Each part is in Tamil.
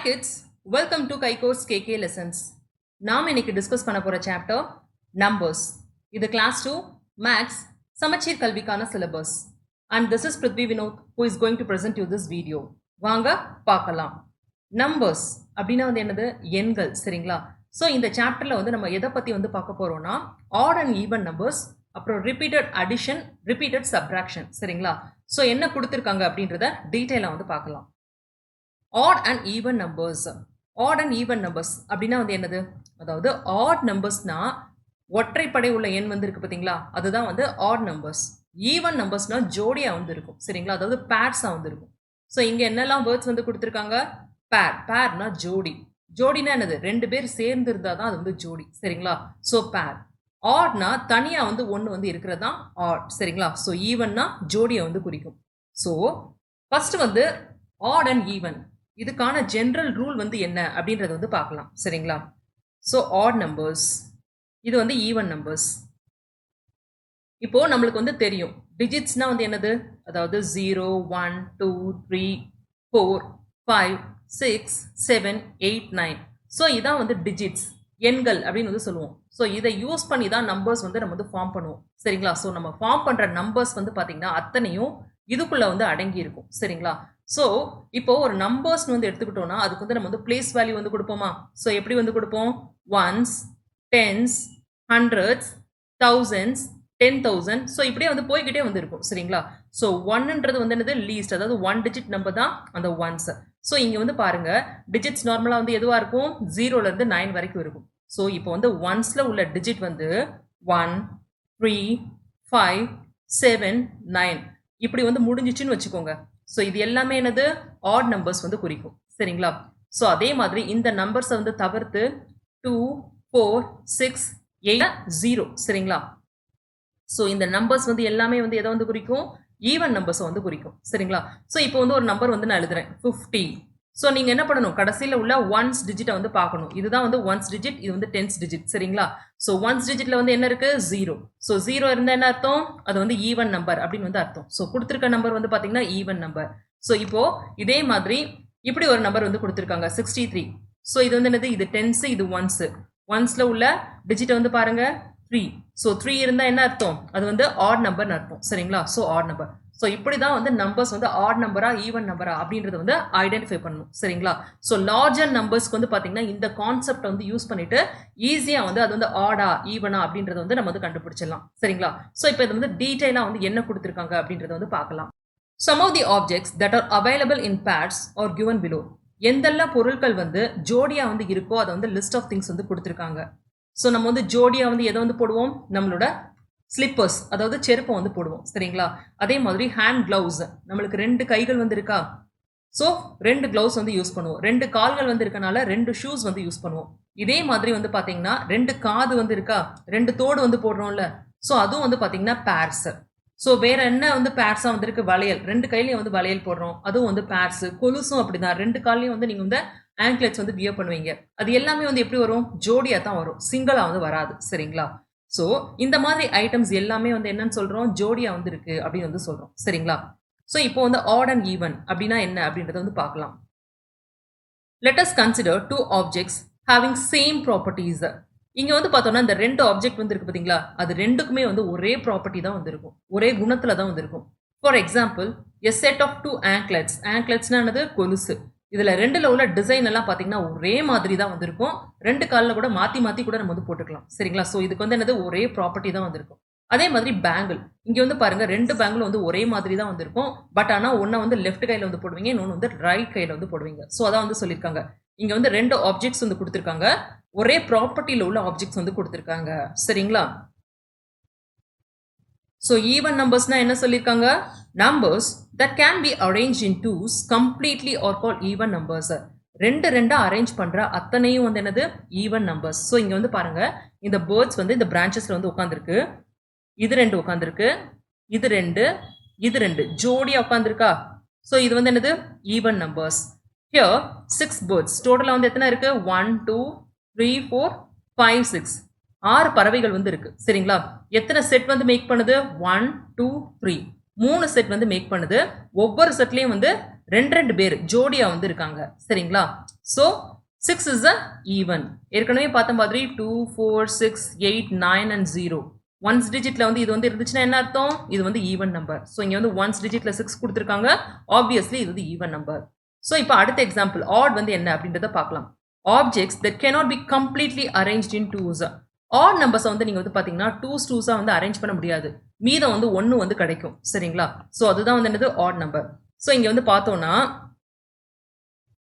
kids, welcome to Kaiko's KK lessons. நாம் இன்னைக்கு டிஸ்கஸ் பண்ண போற சாப்டர் நம்பர்ஸ். இது கிளாஸ் 2 மேக்ஸ் சமச்சீர் கல்விக்கான syllabus. And this is Prithvi Vinod who is going to present you this video. வாங்க பார்க்கலாம். நம்பர்ஸ் அப்படின்னா வந்து என்னது? எண்கள், சரிங்களா? ஸோ இந்த சாப்டர்ல வந்து நம்ம எதை பத்தி வந்து பார்க்க போறோம்னா ஆட் அண்ட் ஈவன் நம்பர்ஸ், அப்புறம் ரிப்பீட்டட் அடிஷன், ரிப்பீட்டட் சப்ட்ராக்ஷன், சரிங்களா? ஸோ என்ன கொடுத்துருக்காங்க அப்படின்றத டீட்டெயிலாக வந்து பார்க்கலாம். Odd and even numbers. Odd and even numbers அப்படின்னா வந்து என்னது? அதாவது ஆட் நம்பர்ஸ்னா ஒற்றைப்படை உள்ள எண் வந்து இருக்கு பார்த்தீங்களா, அதுதான் வந்து ஆட் நம்பர்ஸ். ஈவன் நம்பர்ஸ்னா ஜோடியா வந்து இருக்கும், சரிங்களா? அதாவது பேர்ஸா வந்து இருக்கும். ஸோ இங்க என்னெல்லாம் வேர்ட்ஸ் வந்து கொடுத்துருக்காங்க? பேர். பேர்னா ஜோடி. ஜோடினா என்னது? ரெண்டு பேர் சேர்ந்து இருந்தா தான் அது வந்து ஜோடி, சரிங்களா? ஸோ பேர். ஆட்னா தனியா வந்து ஒன்று வந்து இருக்கிறது தான் ஆட், சரிங்களா? ஸோ ஈவன்னா ஜோடியை வந்து குறிக்கும். ஸோ ஃபர்ஸ்ட் வந்து ஆட் அண்ட் ஈவன் இதுக்கான ஜென்ரல் ரூல் வந்து என்ன அப்படின்றத வந்து பார்க்கலாம், சரிங்களா? ஸோ ஆட் நம்பர்ஸ், இது வந்து ஈவன் நம்பர்ஸ். இப்போ நம்மளுக்கு வந்து தெரியும் டிஜிட்ஸ்னா வந்து என்னது? அதாவது 0, 1, 2, 3, 4, 5, 6, 7, 8, 9. ஸோ இதான் வந்து டிஜிட்ஸ், எண்கள் அப்படின்னு வந்து சொல்லுவோம். ஸோ இதை யூஸ் பண்ணி தான் நம்பர்ஸ் வந்து நம்ம வந்து ஃபார்ம் பண்ணுவோம், சரிங்களா? ஸோ நம்ம ஃபார்ம் பண்ற நம்பர்ஸ் வந்து பார்த்தீங்கன்னா அத்தனையும் இதுக்குள்ள வந்து அடங்கி இருக்கும், சரிங்களா? ஸோ இப்போ ஒரு நம்பர்ஸ் வந்து எடுத்துக்கிட்டோம்னா அதுக்கு வந்து நம்ம வந்து பிளேஸ் வேல்யூ வந்து கொடுப்போமா? ஸோ எப்படி வந்து கொடுப்போம்? Ones, tens, hundreds, thousands, 10,000. So இப்படியே வந்து போய்கிட்டே வந்து இருக்கும், சரிங்களா? ஸோ ஒன்ன்றது வந்து என்னது? லீஸ்ட், அதாவது 1 டிஜிட் நம்பர் தான் அந்த ஒன்ஸ். ஸோ இங்க வந்து பாருங்க டிஜிட்ஸ் நார்மலா வந்து எதுவா இருக்கும்? 0ல இருந்து 9 வரைக்கும் இருக்கும். ஸோ இப்போ வந்து ஒன்ஸ்ல உள்ள டிஜிட் வந்து 1, 3, 5, 7, 9 இப்படி வந்து முடிஞ்சிச்சுன்னு வச்சுக்கோங்க. ஸோ இது எல்லாமே என்னது? ஆட் நம்பர்ஸ் வந்து குறிக்கும், சரிங்களா? ஸோ அதே மாதிரி இந்த நம்பர்ஸை வந்து தவிர்த்து 2, 4, 6, 8, 0, சரிங்களா? ஸோ இந்த நம்பர்ஸ் வந்து எல்லாமே வந்து எதை வந்து குறிக்கும்? ஈவன் நம்பர்ஸை வந்து குறிக்கும், சரிங்களா? ஸோ இப்போ வந்து ஒரு நம்பர் வந்து நான் எழுதுறேன் 50. ஸோ நீங்க என்ன பண்ணணும்? கடைசியில் உள்ள ஒன்ஸ் டிஜிட்டை வந்து பார்க்கணும். இதுதான் வந்து ஒன்ஸ் டிஜிட், இது வந்து டென்ஸ் டிஜிட், சரிங்களா? ஸோ ஒன்ஸ் டிஜிட்ல வந்து என்ன இருக்கு? 0. ஸோ 0 இருந்தா என்ன அர்த்தம்? அது வந்து ஈவன் நம்பர் அப்படின்னு வந்து அர்த்தம். ஸோ கொடுத்துருக்க நம்பர் வந்து பாத்தீங்கன்னா ஈவன் நம்பர். ஸோ இப்போ இதே மாதிரி இப்படி ஒரு நம்பர் வந்து கொடுத்துருக்காங்க 63. ஸோ இது வந்து என்னது? இது டென்ஸ், இது ஒன்ஸ். ஒன்ஸ்ல உள்ள டிஜிட்டை வந்து பாருங்க 3. ஸோ 3 இருந்தா என்ன அர்த்தம்? அது வந்து ஆட் நம்பர்னு அர்த்தம், சரிங்களா? So add number. ஸோ இப்படி தான் வந்து நம்பர்ஸ் வந்து ஆட் நம்பரா ஈவன் நம்பரா அப்படின்றத வந்து ஐடென்டிஃபை பண்ணணும், சரிங்களா? ஸோ லார்ஜர் நம்பர்ஸ்க்கு வந்து பார்த்தீங்கன்னா இந்த கான்செப்ட் வந்து யூஸ் பண்ணிட்டு ஈஸியாக வந்து அது வந்து ஆடா ஈவனா அப்படின்றத வந்து நம்ம வந்து கண்டுபிடிச்சிடலாம், சரிங்களா? ஸோ இப்போ இது வந்து டீட்டெயிலாக வந்து என்ன கொடுத்துருக்காங்க அப்படின்றத வந்து பார்க்கலாம். Some of the objects that are available in pairs are given below. எந்தெல்லாம் பொருட்கள் வந்து ஜோடியா வந்து இருக்கோ அதை வந்து லிஸ்ட் ஆஃப் திங்ஸ் வந்து கொடுத்துருக்காங்க. ஸோ நம்ம வந்து ஜோடியா வந்து எதை வந்து போடுவோம்? நம்மளோட ஸ்லிப்பர்ஸ், அதாவது செருப்பை வந்து போடுவோம், சரிங்களா? அதே மாதிரி ஹேண்ட் கிளவுஸ், நம்மளுக்கு 2 கைகள் வந்து இருக்கா, ஸோ 2 கிளவுஸ் வந்து யூஸ் பண்ணுவோம். 2 கால்கள் வந்து இருக்கனால 2 ஷூஸ் வந்து யூஸ் பண்ணுவோம். இதே மாதிரி வந்து பாத்தீங்கன்னா 2 காது வந்து இருக்கா, 2 தோடு வந்து போடுறோம்ல, ஸோ அதுவும் வந்து பாத்தீங்கன்னா பேர்ஸ். ஸோ வேற என்ன வந்து பேர்ஸா வந்து இருக்கு? வளையல், 2 கையிலையும் வந்து வளையல் போடுறோம், அதுவும் வந்து பேர்ஸ். கொலுசும் அப்படிதான், 2 கால்லையும் வந்து நீங்க வந்து ஆங்க்லெட்ஸ் வந்து வியர் பண்ணுவீங்க. அது எல்லாமே வந்து எப்படி வரும்? ஜோடியா தான் வரும், சிங்கிளா வந்து வராது, சரிங்களா? ஸோ இந்த மாதிரி ஐட்டம்ஸ் எல்லாமே வந்து என்னன்னு சொல்றோம்? ஜோடியா வந்து இருக்கு அப்படின்னு வந்து சொல்றோம், சரிங்களா? ஸோ இப்போ வந்து ஆட் அண்ட் ஈவன் அப்படின்னா என்ன அப்படின்றத வந்து பார்க்கலாம். Let us consider 2 objects having same properties. இங்க வந்து பார்த்தோம்னா இந்த 2 ஆப்ஜெக்ட் வந்து இருக்கு பாத்தீங்களா, அது ரெண்டுக்குமே வந்து ஒரே ப்ராப்பர்ட்டி தான் வந்து இருக்கும், ஒரே குணத்துல தான் வந்து இருக்கும். For example a set of 2 anklets. ankletsனா என்னது? கொலுசு. இதுல 2ல உள்ள டிசைன் எல்லாம் பாத்தீங்கன்னா ஒரே மாதிரி தான் வந்து இருக்கும். 2 கால்ல கூட மாத்தி மாத்தி கூட நம்ம வந்து போட்டுக்கலாம், சரிங்களா? ஸோ இதுக்கு வந்து என்னது? ஒரே ப்ராப்பர்ட்டி தான் வந்து இருக்கும். அதே மாதிரி பேங்கிள், இங்க வந்து பாருங்க 2 பேங்கிள் வந்து ஒரே மாதிரி தான் வந்து இருக்கும். பட் ஆனா ஒன்ன வந்து லெஃப்ட் கையில வந்து போடுவீங்க, இன்னொன்று வந்து ரைட் கையில வந்து போடுவீங்க. ஸோ அதான் வந்து சொல்லியிருக்காங்க. இங்க வந்து 2 ஆப்ஜெக்ட்ஸ் வந்து கொடுத்துருக்காங்க, ஒரே ப்ராப்பர்ட்டியில உள்ள ஆப்ஜெக்ட்ஸ் வந்து கொடுத்துருக்காங்க, சரிங்களா? ஸோ ஈவன் நம்பர்ஸ்னா என்ன சொல்லியிருக்காங்க? Numbers that can be arranged in twos completely are called even numbers. 2 arrange பண்ற அத்தனையும் வந்து என்னது? Even numbers. ஸோ இங்க வந்து பாருங்க இந்த பேர்ட்ஸ் வந்து இந்த பிரான்ச்சஸ்ல வந்து உட்காந்துருக்கு, இது 2 உட்காந்துருக்கு, இது 2, இது 2 ஜோடியா உட்காந்துருக்கா. ஸோ இது வந்து என்னது? Even numbers. ஹியர் 6 பேர்ட்ஸ், டோட்டலா வந்து எத்தனை இருக்கு? 1, 2, 3, 4, 5, 6 6 பறவைகள் வந்து இருக்கு, சரிங்களா? எத்தனை செட் வந்து மேக் பண்ணுது? 1, 2, 3 3 செட் வந்து மேக் பண்ணுது. ஒவ்வொரு செட்லயும் வந்து 2 பேர் ஜோடியா வந்து இருக்காங்க, சரிங்களா? So 6 is a even. ஏற்கனவே பார்த்த மாதிரி 2, 4, 6, 8, 9 and 0. ஒன்ஸ் டிஜிட்ல வந்து இது வந்து இருந்துச்சுன்னா என்ன அர்த்தம்? இது வந்து ஈவன் நம்பர். ஸோ இங்கே வந்து ஒன்ஸ் டிஜிட்ல 6 கொடுத்துருக்காங்க. ஆப்வியஸ்லி இது வந்து ஈவன் நம்பர். ஸோ இப்போ அடுத்த எக்ஸாம்பிள் ஆட் வந்து என்ன அப்படின்றத பார்க்கலாம். Objects that cannot be completely arranged in twos. Odd நம்பர்ஸை வந்து நீங்கள் வந்து பார்த்தீங்கன்னா டூஸாக வந்து அரேஞ்ச் பண்ண முடியாது. மீதம் வந்து 1 வந்து கிடைக்கும். சரிங்களா? ஸோ அதுதான் வந்து என்னது ஆட் நம்பர். ஸோ இங்கே வந்து பார்த்தோம்னா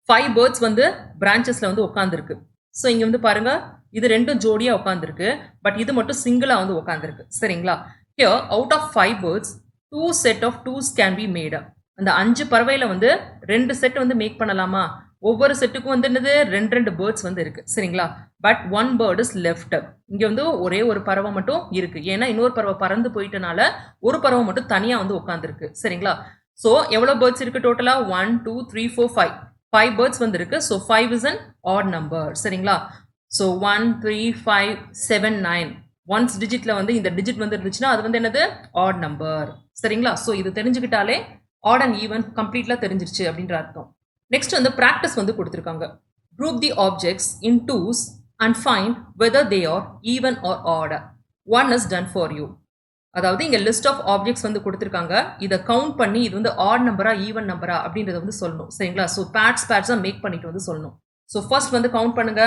5 பேர்ட்ஸ் வந்து பிரான்ச்சஸ்ல வந்து உட்காந்துருக்கு. ஸோ இங்க வந்து பாருங்க இது ரெண்டும் ஜோடியா உட்காந்துருக்கு. பட் இது மட்டும் சிங்கிளா வந்து உட்காந்துருக்கு. சரிங்களா? Here out of 5 birds 2 set of 2s can be made. அந்த 5 பறவையில வந்து 2 செட் வந்து மேக் பண்ணலாமா? ஒவ்வொரு செட்டுக்கும் வந்து என்னது 2 பேர்ட்ஸ் வந்து இருக்கு. சரிங்களா? But 1 bird is left. இங்க வந்து ஒரே ஒரு பறவை மட்டும் இருக்கு. ஏன்னா இன்னொரு பறவை பறந்து போயிட்டனால ஒரு பறவை மட்டும் தனியா வந்து உட்காந்துருக்கு. சரிங்களா? ஸோ எவ்வளவு பேர்ட்ஸ் இருக்கு டோட்டலா? 1, 2, 3, 4, 5. 5 பேர்ட்ஸ் வந்து இருக்கு. So 5 is an odd number. சரிங்களா? ஸோ 1, 3, 5, 7, 9. ஒன்ஸ் டிஜிட்ல வந்து இந்த டிஜிட் வந்து இருந்துச்சுன்னா அது வந்து என்னது ஆட் நம்பர். சரிங்களா? ஸோ இது தெரிஞ்சுக்கிட்டாலே ஆட் அண்ட் ஈவன் கம்ப்ளீட்லா தெரிஞ்சிருச்சு அப்படின்ற அர்த்தம். நெக்ஸ்ட் வந்து ப்ராக்டிஸ் வந்து கொடுத்துருக்காங்க. Group the objects in twos and find whether they are even or odd. One is done for you. அதாவது இங்க லிஸ்ட் ஆஃப் ஆப்ஜெக்ட்ஸ் வந்து கொடுத்துருக்காங்க. இதை கவுண்ட் பண்ணி இது வந்து ஆட் நம்பரா ஈவன் நம்பரா அப்படின்றத வந்து சொல்லணும். சரிங்களா? ஸோ பேட்ஸா மேக் பண்ணிட்டு வந்து சொல்லணும். ஸோ ஃபர்ஸ்ட் வந்து கவுண்ட் பண்ணுங்க.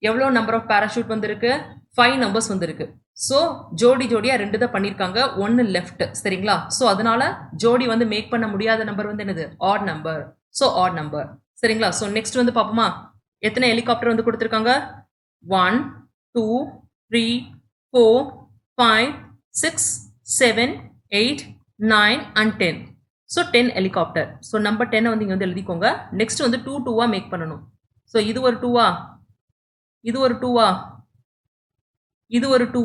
எவ்வளோ நம்பர் ஆஃப் பேராஷூட் வந்து இருக்கு? 5 நம்பர்ஸ் வந்து இருக்கு. ஸோ ஜோடியா 2 தான் பண்ணியிருக்காங்க. 1 லெஃப்ட். சரிங்களா? ஸோ அதனால ஜோடி வந்து மேக் பண்ண முடியாத நம்பர் வந்து என்னது? Add number. So add number. சரிங்களா? ஸோ நெக்ஸ்ட் வந்து பார்ப்போமா? எத்தனை ஹெலிகாப்டர் வந்து கொடுத்துருக்காங்க? 1, 2, 3, 4, 5, 6, 7, 8, 9 and 10. So 10 helicopter. So number 10 வந்து இங்கே வந்து எழுதிக்கோங்க. நெக்ஸ்ட் வந்து 2 மேக் பண்ணணும். ஸோ இது ஒரு 2, இது ஒரு 2, இது ஒரு 2,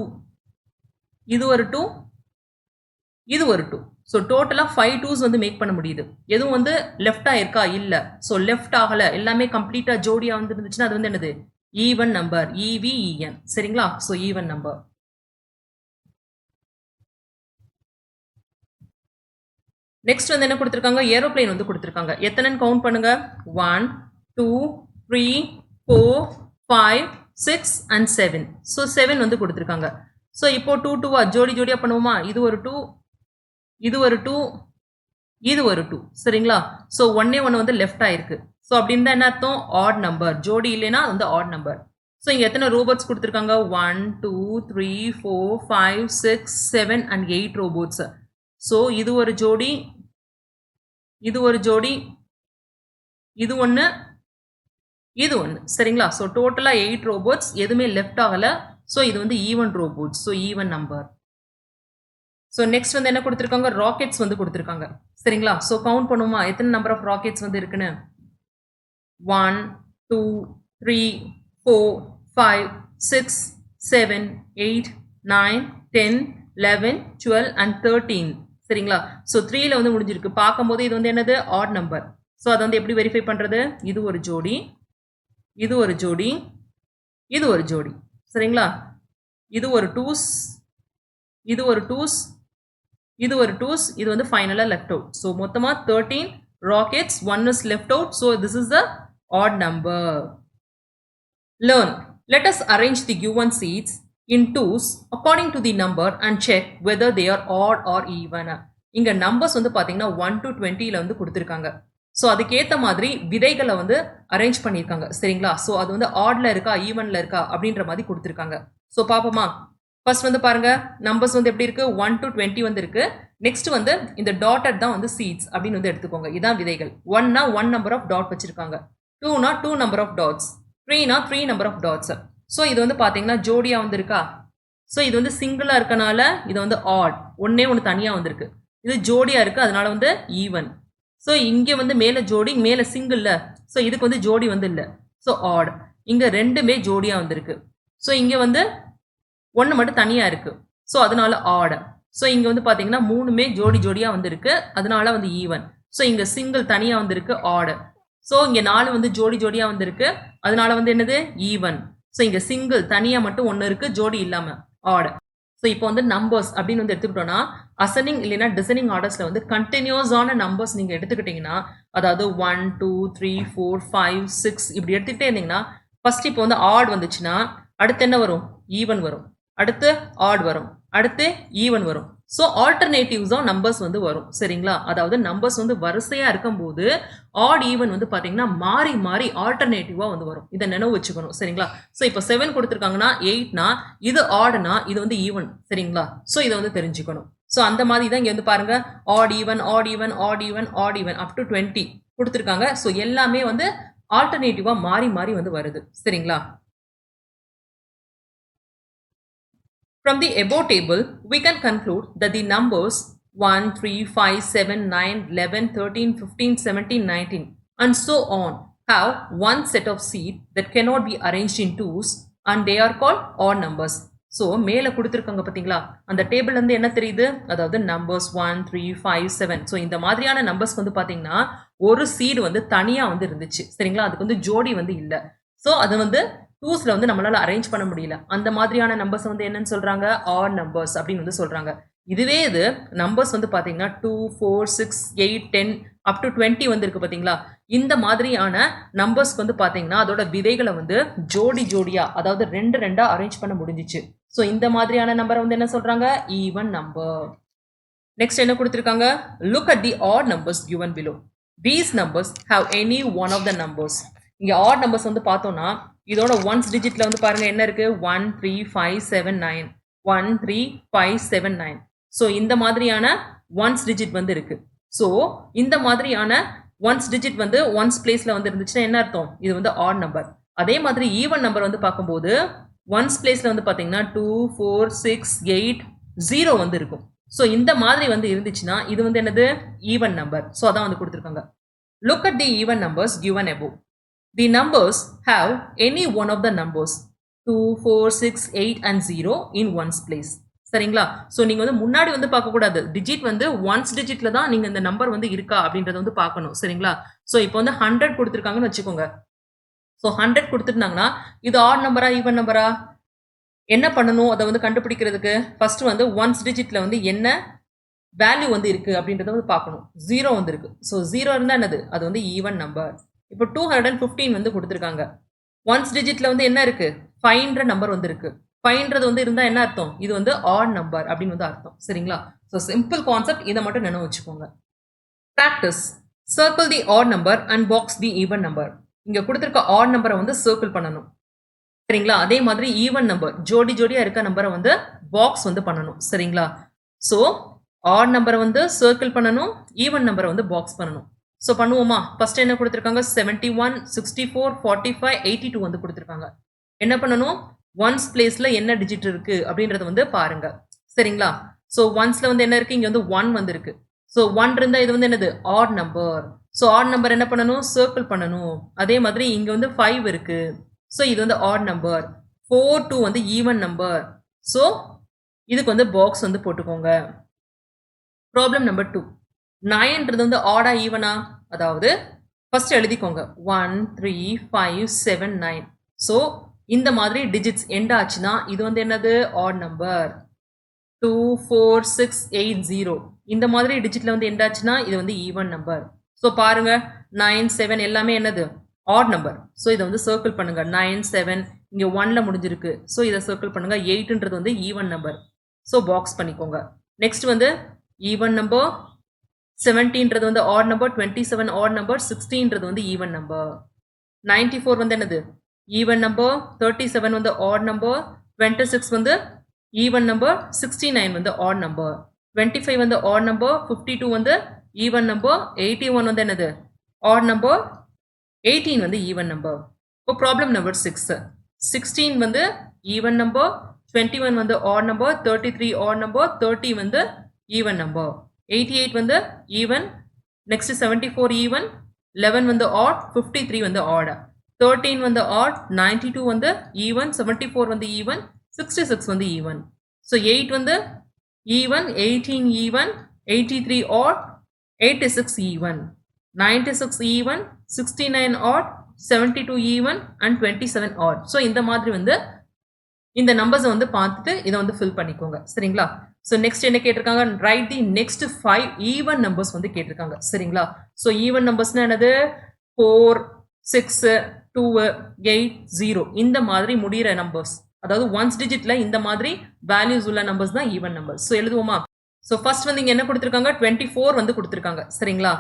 இது ஒரு 2, இது ஒரு 2. ஸோ டோட்டலா 5 2s வந்து மேக் பண்ண முடியுது. எதுவும் வந்து லெஃப்டா இருக்கா? இல்ல. ஸோ லெஃப்ட் ஆகல. எல்லாமே கம்ப்ளீட்டா ஜோடியா வந்து இருந்துச்சுன்னா அது வந்து என்னது? Even number. EVEN. சரிங்களா? So even number. நெக்ஸ்ட் வந்து என்ன கொடுத்துருக்காங்க? ஏரோப்ளேன் வந்து கொடுத்துருக்காங்க. எத்தனைன்னு கவுண்ட் பண்ணுங்க. 1, 2, 3, 4, 5, 6 and 7. ஸோ 7 வந்து கொடுத்துருக்காங்க. ஸோ இப்போ 2 ஜோடியா பண்ணுவோமா? இது ஒரு 2, இது ஒரு 2, இது ஒரு 2. சரிங்களா? ஸோ 1 வந்து லெஃப்ட் ஆயிருக்கு. ஸோ அப்படின்னு என்ன அர்த்தம்? Add number. ஜோடி இல்லைன்னா வந்து ஆட் நம்பர். ஸோ இங்க எத்தனை ரோபோட்ஸ் கொடுத்துருக்காங்க? 1, 2, 3, 4, 5, 6, 7 and 8 ரோபோட்ஸ். ஸோ இது ஒரு ஜோடி, இது ஒரு ஜோடி, இது ஒன்று, இது ஒன்று. சரிங்களா? ஸோ டோட்டலா 8 ரோபோட்ஸ். எதுவுமே லெஃப்ட் ஆகல. ஸோ இது வந்து even robots. So even number. So next வந்து என்ன கொடுத்துருக்காங்க? ராக்கெட்ஸ் வந்து கொடுத்துருக்காங்க. சரிங்களா? ஸோ கவுண்ட் பண்ணுவோமா? எத்தனை நம்பர் ஆஃப் ராக்கெட்ஸ் வந்து இருக்குன்னு? 1, 2, 3, 4, 5, 6, 7, 8, 9, 10, 11, 12 and 13. சரிங்களா? ஸோ 3ல வந்து முடிஞ்சிருக்கு. பார்க்கும்போது இது வந்து என்னது? Add number. ஸோ அதை வந்து எப்படி வெரிஃபை பண்றது? இது ஒரு ஜோடி, இது ஒரு ஜோடி, இது ஒரு ஜோடி. சரிங்களா? இது ஒரு 2s, இது ஒரு 2s, இது ஒரு 2s, இது வந்து ஃபைனலா லெஃப்ட் அவுட். ஸோ மொத்தமா 13 rockets, 1 is left out. So this is the odd number. Learn. Let us arrange the given seeds in twos according to the number and check whether they are odd or even. இங்க நம்பர்ஸ் வந்து பாத்தீங்கன்னா 1 to 20ல வந்து கொடுத்துருக்காங்க. ஸோ அதுக்கேற்ற மாதிரி விதைகளை வந்து அரேஞ்ச் பண்ணியிருக்காங்க. சரிங்களா? ஸோ அது வந்து ஆட்ல இருக்கா ஈவன்ல இருக்கா அப்படின்ற மாதிரி கொடுத்துருக்காங்க. ஸோ பார்ப்போமா? ஃபர்ஸ்ட் வந்து பாருங்க நம்பர்ஸ் வந்து எப்படி இருக்கு? 1 to 20 வந்து இருக்கு. நெக்ஸ்ட் வந்து இந்த டாட்டட் தான் வந்து சீட்ஸ் அப்படின்னு வந்து எடுத்துக்கோங்க. இதான் விதைகள். 1னா 1 நம்பர் ஆஃப் டாட் வச்சிருக்காங்க. 2னா 2 நம்பர் ஆஃப் டாட்ஸ். 3னா 3 நம்பர் ஆஃப் டாட்ஸ். ஸோ இது வந்து பாத்தீங்கன்னா ஜோடியா வந்து இருக்கா? ஸோ இது வந்து சிங்கிளா இருக்கனால இது வந்து ஆட். ஒன்று தனியா வந்திருக்கு. இது ஜோடியா இருக்கு அதனால வந்து ஈவன். ஸோ இங்க வந்து மேல ஜோடி, மேல சிங்கிள்ல. ஸோ இதுக்கு வந்து ஜோடி வந்து இல்லை. So odd. இங்க ரெண்டுமே ஜோடியா வந்திருக்கு. ஸோ இங்க வந்து 1 மட்டும் தனியா இருக்கு. ஸோ அதனால ஆட். ஸோ இங்க வந்து பாத்தீங்கன்னா 3மே ஜோடியா வந்திருக்கு அதனால வந்து ஈவன். ஸோ இங்க சிங்கிள் தனியா வந்திருக்கு ஆட். ஸோ இங்க 4 வந்து ஜோடியா வந்திருக்கு அதனால வந்து என்னது? ஈவன். ஸோ இங்க சிங்கிள் தனியா மட்டும் 1 இருக்கு ஜோடி இல்லாம ஆட். ஸோ இப்போ வந்து நம்பர்ஸ் அப்படின்னு வந்து எடுத்துக்கிட்டோம்னா அசனிங் இல்லைன்னா டிசனிங் ஆர்டர்ஸில் வந்து கண்டினியூஸான நம்பர்ஸ் நீங்கள் எடுத்துக்கிட்டிங்கன்னா அதாவது 1 2 3 4 5 6 இப்படி எடுத்துக்கிட்டே இருந்தீங்கன்னா ஃபர்ஸ்ட் இப்போ வந்து ஆட் வந்துச்சுன்னா அடுத்து என்ன வரும் ஈவன் வரும் அடுத்து ஆட் வரும் அடுத்து ஈவன் வரும் ஸோ ஆல்டர்னேட்டிவ்ஸாக நம்பர்ஸ் வந்து வரும் சரிங்களா அதாவது நம்பர்ஸ் வந்து வரிசையாக இருக்கும்போது ஆட் ஈவன் வந்து பார்த்தீங்கன்னா மாறி மாறி ஆல்டர்னேட்டிவாக வந்து வரும் இதை நினைவு வச்சுக்கணும் சரிங்களா ஸோ இப்போ 7 கொடுத்துருக்காங்கன்னா 8னா இது ஆடுனா இது வந்து ஈவன் சரிங்களா ஸோ இதை வந்து தெரிஞ்சுக்கணும் ஸோ அந்த மாதிரி தான் இங்கே வந்து பாருங்க odd even odd even odd even odd even up to 20 கொடுத்துருக்காங்க ஸோ எல்லாமே வந்து ஆல்டர்னேட்டிவாக மாறி மாறி வந்து வருது சரிங்களா From the above table, we can conclude that the numbers 1, 3, 5, 7, 9, 11, 13, 15, 17, 19 and so on have one set of seed that cannot be arranged in twos and they are called odd numbers. So மேலே கொடுத்துருக்காங்க பார்த்தீங்களா அந்த டேபிள் வந்து என்ன தெரியுது அதாவது நம்பர்ஸ் 1 3 5 7 ஸோ இந்த மாதிரியான நம்பர்ஸ் வந்து பார்த்தீங்கன்னா ஒரு சீடு வந்து தனியாக வந்து இருந்துச்சு சரிங்களா அதுக்கு வந்து ஜோடி வந்து இல்லை ஸோ அது வந்து டூஸ்ல வந்து நம்மளால அரேஞ்ச் பண்ண முடியல அந்த மாதிரியான நம்பர்ஸ் வந்து என்னன்னு சொல்றாங்க ஆட் நம்பர்ஸ் அப்படின்னு வந்து சொல்றாங்க இதுவே இது நம்பர்ஸ் வந்து பாத்தீங்கன்னா 2 4 6 8 10 அப் டு 20 வந்து இருக்கு பாத்தீங்களா இந்த மாதிரியான நம்பர்ஸ்க்கு வந்து பாத்தீங்கன்னா அதோட விதைகளை வந்து ஜோடி ஜோடியா அதாவது ரெண்டு ரெண்டா அரேஞ்ச் பண்ண முடிஞ்சிச்சு ஸோ இந்த மாதிரியான நம்பரை வந்து என்ன சொல்றாங்க ஈவன் நம்பர் நெக்ஸ்ட் என்ன கொடுத்துருக்காங்க look at the odd numbers given below these numbers have any one of the numbers இங்க ஆட் நம்பர்ஸ் வந்து பார்த்தோம்னா இதோட ஒன்ஸ் டிஜிட்ல வந்து பாருங்க என்ன இருக்கு 1 3 5 7 9 1 3 5 7 9 ஸோ இந்த மாதிரியான ஒன்ஸ் டிஜிட் வந்து இருக்கு ஸோ இந்த மாதிரியான ஒன்ஸ் டிஜிட் வந்து ஒன்ஸ் பிளேஸ்ல வந்து இருந்துச்சுன்னா என்ன அர்த்தம் இது வந்து ஆட் நம்பர் அதே மாதிரி ஈவன் நம்பர் வந்து பார்க்கும்போது ஒன்ஸ் பிளேஸ்ல வந்து பாத்தீங்கன்னா 2 4 6 8 0 வந்து இருக்கும் ஸோ இந்த மாதிரி வந்து இருந்துச்சுன்னா இது வந்து என்னது ஈவன் நம்பர் ஸோ அதான் வந்து கொடுத்துருக்காங்க look at the even numbers given above the numbers have any one of the numbers 2 4 6 8 and 0 in ones place சரிங்களா ஸோ நீங்க வந்து முன்னாடி வந்து பார்க்கக்கூடாது டிஜிட் வந்து ஒன்ஸ் டிஜிட்ல தான் நீங்க இந்த நம்பர் வந்து இருக்கா அப்படின்றத வந்து பார்க்கணும் சரிங்களா ஸோ இப்போ வந்து 100 கொடுத்துருக்காங்கன்னு வச்சுக்கோங்க ஸோ 100 கொடுத்துருந்தாங்கன்னா இது ஆட் நம்பரா ஈவன் நம்பரா என்ன பண்ணணும் அதை வந்து கண்டுபிடிக்கிறதுக்கு ஃபர்ஸ்ட் வந்து ஒன்ஸ் டிஜிட்ல வந்து என்ன வேல்யூ வந்து இருக்கு அப்படின்றத வந்து பார்க்கணும் 0 வந்து இருக்கு ஸோ 0 இருந்தா என்னது அது வந்து ஈவன் நம்பர் இப்போ 215 வந்து கொடுத்துருக்காங்க ஒன்ஸ் டிஜிட்ல வந்து என்ன இருக்கு 5ன்ற நம்பர் வந்து இருக்கு 5ன்றது வந்து இருந்தா என்ன அர்த்தம் இது வந்து ஆட் நம்பர் அப்படின்னு வந்து அர்த்தம் சரிங்களா ஸோ சிம்பிள் கான்செப்ட் இதை மட்டும் நினைவு வச்சுக்கோங்க practice circle the add number and box the even number இங்க கொடுத்துருக்க ஆட் நம்பரை வந்து சர்க்கிள் பண்ணணும் சரிங்களா அதே மாதிரி ஈவன் நம்பர் ஜோடி ஜோடியா இருக்க நம்பரை வந்து பாக்ஸ் வந்து பண்ணணும் சரிங்களா ஸோ ஆட் நம்பரை வந்து சர்க்கிள் பண்ணணும் ஈவன் நம்பரை வந்து பாக்ஸ் பண்ணணும் ஸோ பண்ணுவோமா ஃபர்ஸ்ட் என்ன கொடுத்துருக்காங்க 71 64 45 82 வந்து கொடுத்துருக்காங்க என்ன பண்ணணும் ஒன்ஸ் பிளேஸ்ல என்ன டிஜிட் இருக்கு அப்படின்றத வந்து பாருங்க சரிங்களா ஸோ ஒன்ஸ்ல வந்து என்ன இருக்கு இங்க வந்து 1 வந்து இருக்கு ஸோ 1 இருந்தா இது வந்து என்னது add number so add number என்ன பண்ணணும் சர்க்கிள் பண்ணணும் அதே மாதிரி இங்க வந்து 5 இருக்கு ஸோ இது வந்து ஆட் நம்பர் 4 2 வந்து ஈவன் நம்பர் ஸோ இதுக்கு வந்து பாக்ஸ் வந்து போட்டுக்கோங்க ப்ராப்ளம் நம்பர் 2 9ன்றது வந்து ஆடா ஈவனா அதாவது ஃபர்ஸ்ட் எழுதிக்கோங்க 1 3 5 7 9 ஸோ இந்த மாதிரி டிஜிட்ஸ் எண்ட் ஆச்சுன்னா இது வந்து என்னது ஆட் நம்பர் 2 4 6 8 0 இந்த மாதிரி டிஜிட்ல வந்து எண்ட் ஆச்சுன்னா இது வந்து ஈவன் நம்பர் ஸோ பாருங்க 9 7 எல்லாமே என்னது ஆட் நம்பர் ஸோ இதை வந்து சர்க்கிள் பண்ணுங்க 9 7 இங்க 1ல முடிஞ்சிருக்கு ஸோ இதை சர்க்கிள் பண்ணுங்க 8ன்றது வந்து ஈவன் நம்பர் ஸோ பாக்ஸ் பண்ணிக்கோங்க நெக்ஸ்ட் வந்து ஈவன் நம்பர் 17ன்றது வந்து ஆட் நம்பர் 27 ஆட் நம்பர் 16ன்றது வந்து ஈவன் நம்பர் 94 வந்து என்னது ஈவன் நம்பர் 37 வந்து ஆட் நம்பர் 26 வந்து ஈவன் நம்பர் 69 வந்து ஆட் நம்பர் 25 வந்து ஆட் நம்பர் 52 வந்து ஈவன் நம்பர் 81 வந்து என்னது ஆட் நம்பர் 18 வந்து ஈவன் நம்பர் இப்போ ப்ராப்ளம் நம்பர் 6 16 வந்து ஈவன் நம்பர் 21 வந்து ஆட் நம்பர் 33 ஆட் நம்பர் 30 வந்து ஈவன் நம்பர் 88 வந்து ஈவன் நெக்ஸ்ட் 74 ஈவன் 11 வந்து ஆட் 53 வந்து ஆட் 13 வந்து ஆட் 92 வந்து ஈவன் 74 வந்து ஈவன் 66 வந்து ஈவன் ஸோ 8 வந்து even 18 even 83 odd 86 even 96 even 69 odd 72 even and 27 odd so இந்த மாதிரி வந்து இந்த நம்பர்ஸை வந்து பார்த்துட்டு இதை வந்து ஃபில் பண்ணிக்கோங்க சரிங்களா. ஸோ நெக்ஸ்ட் என்ன கேட்டிருக்காங்க, right the next 5 even numbers வந்து கேட்டிருக்காங்க சரிங்களா. ஸோ ஈவன் நம்பர்ஸ்னா என்னது, 4, 6, 2, 8, 0 இந்த மாதிரி முடிகிற நம்பர்ஸ், அதாவது ஒன்ஸ் டிஜிட்ல இந்த மாதிரி வேல்யூஸ் உள்ள நம்பர்ஸ் தான் ஈவன் நம்பர்ஸ். ஸோ எழுதுவோமா. ஸோ ஃபர்ஸ்ட் வந்து இங்கே என்ன கொடுத்துருக்காங்க, 24 வந்து கொடுத்துருக்காங்க சரிங்களா.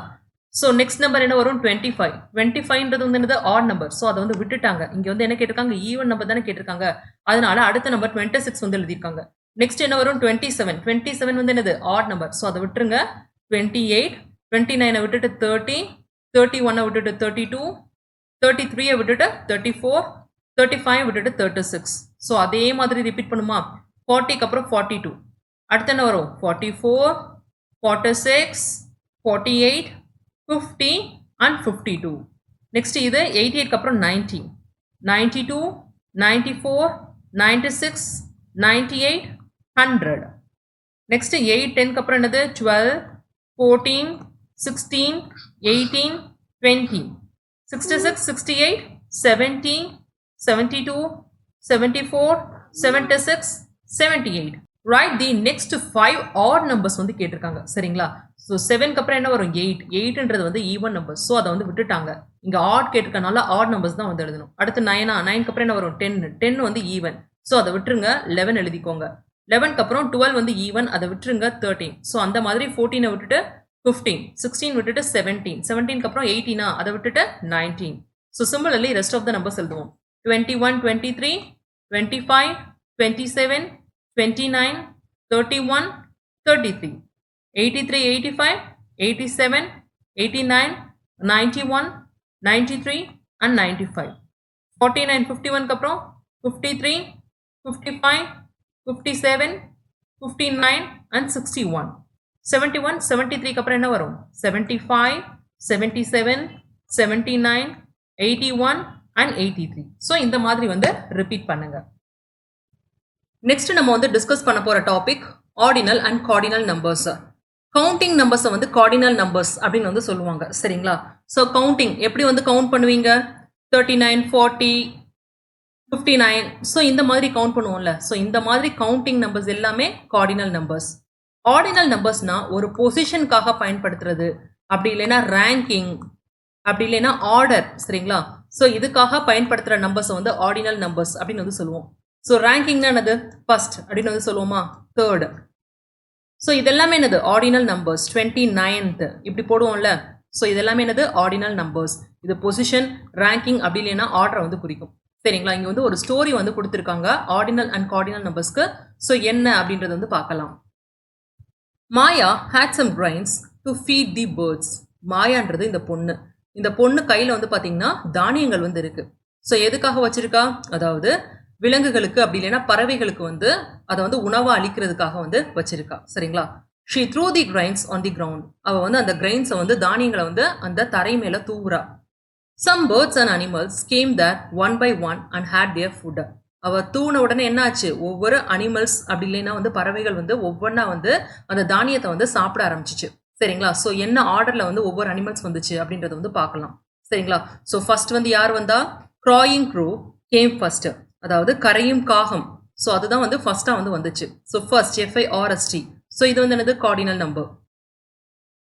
ஸோ நெக்ஸ்ட் நம்பர் என்ன வரும், 25. 25ன்றது வந்து என்னது, ஆட் நம்பர். ஸோ அதை வந்து விட்டுட்டாங்க. இங்கே வந்து என்ன கேட்டிருக்காங்க, ஈவன் நம்பர் தானே கேட்டிருக்காங்க, அதனால அடுத்த நம்பர் 26 வந்து எழுதியிருக்காங்க. நெக்ஸ்ட் என்ன வரும், 27. 27 வந்து என்னது, ஆட் நம்பர். ஸோ அதை விட்டுருங்க. 28, 29 விட்டுட்டு 30, 31 விட்டுட்டு 32, 33 விட்டுட்டு 34, 35 விட்டுட்டு 36. ஸோ அதே மாதிரி ரிப்பீட் பண்ணுமா. 40க்கு அப்புறம் 42. அடுத்து என்ன வரும், 44, 46, 48, 50 and 52. நெக்ஸ்ட் இது 88க்கு அப்புறம் 90, 92, 94, 96, 98, 100. நெக்ஸ்ட் 8, 10க்கு அப்புறம் என்னது, 12, 14, 16, 18, 20, 66, 68, 70, 72, 74, 76, 78. Right the next 5 odd numbers வந்து கேட்டிருக்காங்க சரிங்களா. ஸோ 7க்கு அப்புறம் என்ன வரும், 8. 8ன்றது வந்து ஈவன் நம்பர்ஸ். ஸோ அதை வந்து விட்டுட்டாங்க. இங்கே ஆட் கேட்டிருக்கனால ஆட் நம்பர்ஸ் தான் வந்து எழுதணும். அடுத்து 9, 9க்கு அப்புறம் என்ன வரும், 10. 10 வந்து ஈவன். ஸோ அதை விட்டுருங்க. 11 எழுதிக்கோங்க. 11க்கு அப்புறம் 12 வந்து ஈவன், அதை விட்டுருங்க. 13. ஸோ அந்த மாதிரி 14 விட்டுட்டு 15, 16 விட்டுட்டு 17, 17க்கு அப்புறம் 18 அதை விட்டுட்டு 19. So similarly rest of the numbers எழுதுவோம். 21, 23, 25, 27, 29, 31, 33, 83, 85, 87, 89, 91, 93 and 95. 49, 51க்கு அப்புறம் 53, 55, 57, 59 and 61. 71, 73க்கு அப்புறம் என்ன வரும், 75, 77, 79, 81 and 83. ஸோ இந்த மாதிரி வந்து ரிப்பீட் பண்ணுங்க. நெக்ஸ்ட் நம்ம வந்து டிஸ்கஸ் பண்ண போற topic ordinal and cardinal numbers. Counting நம்பர்ஸை வந்து கார்டினல் நம்பர்ஸ் அப்படின்னு வந்து சொல்லுவாங்க சரிங்களா. ஸோ கவுண்டிங் எப்படி வந்து கவுண்ட் பண்ணுவீங்க, 39, 40, 59. ஸோ இந்த மாதிரி கவுண்ட் பண்ணுவோம்ல. ஸோ இந்த மாதிரி கவுண்டிங் நம்பர்ஸ் எல்லாமே கார்டினல் நம்பர்ஸ். ஆர்டினல் நம்பர்ஸ்னா ஒரு பொசிஷனுக்காக பயன்படுத்துறது, அப்படி இல்லைன்னா ரேங்கிங், அப்படி இல்லைன்னா ஆர்டர் சரிங்களா. ஸோ இதுக்காக பயன்படுத்துகிற நம்பர்ஸை வந்து ஆர்டினல் நம்பர்ஸ் அப்படின்னு வந்து சொல்லுவோம். ஸோ ரேங்கிங்னா என்னது, ஃபர்ஸ்ட் அப்படின்னு வந்து சொல்லுவோமா, தேர்டு. ஸோ இதெல்லாமே என்னது ஆர்டினல் நம்பர்ஸ். 29th இப்படி போடுவோம்ல. ஸோ இதெல்லாமே என்னது ஆர்டினல் நம்பர்ஸ். இது பொசிஷன், ரேங்கிங், அப்படி இல்லைன்னா ஆர்டரை வந்து குறிக்கும் சரிங்களா. இங்கே வந்து ஒரு ஸ்டோரி வந்து கொடுத்துருக்காங்க ஆர்டினல் அண்ட் கார்டினல் நம்பர்ஸ்க்கு. ஸோ என்ன அப்படின்றது வந்து பார்க்கலாம். மாயா had some grains to feed the birds. மாயான்றது இந்த பொண்ணு. இந்த பொண்ணு கையில் வந்து பார்த்தீங்கன்னா தானியங்கள் வந்து இருக்கு. ஸோ எதுக்காக வச்சிருக்கா, அதாவது விலங்குகளுக்கு அப்படி இல்லைன்னா பறவைகளுக்கு வந்து அதை வந்து உணவா அளிக்கிறதுக்காக வந்து வச்சிருக்கா சரிங்களா. she threw the grains on the ground. அவ வந்து அந்த கிரெயின்ஸை வந்து தானியங்களை வந்து அந்த தரை மேல தூவுறா. some birds and animals came there one by one and had their food. அவ தூண உடனே என்ன ஆச்சு, ஒவ்வொரு அனிமல்ஸ் அப்படி இல்லைன்னா வந்து பறவைகள் வந்து ஒவ்வொன்றா வந்து அந்த தானியத்தை வந்து சாப்பிட ஆரம்பிச்சிச்சு சரிங்களா. ஸோ என்ன ஆர்டர்ல வந்து ஒவ்வொரு அனிமல்ஸ் வந்துச்சு அப்படின்றத வந்து பார்க்கலாம் சரிங்களா. ஸோ ஃபர்ஸ்ட் வந்து யார் வந்தா, crawling crow came first. அதாவது கரையும் காகம். ஸோ அதுதான் வந்து ஃபர்ஸ்டா வந்து வந்துச்சு. So first FIRST. ஸோ இது வந்து என்னது கார்டினல் நம்பர்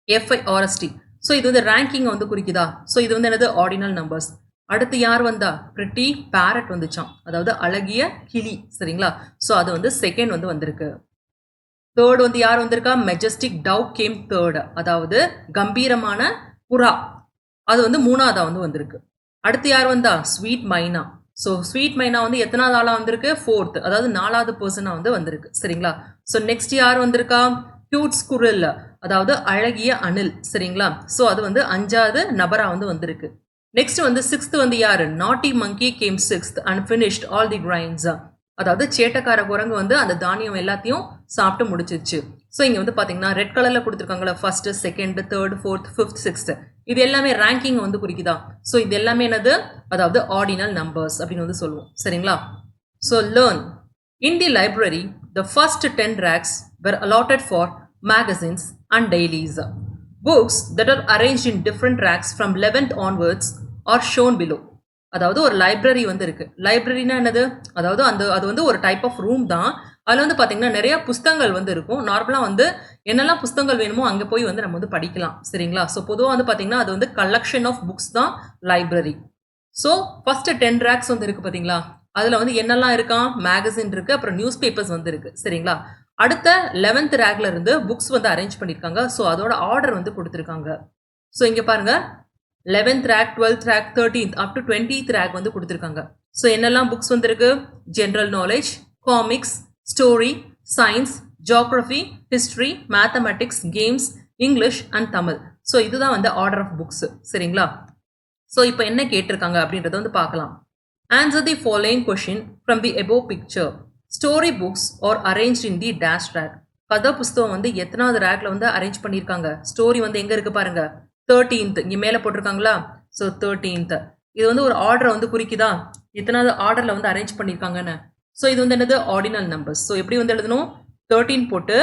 FIRST. ஸோ இது வந்து ரேங்கிங் வந்து குறிக்குதா. ஸோ இது வந்து என்னது ஆர்டினல் நம்பர்ஸ். அடுத்து யார் வந்தா, பிரிட்டி பேரட் வந்துச்சான், அதாவது அழகிய கிளி சரிங்களா. ஸோ அது வந்து செகண்ட் வந்து வந்திருக்கு. தேர்ட் வந்து யார் வந்திருக்கா, மெஜஸ்டிக் டவ் கேம் தேர்ட், அதாவது கம்பீரமான புறா, அது வந்து மூணாவதா வந்து வந்திருக்கு. அடுத்து யார் வந்தா, ஸ்வீட் மைனா. ஸோ ஸ்வீட் மைனா வந்து எத்தனாவது ஆளா வந்திருக்கு, ஃபோர்த், அதாவது 4வது பர்சனா வந்து வந்திருக்கு சரிங்களா. ஸோ நெக்ஸ்ட் யார் வந்திருக்கா, கியூட் ஸ்குரில், அதாவது அழகிய அணில் சரிங்களா. ஸோ அது வந்து 5வது நபரா வந்து வந்திருக்கு. நெக்ஸ்ட் வந்து 6th வந்து யாரு, நாட்டி மங்கி game 6th and finished all the grains. அதாவது சேட்டக்கார குரங்கு வந்து அந்த தானியம் எல்லாத்தையும் சாப்பிட்டு முடிச்சிருச்சு. ஸோ இங்கே வந்து பார்த்தீங்கன்னா ரெட் கலரில் கொடுத்துருக்காங்களா, first, second, third, fourth, fifth, sixth, இது எல்லாமே ரேங்கிங் வந்து குறிக்குதா. ஸோ இது எல்லாமே என்னது, அதாவது ஆர்டினல் நம்பர்ஸ் அப்படின்னு வந்து சொல்லுவோம் சரிங்களா. So learn in the library the first 10 racks were allotted for magazines and dailies. Books that are arranged in different racks from 11th onwards are shown below. அதாவது ஒரு லைப்ரரி வந்து இருக்கு. லைப்ரரினா என்னது? அதாவது அது வந்து ஒரு டைப் ஆஃப் ரூம் தான். அதுல வந்து பாத்தீங்கன்னா நிறைய புஸ்தகங்கள் வந்து இருக்கும். நார்மலா வந்து என்னெல்லாம் புஸ்தகங்கள் வேணுமோ அங்க போய் வந்து நம்ம வந்து படிக்கலாம். சரிங்களா? ஸோ பொதுவா வந்து பாத்தீங்கன்னா அது வந்து கலெக்ஷன் ஆஃப் புக்ஸ் தான் லைப்ரரி. ஸோ ஃபர்ஸ்ட் 10 ரேக்ஸ் வந்து இருக்கு பாத்தீங்களா? அதுல வந்து என்னெல்லாம் இருக்கான்? மேகசின் இருக்கு, அப்புறம் நியூஸ் பேப்பர்ஸ் வந்து இருக்கு. சரிங்களா? அடுத்த 11th ரேக்ல இருந்து புக்ஸ் வந்து அரேஞ்ச் பண்ணிருக்காங்க. ஸோ அதோட ஆர்டர் வந்து கொடுத்துருக்காங்க. ஸோ இங்க பாருங்க 11th rack, 12th rack, 13th up to 20th rack வந்து கொடுத்துருக்காங்க. ஸோ என்னெல்லாம் புக்ஸ் வந்து இருக்கு? General knowledge, comics, story, science, geography, history, mathematics, games, English and Tamil. So இதுதான் வந்து ஆர்டர் ஆஃப் புக்ஸ். சரிங்களா? ஸோ இப்போ என்ன கேட்டிருக்காங்க அப்படின்றத வந்து பார்க்கலாம். Answer the following question from the above picture. Story books are arranged in the dash rack. கதை புஸ்தகம் வந்து எத்தனாவது ரேக்ல வந்து அரேஞ்ச் பண்ணியிருக்காங்க? ஸ்டோரி வந்து எங்க இருக்கு பாருங்க, 13th இங்க மேல போட்டிருக்காங்களா? So 13th. இது வந்து ஒரு ஆர்டரை வந்து குறிக்குதா? எத்தனாவது ஆர்டர்ல வந்து அரேஞ்ச் பண்ணியிருக்காங்கன்னு. ஸோ இது வந்து என்னது? Ordinal numbers. ஸோ எப்படி வந்து எழுதணும்? 13 போட்டு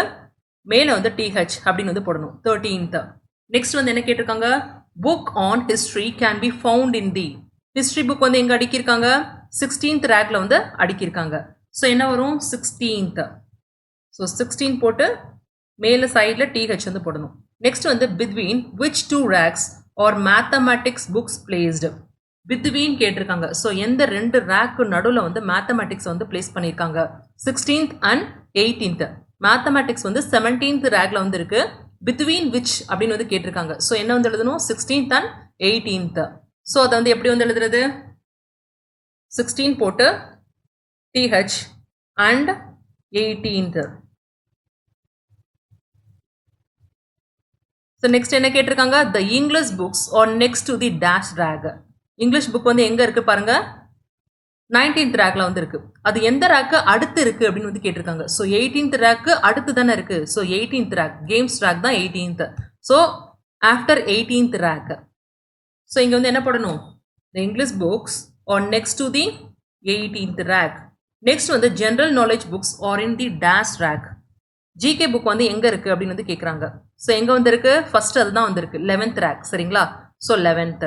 மேல வந்து TH அப்படின்னு வந்து போடணும். 13th. நெக்ஸ்ட் வந்து என்ன கேட்டிருக்காங்க? Book on history can be found in the. History book வந்து எங்க அடிக்கிருக்காங்க? 16th ரேக்ல வந்து அடிக்கிருக்காங்க. ஸோ என்ன வரும்? 16th. ஸோ 16 போட்டு மேல சைட்ல TH வந்து போடணும். நெக்ஸ்ட் வந்து between which two racks or mathematics books placed. Between கேட்டிருக்காங்க. ஸோ எந்த ரெண்டு ரேக்கு நடுவில் வந்து மேத்தமெட்டிக்ஸ் வந்து பிளேஸ் பண்ணியிருக்காங்க? 16th and 18th. மேத்தமெட்டிக்ஸ் வந்து 17th ரேக்ல வந்து இருக்கு. பிட்வீன் விச் அப்படின்னு வந்து கேட்டிருக்காங்க. ஸோ என்ன வந்து எழுதணும்? 16th and 18th. ஸோ அதை வந்து எப்படி வந்து எழுதுறது? 16 போட்டு TH and 18th. So next என்ன கேட்டிருக்காங்க? The English books are next to the dash rack. English book வந்து எங்க இருக்கு பாருங்க, 19th ரேக்ல வந்து இருக்கு. அது எந்த ரேக்கு அடுத்து இருக்கு அப்படின்னு வந்து கேட்டிருக்காங்க. ஸோ 18th ரேக்கு அடுத்து தானே இருக்கு. So 18th rack, games rack தான் 18th. So after 18th rack. So இங்க வந்து என்ன போடணும்? The English books are next to the 18th rack. Next வந்து general knowledge books are in the dash rack. GK book வந்து எங்க இருக்கு அப்படின்னு வந்து கேட்குறாங்க. ஸோ எங்க வந்து இருக்கு? ஃபர்ஸ்ட் அதுதான் வந்து இருக்கு, 11th ரேக். சரிங்களா? So 11th.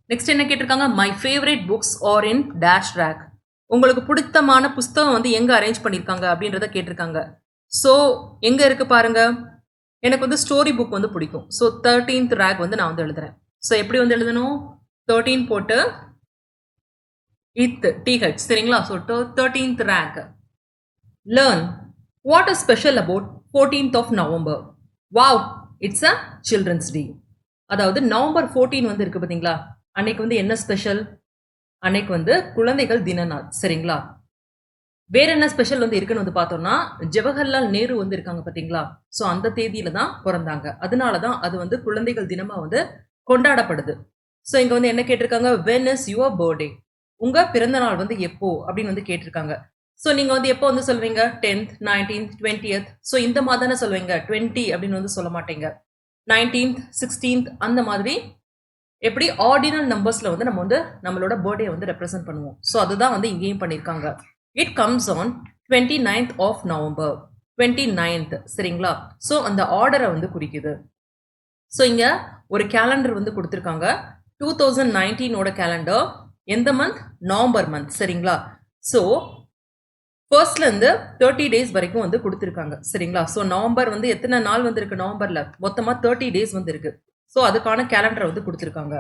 நெக்ஸ்ட் என்ன கேட்டிருக்காங்க? My favourite books are in dash rack. உங்களுக்கு பிடித்தமான புஸ்தகம் வந்து எங்க அரேஞ்ச் பண்ணியிருக்காங்க அப்படின்றத கேட்டிருக்காங்க. ஸோ எங்க இருக்கு பாருங்க, எனக்கு வந்து ஸ்டோரி புக் வந்து பிடிக்கும். ஸோ 13th ரேக் வந்து நான் வந்து எழுதுறேன். ஸோ எப்படி வந்து எழுதணும்? 13 போட்டு TH. சரிங்களா? So 13th rack. Learn what is special about 14th of November. Wow, it's a children's day. அதாவது நவம்பர் 14 வந்து இருக்கு பார்த்தீங்களா, அன்னைக்கு வந்து என்ன ஸ்பெஷல்? அன்னைக்கு வந்து குழந்தைகள் தின நாள். சரிங்களா? வேற என்ன ஸ்பெஷல் வந்து இருக்குன்னு வந்து பார்த்தோம்னா, ஜவஹர்லால் நேரு வந்து இருக்காங்க பார்த்தீங்களா, ஸோ அந்த தேதியில தான் பிறந்தாங்க. அதனால தான் அது வந்து குழந்தைகள் தினமா வந்து கொண்டாடப்படுது. ஸோ இங்க வந்து என்ன கேட்டிருக்காங்க? When is your birthday. உங்க பிறந்த நாள் வந்து எப்போ அப்படின்னு வந்து கேட்டிருக்காங்க. ஸோ நீங்க வந்து எப்போ வந்து சொல்வீங்க? 10th, 19th, 20th. ஸோ இந்த மாதிரி தானே சொல்வீங்க. 20 அப்படின்னு வந்து சொல்ல மாட்டீங்க. 19th, 16th அந்த மாதிரி எப்படி ஆர்டினல் நம்பர்ஸ்ல வந்து நம்ம வந்து நம்மளோட பர்த்டே வந்து ரெப்ரசென்ட் பண்ணுவோம். ஸோ அதுதான் வந்து இங்கேயும் பண்ணியிருக்காங்க. It comes on 29th of November. 29th. சரிங்களா? ஸோ அந்த ஆர்டரை வந்து குறிக்குது. ஸோ இங்க ஒரு கேலண்டர் வந்து கொடுத்துருக்காங்க. 2019ஓட கேலண்டர். எந்த மந்த்? November month. சரிங்களா? ஸோ ஃபர்ஸ்ட்ல இருந்து 30 டேஸ் வரைக்கும் வந்து கொடுத்துருக்காங்க. சரிங்களா? ஸோ நவம்பர் வந்து எத்தனை நாள் வந்து இருக்கு நவம்பர்ல? மொத்தமா 30 டேஸ் வந்து இருக்கு. ஸோ அதுக்கான கேலண்டரை வந்து கொடுத்துருக்காங்க.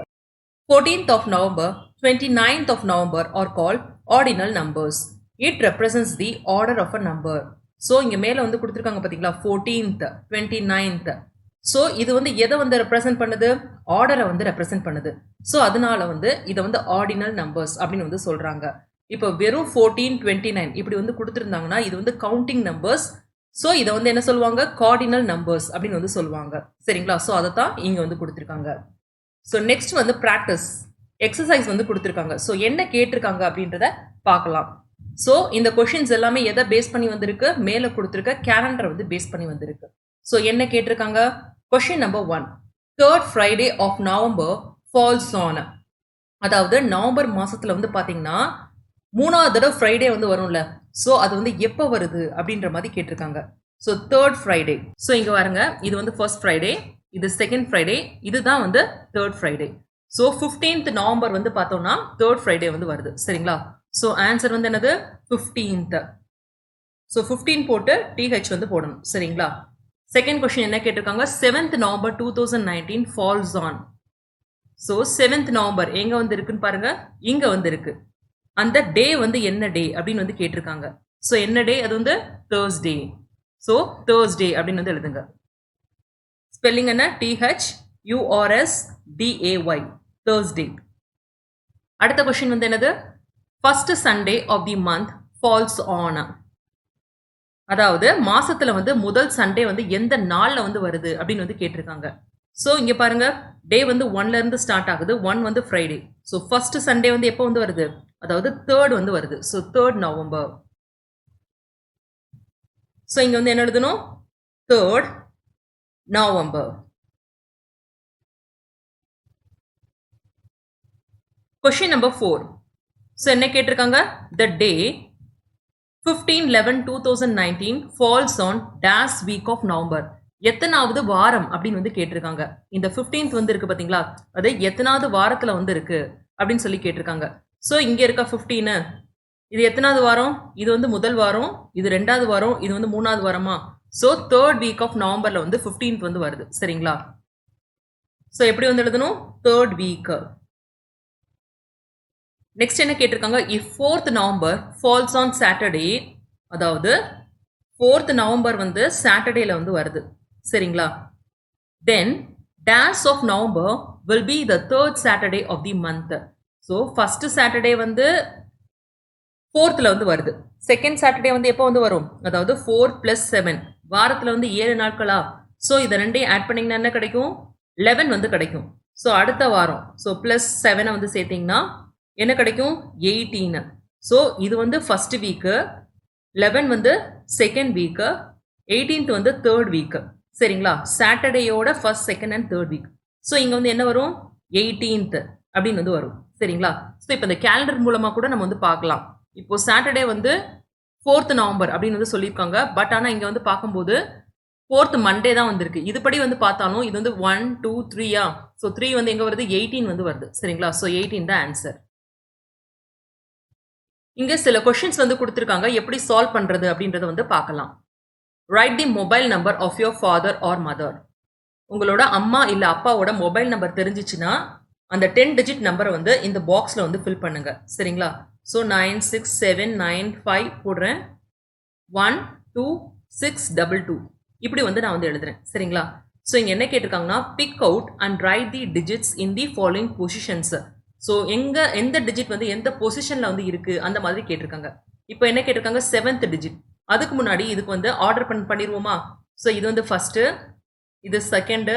14th of November, 29th of November are called ordinal numbers. It represents the order of a number. So இங்க மேல வந்து கொடுத்துருக்காங்க பார்த்தீங்களா, 14th, 29th. ஸோ இது வந்து எதை வந்து ரெப்ரசென்ட் பண்ணுது? ஆர்டரை வந்து ரெப்ரசென்ட் பண்ணுது. ஸோ அதனால வந்து இதை வந்து ஆர்டினல் நம்பர்ஸ் அப்படின்னு வந்து சொல்றாங்க. இப்போ வெறும் 14, 29 இப்படி வந்து கொடுத்துருந்தாங்கன்னா இது வந்து கவுண்டிங் நம்பர்ஸ். ஸோ இதை வந்து என்ன சொல்லுவாங்க? கார்டினல் நம்பர்ஸ் அப்படின்னு வந்து சொல்லுவாங்க. சரிங்களா? ஸோ அதை தான் இங்க வந்து கொடுத்துருக்காங்க. ஸோ நெக்ஸ்ட் வந்து ப்ராக்டிஸ் எக்ஸசைஸ் வந்து கொடுத்துருக்காங்க. ஸோ என்ன கேட்டிருக்காங்க அப்படின்றத பார்க்கலாம். ஸோ இந்த கொஷின்ஸ் எல்லாமே எதை பேஸ் பண்ணி வந்திருக்கு? மேலே கொடுத்துருக்க கேலண்டரை வந்து பேஸ் பண்ணி வந்திருக்கு. ஸோ என்ன கேட்டிருக்காங்க? Question number 1, 3rd Friday of November falls on. அதாவது நவம்பர் மாசத்துல வந்து பாத்தீங்கன்னா 3வது தடவை ஃப்ரைடே வந்து வரும்ல, ஸோ அது வந்து எப்போ வருது அப்படின்ற மாதிரி கேட்டிருக்காங்க. So 3rd Friday. ஸோ இங்க பாருங்க, இது வந்து ஃபர்ஸ்ட் ஃப்ரைடே, இது செகண்ட் ஃப்ரைடே, இதுதான் வந்து third Friday. So 15th November வந்து பார்த்தோம்னா தேர்ட் ஃப்ரைடே வந்து வருது. சரிங்களா? ஸோ ஆன்சர் வந்து என்னது 15th. ஸோ 15 போட்டு டிஹெச் வந்து போடணும். சரிங்களா? செகண்ட் கொஸ்டின் என்ன கேட்டிருக்காங்க, 7th November 2019 falls on. So 7th November எங்க வந்து இருக்குன்னு பாருங்க, இங்க வந்து இருக்கு. அந்த டே வந்து என்ன டே அப்படின்னு வந்து கேட்டிருக்காங்க. ஸோ என்ன டே, அது வந்து தேர்ஸ்டே. ஸோ தேர்ஸ்டே அப்படின்னு வந்து எழுதுங்க. ஸ்பெல்லிங் என்ன, THURSDAY, தேர்ஸ்டே. அடுத்த கொஸ்டின் வந்து என்னது, first Sunday of the month falls on. அதாவது மாசத்துல வந்து முதல் சண்டே வந்து எந்த நாள்ல வந்து வருது அப்படின்னு வந்து கேட்டிருக்காங்க. ஸோ இங்க பாருங்க, டே வந்து 1ல இருந்து ஸ்டார்ட் ஆகுது. 1 வந்து ஃப்ரைடே. ஸோ ஃபர்ஸ்ட் சண்டே வந்து எப்போ வந்து வருது, அதாவது தேர்ட் வந்து வருது. So 3rd November. ஸோ இங்க வந்து என்ன எழுதணும், 3rd November. Question number 4. So என்ன கேட்டிருக்காங்க, the day 15/11/2019 falls on dash week of November. எத்தனாவது வாரம் அப்படின்னு வந்து கேட்டிருக்காங்க. இந்த 15th வந்து இருக்கு பாத்தீங்களா, அது எத்தனாவது வாரத்துல வந்து இருக்கு அப்படின்னு சொல்லி கேட்டிருக்காங்க. ஸோ இங்க இருக்க 15, இது எத்தனாவது வாரம், இது வந்து முதல் வாரம், இது 2வது வாரம், இது வந்து 3வது வாரமா. ஸோ 3rd வீக் ஆஃப் நவம்பர்ல வந்து 15th வந்து வருது. சரிங்களா? ஸோ எப்படி வந்து எழுதணும், 3rd வீக். நெக்ஸ்ட் என்ன கேட்டிருக்காங்க, if 4th November falls on Saturday, அதாவது 4th நவம்பர் வந்து சாட்டர்டேல வந்து வருது. சரிங்களா? Then dash of November will be the 3rd Saturday of the month. So first Saturday வந்து 4th வந்து வருது. செகண்ட் சாட்டர்டே வந்து எப்போ வந்து வரும், அதாவது 4 + 7, வாரத்துல வந்து 7 நாட்களா. ஸோ இதை ரெண்டையும் ஆட் பண்ணீங்கன்னா என்ன கிடைக்கும், 11 வந்து கிடைக்கும். ஸோ அடுத்த வாரம், ஸோ +7 வந்து சேர்த்தீங்கன்னா என்ன கிடைக்கும், 18. ஸோ இது வந்து ஃபர்ஸ்ட் வீக்கு, 11 வந்து செகண்ட் வீக்கு, 18th வந்து தேர்ட் வீக்கு. சரிங்களா? சாட்டர்டேயோட first, second and third week. So இங்க வந்து என்ன வரும், 18th அப்படின்னு வந்து வரும். சரிங்களா? ஸோ இப்போ இந்த கேலண்டர் மூலமா கூட நம்ம வந்து பார்க்கலாம். இப்போ சாட்டர்டே வந்து 4th நவம்பர் அப்படின்னு வந்து சொல்லியிருக்காங்க. பட் ஆனால் இங்க வந்து பார்க்கும்போது 4th மண்டே தான் வந்திருக்கு. இதுபடி வந்து பார்த்தாலும் இது வந்து 1 2 3யா. ஸோ 3 வந்து எங்க வருது, 18 வந்து வருது. சரிங்களா? ஸோ 18 தான் ஆன்சர். இங்க சில கொஸ்டின்ஸ் வந்து கொடுத்திருக்காங்க, எப்படி சால்வ் பண்றது அப்படின்றத வந்து பார்க்கலாம். Write the mobile number of your father or mother. உங்களோட அம்மா இல்ல அப்பாவோட மொபைல் நம்பர் தெரிஞ்சிச்சுன்னா அந்த 10 டிஜிட் நம்பரை வந்து இந்த பாக்ஸ்ல வந்து ஃபில் பண்ணுங்க. சரிங்களா? ஸோ 96795 போடுறேன், 12622 இப்படி வந்து நான் வந்து எழுதுறேன். சரிங்களா? ஸோ இங்க என்ன கேட்டிருக்காங்கன்னா, pick out and write the digits in the following positions. So எந்த டிஜிட் வந்து எந்த பொசிஷன்ல வந்து இருக்கு அந்த மாதிரி கேட்டிருக்காங்க. இப்போ என்ன கேட்டிருக்காங்க, 7th டிஜிட். அதுக்கு முன்னாடி இதுக்கு வந்து ஆர்டர் பண்ணிடுவோமா. ஸோ இது வந்து ஃபர்ஸ்ட், இது செகண்ட்,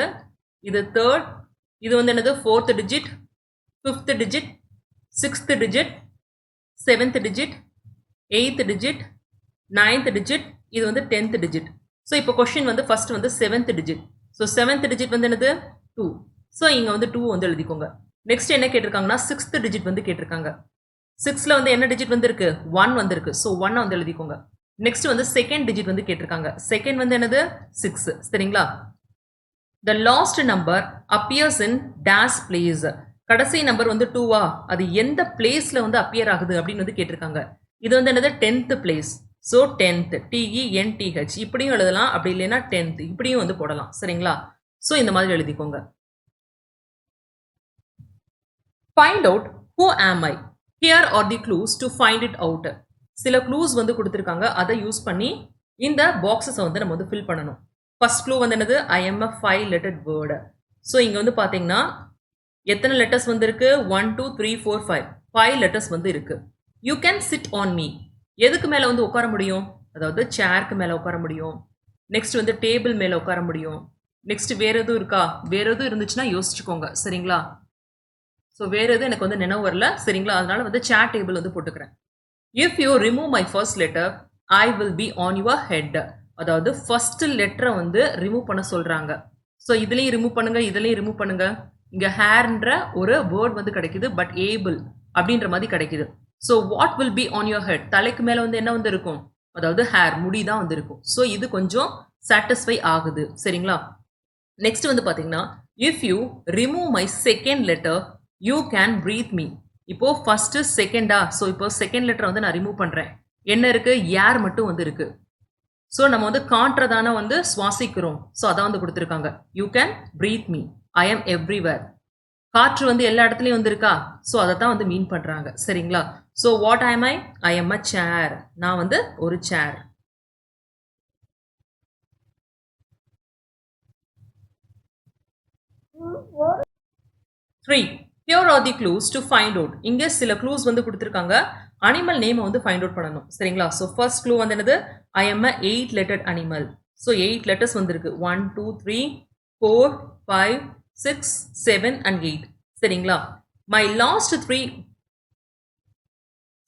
இது தேர்ட், இது வந்து என்னது 4th digit, 5th digit, 6th digit, 7th digit, 8th digit, 9th digit, இது வந்து 10th டிஜிட். ஸோ இப்போ கொஸ்டின் வந்து ஃபர்ஸ்ட் வந்து 7th digit. So 7th digit வந்து என்னது 2. ஸோ இங்க வந்து 2 வந்து எழுதிக்கோங்க. நெக்ஸ்ட் என்ன கேட்டிருக்காங்கன்னா 6th டிஜிட் வந்து கேட்டிருக்காங்க. 6ல வந்து என்ன டிஜிட் வந்து இருக்கு, 1 வந்து இருக்கு. ஸோ 1 வந்து எழுதிக்கோங்க. நெக்ஸ்ட் வந்து செகண்ட் டிஜிட் வந்து கேட்டிருக்காங்க. செகண்ட் வந்து என்னது 6. சரிங்களா? The last number appears in dash place. கடைசி நம்பர் வந்து 2வா, அது எந்த பிளேஸ்ல வந்து அப்பியர் ஆகுது அப்படின்னு வந்து கேட்டிருக்காங்க. இது வந்து என்னது 10th place. So 10th, TENTH இப்படியும் எழுதலாம், அப்படி இல்லைன்னா 10th இப்படியும் வந்து போடலாம். சரிங்களா? ஸோ இந்த மாதிரி எழுதிக்கோங்க. Find out who am I. Here are the clues to find it out. சில க்ளூஸ் வந்து கொடுத்துருக்காங்க, அதை யூஸ் பண்ணி இந்த பாக்ஸஸை வந்து நம்ம வந்து ஃபில் பண்ணணும். ஃபர்ஸ்ட் க்ளூ வந்து என்னது, I am a 5-lettered word. So இங்க வந்து பாத்தீங்கன்னா எத்தனை லெட்டர்ஸ் வந்து இருக்கு, 1 2 3 4 5 லெட்டர்ஸ் வந்து இருக்கு. You can sit on me. எதுக்கு மேல வந்து உட்கார முடியும், அதாவது சேருக்கு மேல உட்கார முடியும். நெக்ஸ்ட் வந்து டேபிள் மேல உட்கார முடியும். நெக்ஸ்ட் வேற எதுவும் இருக்கா, வேற எதுவும் இருந்துச்சுன்னா யோசிச்சுக்கோங்க. சரிங்களா? ஸோ வேற எதுவும் எனக்கு வந்து நினைவு வரல. சரிங்களா? அதனால வந்து சேர் டேபிள் வந்து போட்டுக்கிறேன். If you remove my first letter I will be on your head. அதாவது ஃபர்ஸ்ட் லெட்டரை வந்து ரிமூவ் பண்ண சொல்றாங்க. ஸோ இதுலயும் ரிமூவ் பண்ணுங்க, இதுலயும் ரிமூவ் பண்ணுங்க. இங்க ஹேர்ன்ற ஒரு வேர்ட் வந்து கிடைக்குது, பட் ஏபிள் அப்படின்ற மாதிரி கிடைக்குது. So what will be on your head, தலைக்கு மேல வந்து என்ன வந்து இருக்கும், அதாவது ஹேர், முடி தான் வந்து இருக்கும். ஸோ இது கொஞ்சம் சாட்டிஸ்ஃபை ஆகுது. சரிங்களா? நெக்ஸ்ட் வந்து பார்த்தீங்கன்னா if you remove my second letter you can breathe me. இப்போ ஃபர்ஸ்ட் செகண்டா, ஸோ இப்போ செகண்ட் லெட்டர் வந்து நான் ரிமூவ் பண்றேன். என்ன இருக்கு, ஏர் மட்டும் வந்து இருக்கு. ஸோ நம்ம வந்து காற்றதான வந்து சுவாசிக்கிறோம். ஸோ அதான் வந்து கொடுத்துருக்காங்க. You can breathe me, I am everywhere. காற்று வந்து எல்லா இடத்துலையும் வந்து இருக்கா, ஸோ அதை தான் வந்து மீன் பண்றாங்க. சரிங்களா? So what I am a chair. நான் வந்து ஒரு சேர். 3. Here are the clues to find out. இங்க சில clues வந்து கொடுத்திருக்காங்க. அனிமல் நேம் வந்து ஃபைண்ட் அவுட் பண்ணணும். சரிங்களா? ஸோ ஃபர்ஸ்ட் க்ளூ வந்து என்னது, ஐ am a 8 lettered animal. So 8 letters வந்திருக்கு. 1 2 3 4 5 6 7 and 8. சரிங்களா? மை லாஸ்ட் 3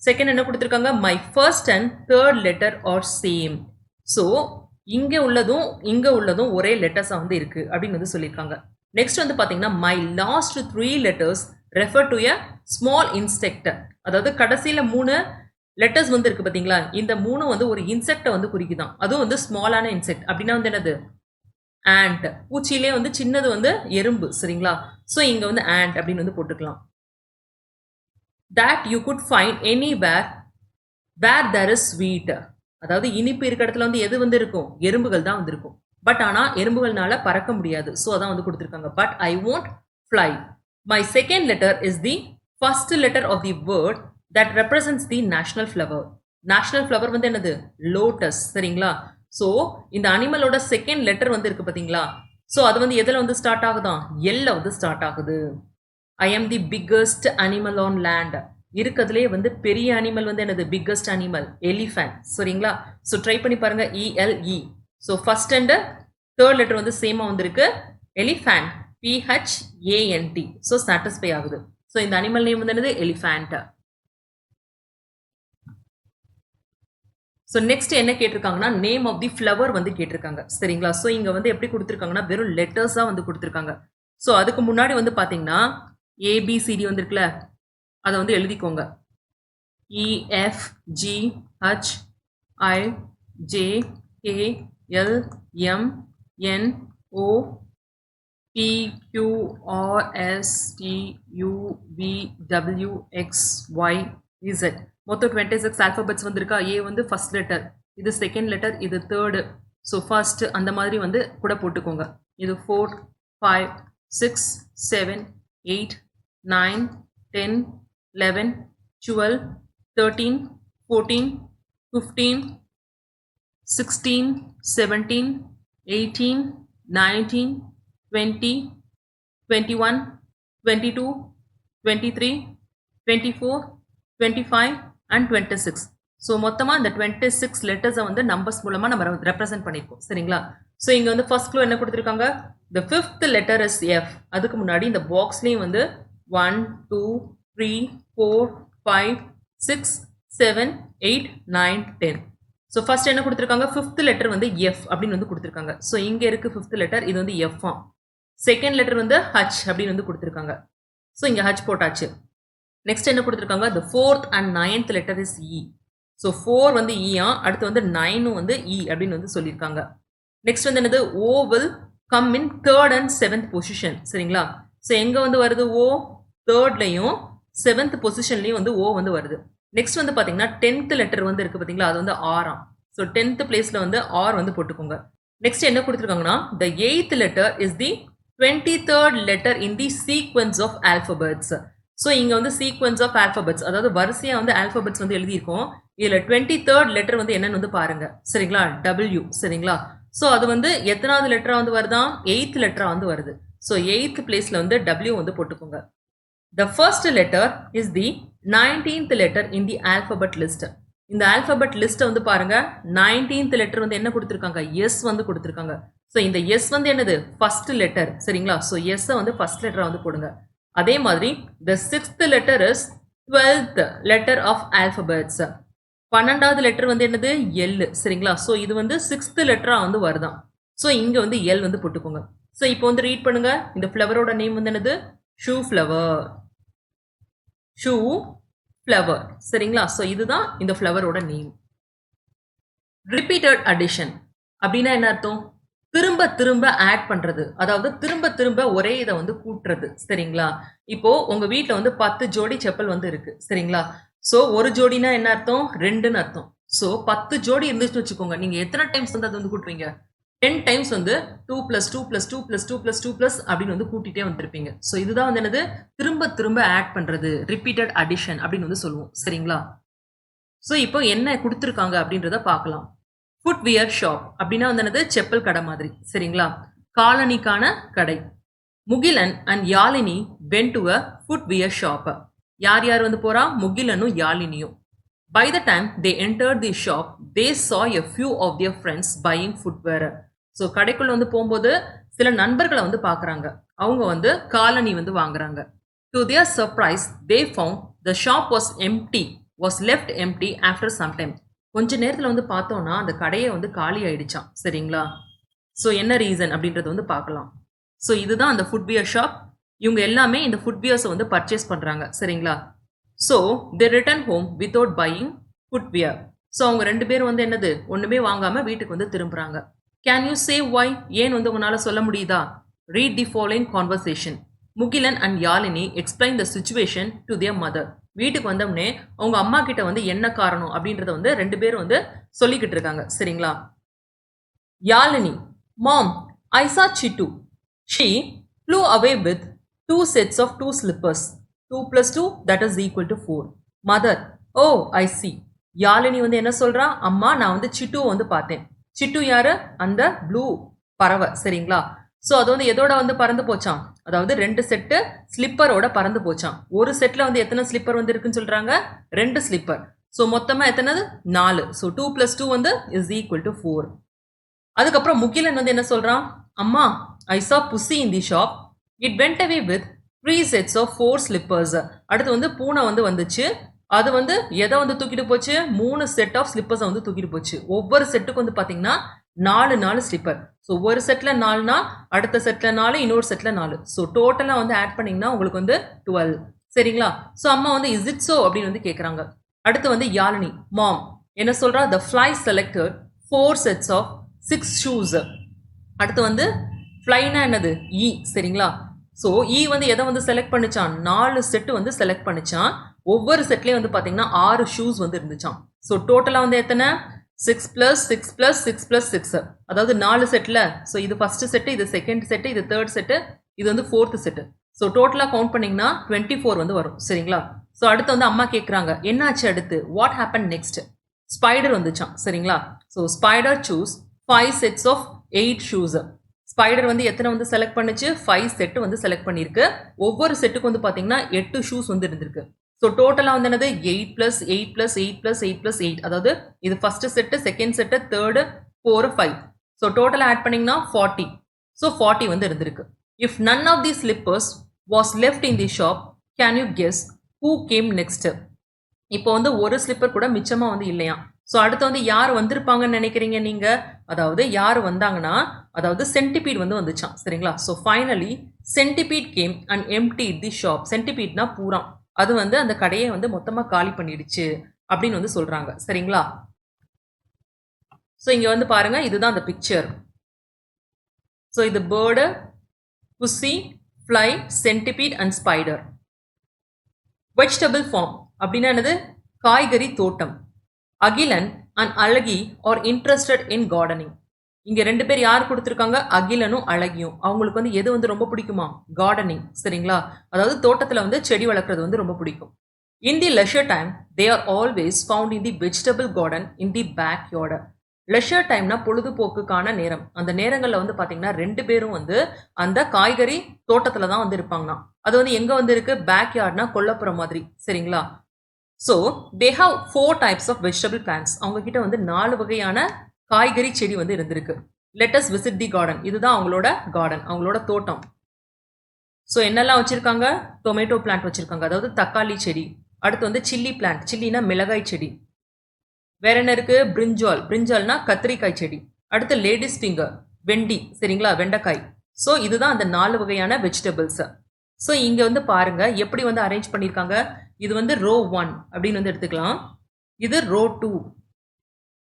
செகண்ட் என்ன கொடுத்திருக்காங்க, my first and third letter R same. So இங்க உள்ளதும் ஒரே லெட்டர்ஸா வந்து இருக்கு அப்படின்னு வந்து சொல்லியிருக்காங்க. நெக்ஸ்ட் வந்து பாத்தீங்கன்னா my last 3 letters refer to a small insect. அதாவது கடைசியில 3 லெட்டர்ஸ் வந்து இருக்கு பாத்தீங்களா, இந்த 3 வந்து ஒரு இன்செக்டை வந்து குறிக்குதான். அதுவும் வந்து ஸ்மாலான இன்செக்ட் அப்படின்னா வந்து என்னது, ஆண்ட். பூச்சியிலே வந்து சின்னது வந்து எறும்பு. சரிங்களா? ஸோ இங்க வந்து ஆண்ட் அப்படின்னு வந்து போட்டுக்கலாம். that you could find anywhere where there is sweet. அதாவது இனிப்பு இருக்க இடத்துல வந்து எது வந்து இருக்கும், எறும்புகள் தான் வந்து இருக்கும். பட் ஆனா எறும்புகள்னால பறக்க முடியாது. ஸோ அதான் வந்து கொடுத்துருக்காங்க. But I won't fly. My second letter is the first letter of the word that represents the national flower. national flower வந்து என்னது, லோட்டஸ். சரிங்களா? ஸோ இந்த அனிமலோட செகண்ட் லெட்டர் வந்து இருக்கு பாத்தீங்களா, ஸோ அது வந்து எதுல வந்து ஸ்டார்ட் ஆகுதான், எல்ல வந்து ஸ்டார்ட் ஆகுது. I am the biggest animal on land. இருக்கிறதுலே வந்து பெரிய அனிமல் வந்து என்னது, பிக்கஸ்ட் அனிமல் எலிஃபண்ட். சரிங்களா? ஸோ ட்ரை பண்ணி பாருங்க. ELE. So first and third letter வந்து சேமா வந்திருக்கு. Elephant PHANT. ஸோ சாட்டிஸ்ஃபை ஆகுது. ஸோ இந்த அனிமல் நேம் வந்து என்னது, எலிஃபண்ட். ஸோ நெக்ஸ்ட் என்ன கேட்டிருக்காங்கன்னா நேம் ஆஃப் தி ஃப்ளவர் வந்து கேட்டிருக்காங்க. சரிங்களா? ஸோ இங்க வந்து எப்படி கொடுத்துருக்காங்கன்னா வெறும் லெட்டர்ஸா வந்து கொடுத்துருக்காங்க. ஸோ அதுக்கு முன்னாடி வந்து பாத்தீங்கன்னா ABCD வந்துருக்குல்ல, அதை வந்து எழுதிக்கோங்க. EFGHIJKLMNOPQRSTUVWXYZ. மொத்தம் 26 ஆல்பபெட்ஸ் வந்திருக்கா. ஏ வந்து ஃபர்ஸ்ட் லெட்டர், இது செகண்ட் லெட்டர், இது தேர்டு. ஸோ ஃபர்ஸ்ட் அந்த மாதிரி வந்து கூட போட்டுக்கோங்க. இது 4 5 6 7 8 9 10 11 12 13 14 15 16 17 18 19 20 21 22 23 24 25 and 26. ஸோ மொத்தமா இந்த 26 லெட்டர்ஸை வந்து நம்பர்ஸ் மூலமா நம்ம ரெப்ரசென்ட் பண்ணிருக்கோம். சரிங்களா? ஸோ இங்க வந்து ஃபர்ஸ்ட் க்ளூ என்ன கொடுத்துருக்காங்க, the fifth letter is F. அதுக்கு முன்னாடி இந்த பாக்ஸ்லயும் வந்து 1 2 3 4 5 6 7 8 9 10. ஸோ ஃபர்ஸ்ட் என்ன கொடுத்துருக்காங்க, ஃபிஃப்த் லெட்டர் வந்து F அப்படின்னு வந்து கொடுத்துருக்காங்க. ஸோ இங்க இருக்கு ஃபிஃப்த் லெட்டர், இது வந்து F. செகண்ட் லெட்டர் வந்து H அப்படின்னு வந்து கொடுத்துருக்காங்க. ஸோ இங்க H போட்டாச்சு. நெக்ஸ்ட் என்ன கொடுத்துருக்காங்க, the fourth and ninth letter is E. So 4 வந்து E ஆ, அடுத்து வந்து 9 வந்து E அப்படின்னு வந்து சொல்லியிருக்காங்க. நெக்ஸ்ட் வந்து என்னது, O will come in third and seventh position. சரிங்களா? ஸோ எங்க வந்து வருது, O தேர்ட்லையும் செவன்த் பொசிஷன்லையும் வந்து O வந்து வருது. நெக்ஸ்ட் வந்து பாத்தீங்கன்னா 10th லெட்டர் வந்து இருக்கு பாத்தீங்களா, அது வந்து R ஆம். ஸோ 10th பிளேஸ்ல வந்து R வந்து போட்டுக்கோங்க. நெக்ஸ்ட் என்ன கொடுத்துருக்காங்கன்னா the 8th letter is the 23rd letter in the sequence of alphabets. So இங்க வந்து சீக்வன்ஸ் ஆஃப் ஆல்பபெட்ஸ், அதாவது வரிசையா வந்து ஆல்பபெட்ஸ் வந்து எழுதியிருக்கோம். இதுல 23rd லெட்டர் வந்து என்னன்னு வந்து பாருங்க. சரிங்களா? W. சரிங்களா? ஸோ அது வந்து எத்தனாவது லெட்டரா வந்து வருதா, 8th லெட்டரா வந்து வருது. ஸோ 8th பிளேஸ்ல வந்து W வந்து போட்டுக்கோங்க. The first letter is the 19th letter in the alphabet list. இந்த ஆல்பபெட் லிஸ்ட்டை வந்து பாருங்க. 19th லெட்டர் வந்து என்ன கொடுத்துருக்காங்க, S வந்து கொடுத்துருக்காங்க. ஸோ இந்த S வந்து என்னது, ஃபர்ஸ்ட் லெட்டர். சரிங்களா? ஸோ S வந்து ஃபர்ஸ்ட் லெட்டரா வந்து போடுங்க. அதே மாதிரி the sixth letter is 12th letter of alphabets. 12வது லெட்டர் வந்து என்னது, L. சரிங்களா? ஸோ இது வந்து 6th லெட்டரா வந்து வருதான். ஸோ இங்க வந்து L வந்து போட்டுக்கோங்க. ஸோ இப்போ வந்து ரீட் பண்ணுங்க. இந்த ஃப்ளவரோட நேம் வந்து என்னது, ஷூ ஃப்ளவர். Shoe flower. சரிங்களா? ஸோ இதுதான் இந்த ஃப்ளவரோட நேம். ரிப்பீட்டட் அடிஷன் அப்படின்னா என்ன அர்த்தம், திரும்ப திரும்ப ஆட் பண்றது. அதாவது திரும்ப திரும்ப ஒரே இத வந்து கூட்டுறது. சரிங்களா? இப்போ உங்க வீட்ல வந்து 10 ஜோடி செப்பல் வந்து இருக்கு. சரிங்களா? சோ 1 ஜோடினா என்ன அர்த்தம்? 2ன்னு அர்த்தம். சோ 10 ஜோடி இருந்துச்சுன்னு வச்சுக்கோங்க. நீங்க எத்தன டைம்ஸ் வந்து அத வந்து கூட்டுவீங்க? 10 டைம்ஸ் வந்து 2 + 2 + 2 + 2 + 2 + அப்படின்னு வந்து கூட்டிட்டே வந்திருப்பீங்க. சோ இதுதான் வந்து என்னது? திரும்ப திரும்ப ஆட் பண்றது. ரிப்பீட்டட் அடிஷன் அப்படின்னு வந்து சொல்லுவோம். சரிங்களா? சோ இப்போ என்ன குடுத்துருக்காங்க அப்படின்றத பார்க்கலாம். ஃபுட்வியர் ஷாப் அப்படின்னா வந்து என்னது? செப்பல் கடை மாதிரி. சரிங்களா? காலணிக்கான கடை. Mugilan and Yazhini went to a footwear shop. யார் யார் வந்து போறா? முகிலனும் யாழினியும். By the time they entered the shop, they saw a few of their friends buying footwear. So கடைக்குள்ள வந்து போகும்போது சில நண்பர்களை வந்து பார்க்குறாங்க. அவங்க வந்து காலணி வந்து வாங்குறாங்க. To their surprise, they found the shop was left empty after some time. கொஞ்ச நேரத்தில் வந்து பார்த்தோம்னா அந்த கடையை வந்து காலி ஆயிடுச்சாம். சரிங்களா? ஸோ என்ன ரீசன் அப்படின்றத வந்து பார்க்கலாம். ஸோ இதுதான் அந்த ஃபுட்வியர் ஷாப். இவங்க எல்லாமே இந்த ஃபுட்வியர்ஸை வந்து பர்ச்சேஸ் பண்ணுறாங்க. சரிங்களா? So they return home without buying footwear. So அவங்க 2 பேரும் வந்து என்னது? ஒன்றுமே வாங்காமல் வீட்டுக்கு வந்து திரும்புகிறாங்க. Can you say why? ஏன் வந்து உங்களால் சொல்ல முடியுதா? Read the following conversation. Mugilan and Yazhini explain the situation to their mother. வீட்டுக்கு வந்தோடனே அவங்க அம்மா கிட்ட வந்து என்ன காரணம் அப்படின்றத வந்து 2 பேரும் வந்து சொல்லிக்கிட்டு இருக்காங்க. சரிங்களா? யாழினி, மாம், I saw Chitu. She flew away with 2 sets of 2 slippers. 2 + 2 that is equal to 4. Mother, oh, I see. Yazhini வந்து என்ன சொல்றா? அம்மா, நான் வந்து சிட்டு வந்து பார்த்தேன். சிட்டு யாரு? அந்த ப்ளூ பறவை. சரிங்களா? ஸோ அது வந்து எதோட வந்து பறந்து போச்சான்? அதாவது 2 செட்டு ஸ்லிப்பரோட பறந்து போச்சான். ஒரு செட்ல வந்து எத்தனை ஸ்லிப்பர் வந்து இருக்குன்னு சொல்றாங்க? 2 ஸ்லிப்பர். ஸோ மொத்தமா எத்தனது? 4. ஸோ 2 + 2 வந்து இஸ் ஈக்குவல் டு 4. அதுக்கப்புறம் முகிலன் வந்து என்ன சொல்றான்? அம்மா, I saw pussy in the shop. It went away with 3 sets of 4 slippers. அடுத்து வந்து பூனை வந்து வந்துச்சு. அது வந்து எதை வந்து தூக்கிட்டு போச்சு? 3 செட் ஆஃப் ஸ்லிப்பர்ஸை வந்து தூக்கிட்டு போச்சு. ஒவ்வொரு செட்டுக்கு வந்து பார்த்தீங்கன்னா 4 ஸ்லிப்பர். ஸோ ஒரு செட்டில் 4னா அடுத்த செட்டில் 4, இன்னொரு செட்டில் 4. ஸோ டோட்டலாக வந்து ஆட் பண்ணிங்கன்னா உங்களுக்கு வந்து 12. சரிங்களா? ஸோ அம்மா வந்து இஸ் இட் ஸோ அப்படின்னு வந்து கேட்குறாங்க. அடுத்து வந்து யாழினி, மாம் என்ன சொல்றா? த fly selected 4 sets of 6 shoes. அடுத்து வந்து ஃப்ளைனா என்னது? இ. சரிங்களா? ஸோ இ வந்து எதை வந்து செலக்ட் பண்ணிச்சான்? 4 செட்டு வந்து செலக்ட் பண்ணிச்சான். ஒவ்வொரு செட்லேயும் வந்து பார்த்தீங்கன்னா 6 ஷூஸ் வந்து இருந்துச்சான். ஸோ டோட்டலாக வந்து எத்தனை? 6 + 6 + 6 + 6. அதாவது 4 செட்டில். ஸோ இது ஃபர்ஸ்ட் செட்டு, இது செகண்ட் செட்டு, இது தேர்ட் செட்டு, இது வந்து ஃபோர்த் செட்டு. ஸோ டோட்டலாக கவுண்ட் பண்ணிங்கன்னா 24 வந்து வரும். சரிங்களா? ஸோ அடுத்து வந்து அம்மா கேட்குறாங்க, என்னாச்சு அடுத்து? What happen next? ஸ்பைடர் வந்துச்சான். சரிங்களா? So spider choose 5 sets of 8 shoes. Spider வந்து எத்தனை வந்து செலக்ட் பண்ணுச்சு? 5 செட்டு வந்து செலக்ட் பண்ணியிருக்கு. ஒவ்வொரு செட்டுக்கு வந்து பார்த்தீங்கன்னா 8 ஷூஸ் வந்து இருந்திருக்கு. ஸோ டோட்டலாக வந்து என்னது? 8 + 8 + 8 + 8 + 8. அதாவது இது first set, second set, third, 4, 5. So டோட்டலாக ஆட் பண்ணிங்கன்னா 40. ஸோ 40 வந்து இருந்திருக்கு. If none of the slippers was left in the shop, can you guess who came next? இப்போ வந்து ஒரு ஸ்லிப்பர் கூட மிச்சமாக வந்து இல்லையா? ஸோ அடுத்து வந்து யார் வந்திருப்பாங்கன்னு நினைக்கிறீங்க நீங்க? அதாவது யார் வந்தாங்கன்னா, அதாவது சென்டிபீட் வந்து வந்துச்சான். சரிங்களா? So finally centipede came and emptied the shop. சென்டிபீட்னா பூரா. அது வந்து அந்த கடையை வந்து மொத்தமாக காலி பண்ணிடுச்சு அப்படின்னு வந்து சொல்றாங்க. சரிங்களா? ஸோ இங்க வந்து பாருங்க, இதுதான் அந்த பிக்சர். ஸோ இது bird, pussy, fly, centipede and spider. Vegetable farm அப்படின்னா என்னது? காய்கறி தோட்டம். அகிலன் அண்ட் அழகி ஆர் இன்ட்ரெஸ்டட் இன் கார்டனிங். இங்க 2 பேர் யார் கொடுத்துருக்காங்க? அகிலனும் அழகியும். அவங்களுக்கு வந்து எது வந்து ரொம்ப பிடிக்குமா? கார்டனிங். சரிங்களா? அதாவது தோட்டத்தில் வந்து செடி வளர்க்குறது வந்து ரொம்ப பிடிக்கும். In the leisure time they are always found in the vegetable garden in the backyard. Leisure டைம்னா பொழுதுபோக்குக்கான நேரம். அந்த நேரங்களில் வந்து பார்த்தீங்கன்னா 2 பேரும் வந்து அந்த காய்கறி தோட்டத்தில் தான் வந்து இருப்பாங்கண்ணா. அது வந்து எங்கே வந்து இருக்கு? பேக் யார்ட்னா கொல்லப்புறம் மாதிரி. சரிங்களா? So they have 4 types of vegetable plants. அவங்க கிட்ட வந்து 4 வகையான காய்கறி செடி வந்து இருந்திருக்கு. லெட் அஸ் விசிட் தி கார்டன். இதுதான் அவங்களோட கார்டன், அவங்களோட தோட்டம். ஸோ என்னெல்லாம் வச்சிருக்காங்க? டொமேட்டோ பிளான்ட் வச்சிருக்காங்க, அதாவது தக்காளி செடி. அடுத்து வந்து சில்லி பிளான்ட். சில்லினா மிளகாய் செடி. வேற என்ன இருக்கு? பிரிஞ்சால். பிரிஞ்சால்னா கத்திரிக்காய் செடி. அடுத்து லேடிஸ் ஃபிங்கர், வெண்டி. சரிங்களா? வெண்டைக்காய். ஸோ இதுதான் அந்த 4 வகையான வெஜிடபிள்ஸ். ஸோ இங்க வந்து பாருங்க எப்படி வந்து அரேஞ்ச் பண்ணியிருக்காங்க. இது வந்து ரோ 1 அப்படின்னு வந்து எடுத்துக்கலாம். இது ரோ 2,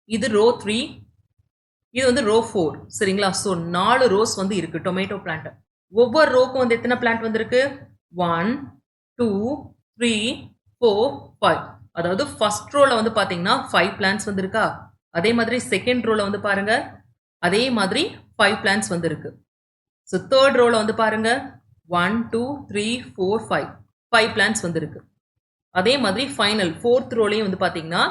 இது ரோ 3, இது வந்து ரோ 4 சரிங்களா. ஸோ 4 ரோஸ் வந்து இருக்கு டொமேட்டோ பிளான்ட். ஒவ்வொரு ரோக்கும் வந்து எத்தனை பிளான்ட் வந்திருக்கு? 1 2 3 4 5. அதாவது ஃபர்ஸ்ட் ரோல வந்து பாத்தீங்கன்னா 5 பிளான்ட்ஸ் வந்திருக்கா. அதே மாதிரி செகண்ட் ரோல வந்து பாருங்க அதே மாதிரி 5 பிளான்ட்ஸ் வந்திருக்கு. ஸோ தேர்ட் ரோல வந்து பாருங்க 1 2 3 4 5 பிளான்ட்ஸ் வந்திருக்கு. அதே மாதிரி ஃபைனல் ஃபோர்த் ரோலையும் வந்து பாத்தீங்கன்னா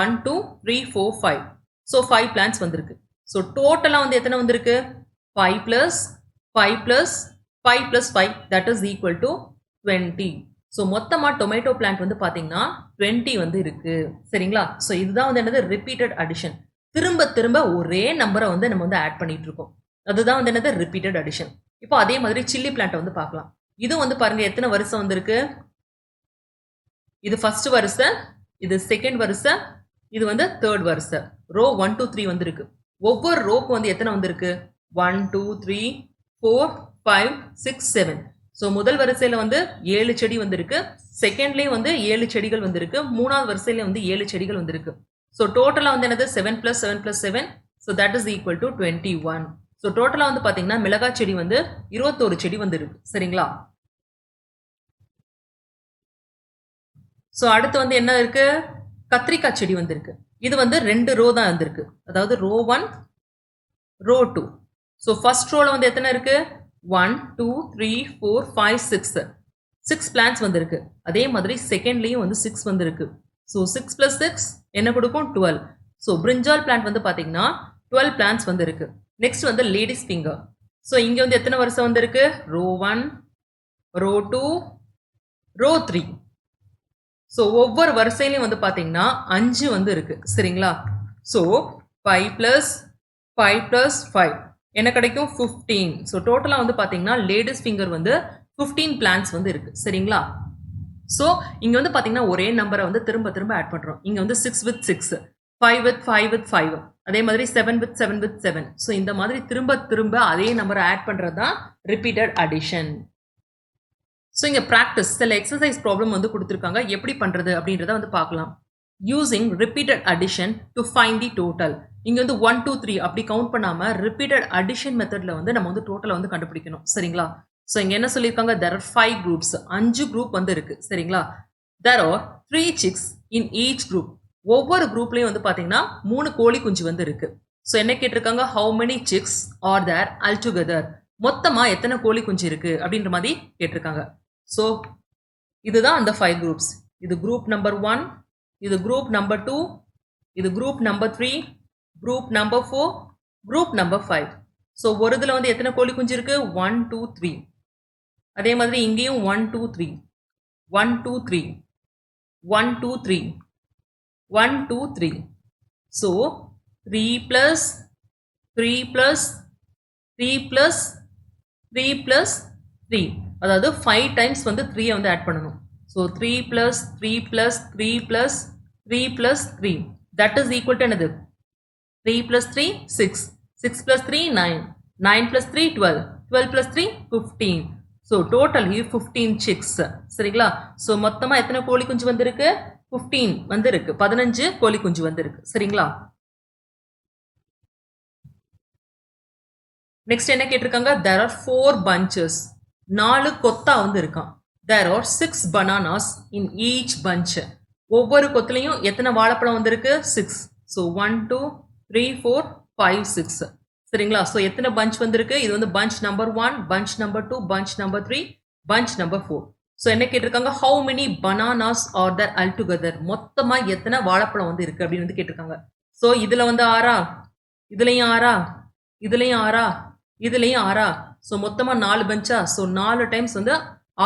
1 2 3 4 5. ஸோ 5 பிளான்ட்ஸ் வந்திருக்கு. ஸோ டோட்டலாக வந்து எத்தனை வந்திருக்கு? 5 plus 5 plus 5 plus 5 that is equal to 20. So மொத்தமாக டொமேட்டோ பிளான்ட் வந்து பார்த்தீங்கன்னா 20 வந்து இருக்கு சரிங்களா. ஸோ இதுதான் வந்து என்னது ரிப்பீட்டட் அடிஷன். திரும்ப திரும்ப ஒரே நம்பரை வந்து நம்ம வந்து ஆட் பண்ணிட்டு இருக்கோம். அதுதான் வந்து என்னது ரிப்பீட்டட் அடிஷன். இப்போ அதே மாதிரி சில்லி பிளான்ட் வந்து பார்க்கலாம். இது வந்து பாருங்க எத்தனை வருஷம் வந்திருக்கு? இது ஃபர்ஸ்ட் வரிசை, இது செகண்ட் வரிசை, இது வந்து தேர்ட் வரிசை. ரோ 1 2 3 வந்திருக்கு. ஒவ்வொரு ரோக்கு வந்து எத்தனை வந்திருக்கு? 1 2 3 4 5 6 7. ஸோ முதல் வரிசையில வந்து 7 செடி வந்திருக்கு. செகண்ட்லேயும் வந்து 7 செடிகள் வந்திருக்கு. மூணாவது வரிசையில வந்து 7 செடிகள் வந்திருக்கு. ஸோ டோட்டலாக வந்து என்னது 7 plus 7 plus 7. So that is equal to 21. So டோட்டலாக வந்து பார்த்தீங்கன்னா மிளகாய் செடி வந்து 21 செடி வந்திருக்கு சரிங்களா. ஸோ அடுத்து வந்து என்ன இருக்கு? கத்திரிக்காய் செடி வந்திருக்கு. இது வந்து 2 ரோ தான் வந்திருக்கு. அதாவது ரோ 1 ரோ 2. ஸோ ஃபர்ஸ்ட் ரோல வந்து எத்தனை இருக்கு? 1 2 3 4 5 6 6 பிளான்ட்ஸ் வந்திருக்கு. அதே மாதிரி செகண்ட்லேயும் வந்து 6 வந்திருக்கு. ஸோ 6 plus 6 என்ன கொடுக்கும்? 12. ஸோ பிரிஞ்சால் பிளான்ட் வந்து பார்த்தீங்கன்னா 12 பிளான்ட்ஸ் வந்திருக்கு. நெக்ஸ்ட் வந்து லேடிஸ் ஃபிங்கர். ஸோ இங்கே வந்து எத்தனை வருஷம் வந்திருக்கு? Row 1 row 2 row 3. ஸோ ஒவ்வொரு வரிசையிலையும் வந்து பார்த்தீங்கன்னா 5 வந்து இருக்கு சரிங்களா. ஸோ 5 plus 5 plus 5 என்ன கிடைக்கும்? 15. ஸோ டோட்டலாக வந்து பார்த்தீங்கன்னா லேடிஸ் ஃபிங்கர் வந்து 15 பிளான்ட்ஸ் வந்து இருக்கு சரிங்களா. ஸோ இங்கே வந்து பார்த்தீங்கன்னா ஒரே நம்பரை வந்து திரும்ப திரும்ப ஆட் பண்ணுறோம். இங்கே வந்து 6 with 6 5 with 5 with 5 அதே மாதிரி 7 with 7 with 7. ஸோ இந்த மாதிரி திரும்ப திரும்ப அதே நம்பரை ஆட் பண்ணுறது தான் ரிப்பீட்டட் அடிஷன். ஸோ இங்கே ப்ராக்டிஸ் சில எக்ஸசைஸ் ப்ராப்ளம் வந்து கொடுத்துருக்காங்க. எப்படி பண்ணுறது அப்படின்றத வந்து பார்க்கலாம். Using repeated addition to find the total. இங்கே வந்து 1 2 3 அப்படி கவுண்ட் பண்ணாமல் ரிப்பீட்டட் அடிஷன் மெத்தடில் வந்து நம்ம வந்து டோட்டலை வந்து கண்டுபிடிக்கணும் சரிங்களா. ஸோ இங்கே என்ன சொல்லியிருக்காங்க? there are 5 groups. 5 குரூப் வந்து இருக்கு சரிங்களா. there are 3 chicks in each group. ஒவ்வொரு குரூப்லேயும் வந்து பார்த்தீங்கன்னா 3 கோழி குஞ்சு வந்து இருக்கு. ஸோ என்ன கேட்டிருக்காங்க? how many chicks are there altogether. மொத்தமாக எத்தனை கோழி குஞ்சு இருக்கு அப்படின்ற மாதிரி கேட்டிருக்காங்க. ஸோ இதுதான் அந்த 5 குரூப்ஸ். இது குரூப் நம்பர் 1, இது குரூப் நம்பர் 2, இது group number 3, group number 4, group number 5. So ஒரு இதில் வந்து எத்தனை கோழி குஞ்சு இருக்கு? 1 2 3. அதே மாதிரி இங்கேயும் 1 2 3 1 2 3 1 2 3 1 2 3. So 3 plus 3 plus 3 plus 3 plus 3. அதாவது 5 டைம்ஸ் வந்து 3 வந்து ஆட் பண்ணணும். So 3 plus 3 plus 3 plus 3 plus 3 that is equal to என்னது? 3 plus 3 6 6 plus 3 9 9 plus 3 12 12 plus 3 15. So totally 15 chicks சரிங்களா. ஸோ மொத்தமாக எத்தனை கோழி குஞ்சு வந்திருக்கு? 15 வந்து இருக்கு. 15 கோழி குஞ்சு வந்து இருக்கு சரிங்களா. நெக்ஸ்ட் என்ன கேட்டிருக்காங்க? there are 4 bunches. 4 கொத்தா வந்து இருக்கான். there are 6 bananas in each bunch. ஒவ்வொரு கொத்துலையும் எத்தனை வாழைப்பழம் வந்திருக்கு? 6. ஸோ 1 2 3 4 5 6 சரிங்களா. ஸோ எத்தனை பஞ்ச் வந்திருக்கு? இது வந்து punch number 1, punch number 2, punch number 3, punch number 4. So என்ன கேட்டிருக்காங்க? how many bananas are there altogether. மொத்தமாக எத்தனை வாழைப்பழம் வந்து இருக்கு அப்படின்னு வந்து கேட்டிருக்காங்க. ஸோ இதில் வந்து 6, இதுலையும் 6, இதுலையும் 6, இதுலையும் 6. ஸோ மொத்தமாக 4 பஞ்சா. ஸோ 4 டைம்ஸ் வந்து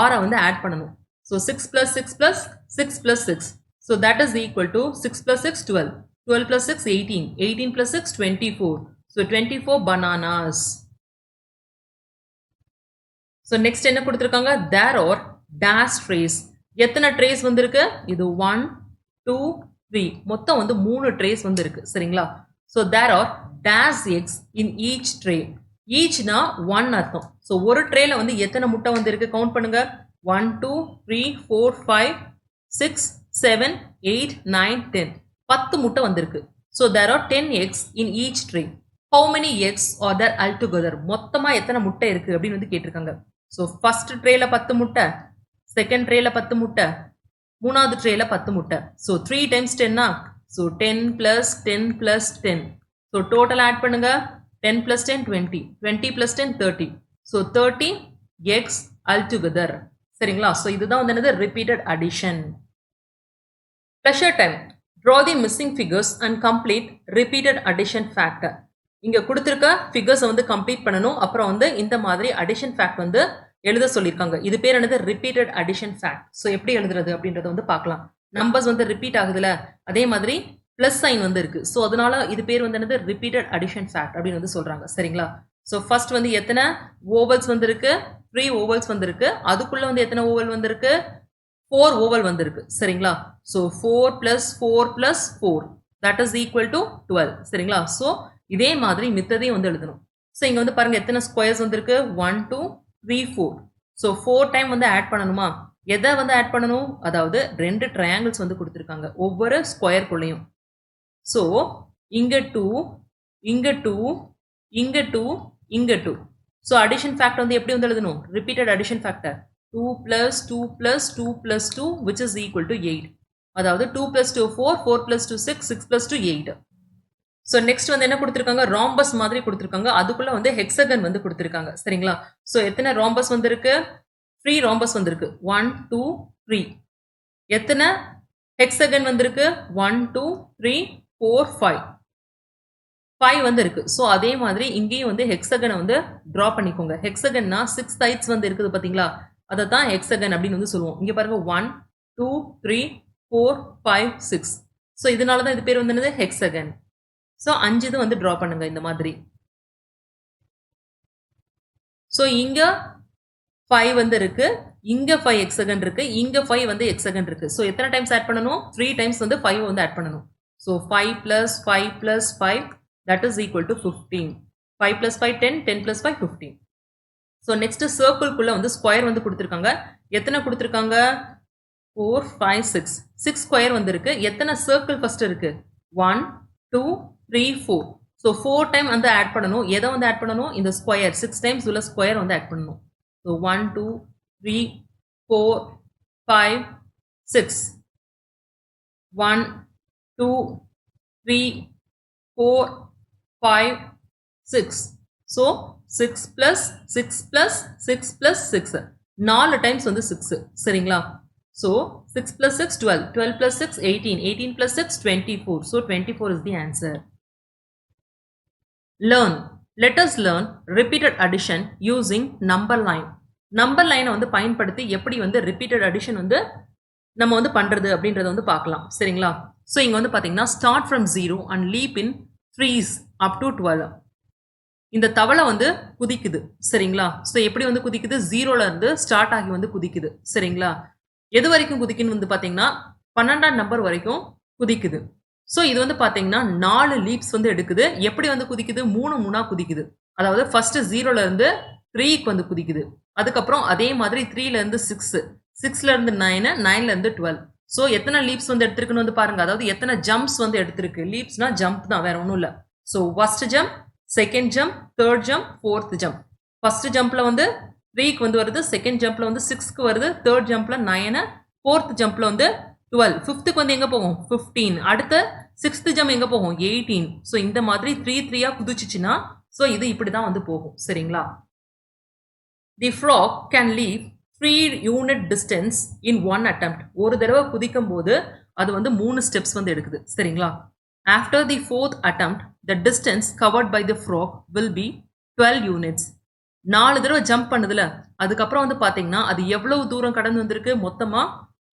6 வந்து ஆட் பண்ணணும். So 6 plus 6 plus 6 plus 6. So that is equal to 6 plus 6 12 12 plus 6 18 18 plus 6 24. So 24 bananas. So next என்ன கொடுத்துருக்காங்க? there are dash trays. எத்தனை ட்ரேஸ் வந்திருக்கு? இது 1 2 3 மொத்தம் வந்து 3 ட்ரேஸ் வந்து இருக்கு சரிங்களா. So there are dash eggs in each tray. ஈச்னா 1 அர்த்தம். ஸோ ஒரு ட்ரேல வந்து எத்தனை முட்டை வந்து இருக்கு? கவுண்ட் பண்ணுங்க. 1 2 3 4 5 6 7 8 9 10 10 முட்டை வந்திருக்கு. So there are 10 eggs in each tray. how many eggs are there altogether? மொத்தமா எத்தனை முட்டை இருக்கு அப்படின்னு வந்து கேட்டிருக்காங்க. ஸோ ஃபர்ஸ்ட் ட்ரேல 10 முட்டை, செகண்ட் ட்ரேல 10 முட்டை, மூணாவது ட்ரேல 10 முட்டை. So 3 times 10 so 10 plus 10 plus 10. So total add பண்ணுங்க. 10 plus 10 20, 20 plus 10 30. So 30 eggs altogether. சரிங்களா? ஸோ இதுதான் வந்து என்னது repeated addition. Pleasure time. Draw the missing figures and complete repeated addition fact. இங்க கொடுத்திருக்க ஃபிகர்ஸ் வந்து கம்ப்ளீட் பண்ணணும். அப்புறம் வந்து இந்த மாதிரி அடிஷன் ஃபேக்ட் வந்து எழுத சொல்லியிருக்காங்க. இது பேர் என்னது ரிப்பீட்டட் அடிஷன் ஃபேக்ட். ஸோ எப்படி எழுதுறது அப்படின்றத வந்து பார்க்கலாம். நம்பர்ஸ் வந்து ரிப்பீட் ஆகுதுல, அதே மாதிரி பிளஸ் சைன் வந்து இருக்கு. ஸோ அதனால இது பேர் வந்து என்னது ரிப்பீட்டட் அடிஷன் ஃபேக்ட் அப்படின்னு வந்து சொல்றாங்க. சரிங்களா? ஸோ ஃபர்ஸ்ட் வந்து எத்தனை ஓவல்ஸ் வந்து இருக்கு? 3 ஓவல்ஸ் வந்து இருக்கு. அதுக்குள்ள வந்து எத்தனை ஓவல் வந்து இருக்கு? 4 ஓவல் வந்து இருக்கு. சரிங்களா? So 4 plus 4 plus 4 that is equal to 12. சரிங்களா? ஸோ இதே மாதிரி மித்ததையும் வந்து எழுதணும். ஸோ இங்க வந்து பாருங்க எத்தனை ஸ்கொயர்ஸ் வந்து இருக்கு? 1 2 3 4. ஸோ 4 டைம் வந்து ஆட் பண்ணணுமா? எதை வந்து ஆட் பண்ணணும்? அதாவது 2 ட்ரையாங்கிள்ஸ் வந்து கொடுத்துருக்காங்க ஒவ்வொரு ஸ்கொயருக்குள்ளேயும். ஸோ இங்க 2, இங்க 2, இங்க 2, இங்க 2. ஸோ அடிஷன் ஃபேக்ட் வந்து எப்படி வந்து எழுதணும்? Repeated addition factor 2 plus 2 plus 2 plus 2 which is equal to 8. அதாவது 2 plus 2 4, 4 plus 2 6, 6 plus 2 8. So next வந்து என்ன கொடுத்துருக்காங்க? ராம்பஸ் மாதிரி கொடுத்துருக்காங்க. அதுக்குள்ள வந்து ஹெக்ஸகன் வந்து கொடுத்துருக்காங்க. சரிங்களா? ஸோ எத்தனை ராம்பஸ் வந்திருக்கு? 3 ராம்பஸ் வந்திருக்கு. 1 2 3. எத்தனை ஹெக்ஸகன் வந்திருக்கு? 1 2 3 4 5. 5 வந்து இருக்கு. ஸோ அதே மாதிரி இங்கேயும் வந்து ஹெக்ஸகனை வந்து டிரா பண்ணிக்கோங்க. ஹெக்ஸகன்னா 6 சைட்ஸ் வந்து இருக்குது பார்த்தீங்களா? அதை தான் ஹெக்ஸகன் அப்படின்னு வந்து சொல்லுவோம். இங்க பாருங்க 1 2 3 4 5 6. ஸோ இதனால தான் இது பேர் வந்து என்னது ஹெக்ஸகன். ஸோ 5 இது வந்து டிரா பண்ணுங்க இந்த மாதிரி. ஸோ இங்க 5 வந்து இருக்கு, இங்க 5 ஹெக்ஸகன் இருக்கு, இங்க 5 வந்து ஹெக்ஸகன் இருக்கு. ஸோ எத்தனை டைம்ஸ் ஆட் பண்ணணும்? 3 டைம்ஸ் வந்து 5 வந்து ஆட் பண்ணணும். So 5 plus 5 plus 5 that is equal to 15. 5 plus 5 10, 10 plus 5 15. So next சர்க்கிள்குள்ள வந்து ஸ்கொயர் வந்து கொடுத்துருக்காங்க. எத்தனை கொடுத்துருக்காங்க? 4 5 6. 6 ஸ்கொயர் வந்து இருக்கு. எத்தனை சர்க்கிள் ஃபர்ஸ்ட் இருக்கு? 1 2 3 4. ஸோ 4 டைம் வந்து ஆட் பண்ணணும். எதை வந்து ஆட் பண்ணணும்? இந்த ஸ்கொயர் 6 டைம்ஸ் உள்ள ஸ்கொயர் வந்து ஆட் பண்ணணும். So 1 2 3 4 5 6. 1 2 3 4 5 6. So 6 plus 6 plus 6 plus 6 4 times வந்து 6. சரிங்களா? So 6 plus 6 12, 12 plus 6 18, 18 plus 6 24. So 24 is the answer. Learn. Let us learn repeated addition using number line. Number லைனை வந்து பயன்படுத்தி எப்படி வந்து ரிப்பீட்டட் அடிஷன் வந்து நம்ம வந்து பண்றது அப்படின்றத வந்து பார்க்கலாம். சரிங்களா? ஸோ இங்க வந்து பாத்தீங்கன்னா start from 0 and leap in 3s up to 12. இந்த தவளை வந்து குதிக்குது. சரிங்களா? ஸோ எப்படி வந்து குதிக்குது? 0ல இருந்து ஸ்டார்ட் ஆகி வந்து குதிக்குது. சரிங்களா? எது வரைக்கும் குதிக்குன்னு வந்து பாத்தீங்கன்னா 12ஆம் நம்பர் வரைக்கும் குதிக்குது. ஸோ இது வந்து பாத்தீங்கன்னா 4 லீப்ஸ் வந்து எடுக்குது. எப்படி வந்து குதிக்குது? 3 3ஆ குதிக்குது. அதாவது ஃபர்ஸ்ட் 0ல இருந்து 3க்கு வந்து குதிக்குது. அதுக்கப்புறம் அதே மாதிரி 3ல இருந்து 6, 6ல இருந்து 9, 9ல இருந்து 12. ஸோ எத்தனை லீப்ஸ் வந்து எடுத்திருக்குன்னு வந்து பாருங்க. அதாவது எத்தனை ஜம்ப்ஸ் வந்து எடுத்திருக்கு. லீப்ஸ்னா ஜம்ப் தான், வேற ஒன்றும் இல்லை. So first jump, second jump, third jump, fourth jump. First ஜம்ப்ல வந்து 3க்கு வந்து வருது, செகண்ட் ஜம்ப்ல வந்து 6க்கு வருது, தேர்ட் ஜம்ப்ல 9, ஃபோர்த் ஜம்ப்ல வந்து 12, ஃபிஃப்த்துக்கு வந்து எங்க போகும்? 15. அடுத்த 6th ஜம்ப் எங்க போகும்? 18. ஸோ இந்த மாதிரி 3 3ஆ குதிச்சுச்சுன்னா ஸோ இது இப்படிதான் வந்து போகும். சரிங்களா? The frog can leave 3 unit distance in one attempt. ஒரு தடவை குதிக்கும் போது அது வந்து 3 ஸ்டெப்ஸ் வந்து எடுக்குது. சரிங்களா? After the 4th attempt the distance covered by the frog will be 12 units. 4 தடவை ஜம்ப் பண்ணுதுல, அதுக்கப்புறம் வந்து பாத்தீங்கன்னா அது எவ்வளவு தூரம் கடந்து வந்திருக்கு? மொத்தமா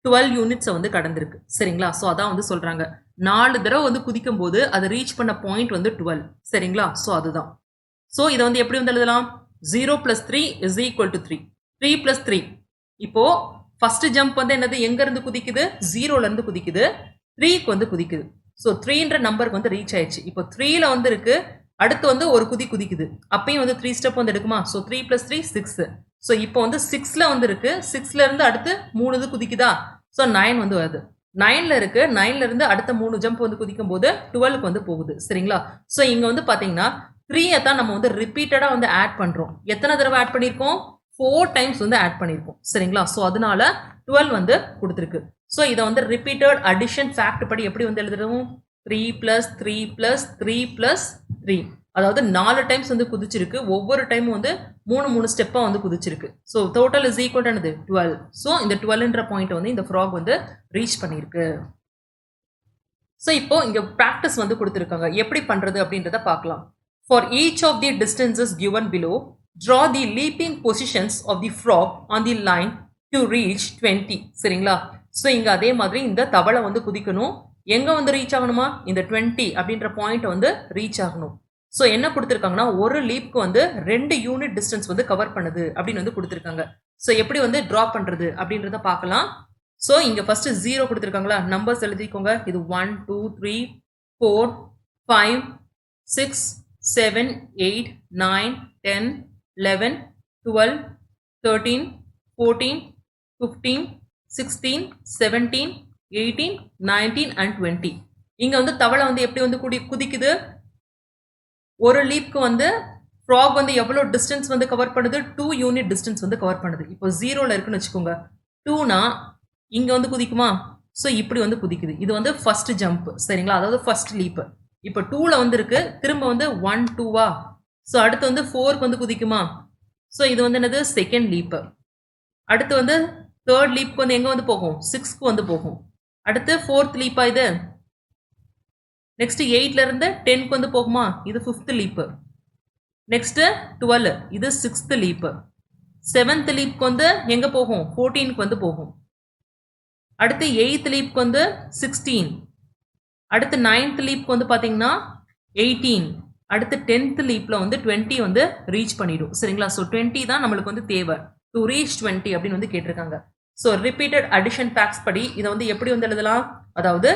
12 யூனிட்ஸை வந்து கடந்திருக்கு. சரிங்களா? ஸோ அதான் வந்து சொல்றாங்க 4 தடவை வந்து குதிக்கும் போது அது ரீச் பண்ண பாயிண்ட் வந்து 12. சரிங்களா? ஸோ அதுதான். ஸோ இதை வந்து எப்படி வந்து எழுதலாம்? 0 plus 3 is equal to 3. 3 plus 3. இப்போ ஃபர்ஸ்ட் ஜம்ப் வந்து என்னது? எங்க இருந்து குதிக்குது? 0ல இருந்து குதிக்குது, 3க்கு வந்து குதிக்குது. ஸோ 3ன்ற நம்பருக்கு வந்து ரீச் ஆயிடுச்சு. இப்போ 3ல வந்து இருக்கு, அடுத்து வந்து ஒரு குதிக்குது. அப்பயும் வந்து 3 ஸ்டெப் வந்து எடுக்குமா? So 3 plus 3 6. ஸோ இப்போ வந்து 6ல வந்து இருக்கு, 6ல இருந்து அடுத்து 3 இது குதிக்குதா? ஸோ 9 வந்து வருது. 9ல இருக்கு, 9ல இருந்து அடுத்த 3 ஜம்ப் வந்து குதிக்கும் போது 12க்கு வந்து போகுது. சரிங்களா? ஸோ இங்க வந்து பாத்தீங்கன்னா 3 தான் நம்ம வந்து ரிப்பீட்டடா வந்து ஆட் பண்றோம். எத்தனை தடவை ஆட் பண்ணியிருக்கோம்? 4 டைம்ஸ் வந்து ஆட் பண்ணியிருக்கோம். சரிங்களா? ஸோ அதனால 12 வந்து கொடுத்துருக்கு. ஸோ இதை வந்து ரிப்பீட்டட் அடிஷன் ஃபேக்ட் படி எப்படி வந்து எழுதுறோம்? 3 + 3 + 3 + 3. அதாவது 4 டைம்ஸ் வந்து குதிச்சிருக்கு. ஒவ்வொரு டைமும் வந்து 3 ஸ்டெப்பா வந்து குதிச்சிருக்கு. So total is equal to என்னது? 12. ஸோ இந்த 12ன்ற பாயிண்ட் வந்து இந்த ஃப்ராக் வந்து ரீச் பண்ணியிருக்கு. ஸோ இப்போ இங்க ப்ராக்டிஸ் வந்து கொடுத்துருக்காங்க. எப்படி பண்றது அப்படின்றத பார்க்கலாம். For each of the distances given below, draw the leaping positions of the frog on the line to reach 20. சரிங்களா? ஸோ இங்க அதே மாதிரி இந்த தவளை வந்து குதிக்கணும். எங்க வந்து ரீச் ஆகணுமா? இந்த 20 அப்படின்ற பாயிண்ட் வந்து ரீச் ஆகணும். ஸோ என்ன கொடுத்துருக்காங்கன்னா ஒரு லீப்க்கு வந்து 2 யூனிட் டிஸ்டன்ஸ் வந்து கவர் பண்ணுது அப்படின்னு வந்து கொடுத்துருக்காங்க. ஸோ எப்படி வந்து ட்ரா பண்றது அப்படின்றத பார்க்கலாம். ஸோ இங்க ஃபர்ஸ்ட் 0 கொடுத்துருக்காங்களா? நம்பர்ஸ் எழுதிக்கோங்க. இது 1 2 3 4 5 6 7 8 9 10 11 12 13 14 15 16 17 18 19 and 20. இங்க வந்து தவளை வந்து எப்படி வந்து குதிக்குது? ஒரு லீப்க்கு வந்து ஃப்ராக் வந்து எவ்வளோ டிஸ்டன்ஸ் வந்து கவர் பண்ணுது? 2 யூனிட் டிஸ்டன்ஸ் வந்து கவர் பண்ணுது. இப்போ 0ல இருக்குன்னு வச்சுக்கோங்க. 2னா இங்க வந்து குதிக்குமா? ஸோ இப்படி வந்து குதிக்குது. இது வந்து ஃபர்ஸ்ட் ஜம்ப். சரிங்களா? அதாவது ஃபர்ஸ்ட் லீப். இப்போ 2ல வந்து இருக்கு. திரும்ப வந்து 1 2வா? ஸோ அடுத்து வந்து 4க்கு வந்து குதிக்குமா? ஸோ இது வந்து என்னது? Second leap. அடுத்து வந்து தேர்ட் லீப்க்கு வந்து எங்க வந்து போகும்? 6க்கு வந்து போகும். அடுத்து ஃபோர்த் லீப்பா இது? நெக்ஸ்ட் 8ல இருந்து 10க்கு வந்து போகுமா? இது 5th லீப். நெக்ஸ்ட் 12 இது 6th லீப். 7th லீப்க்கு வந்து எங்க போகும்? 14க்கு வந்து போகும். அடுத்து 8th லீப்க்கு வந்து 16. அடுத்து 9th லீப்க்கு வந்து பாத்தீங்கன்னா 18. அடுத்து 10th லீப்ல வந்து 20 வந்து ரீச் பண்ணிடும். சரிங்களா? ஸோ 20 தான் நம்மளுக்கு வந்து தேவை. டு ரீச் 20 அப்படின்னு வந்து கேட்டிருக்காங்க. ஸோ ரிப்பீட்டட் அடிஷன் ஃபேக்ட்ஸ் படி இதை வந்து எப்படி வந்து எழுதலாம்? அதாவது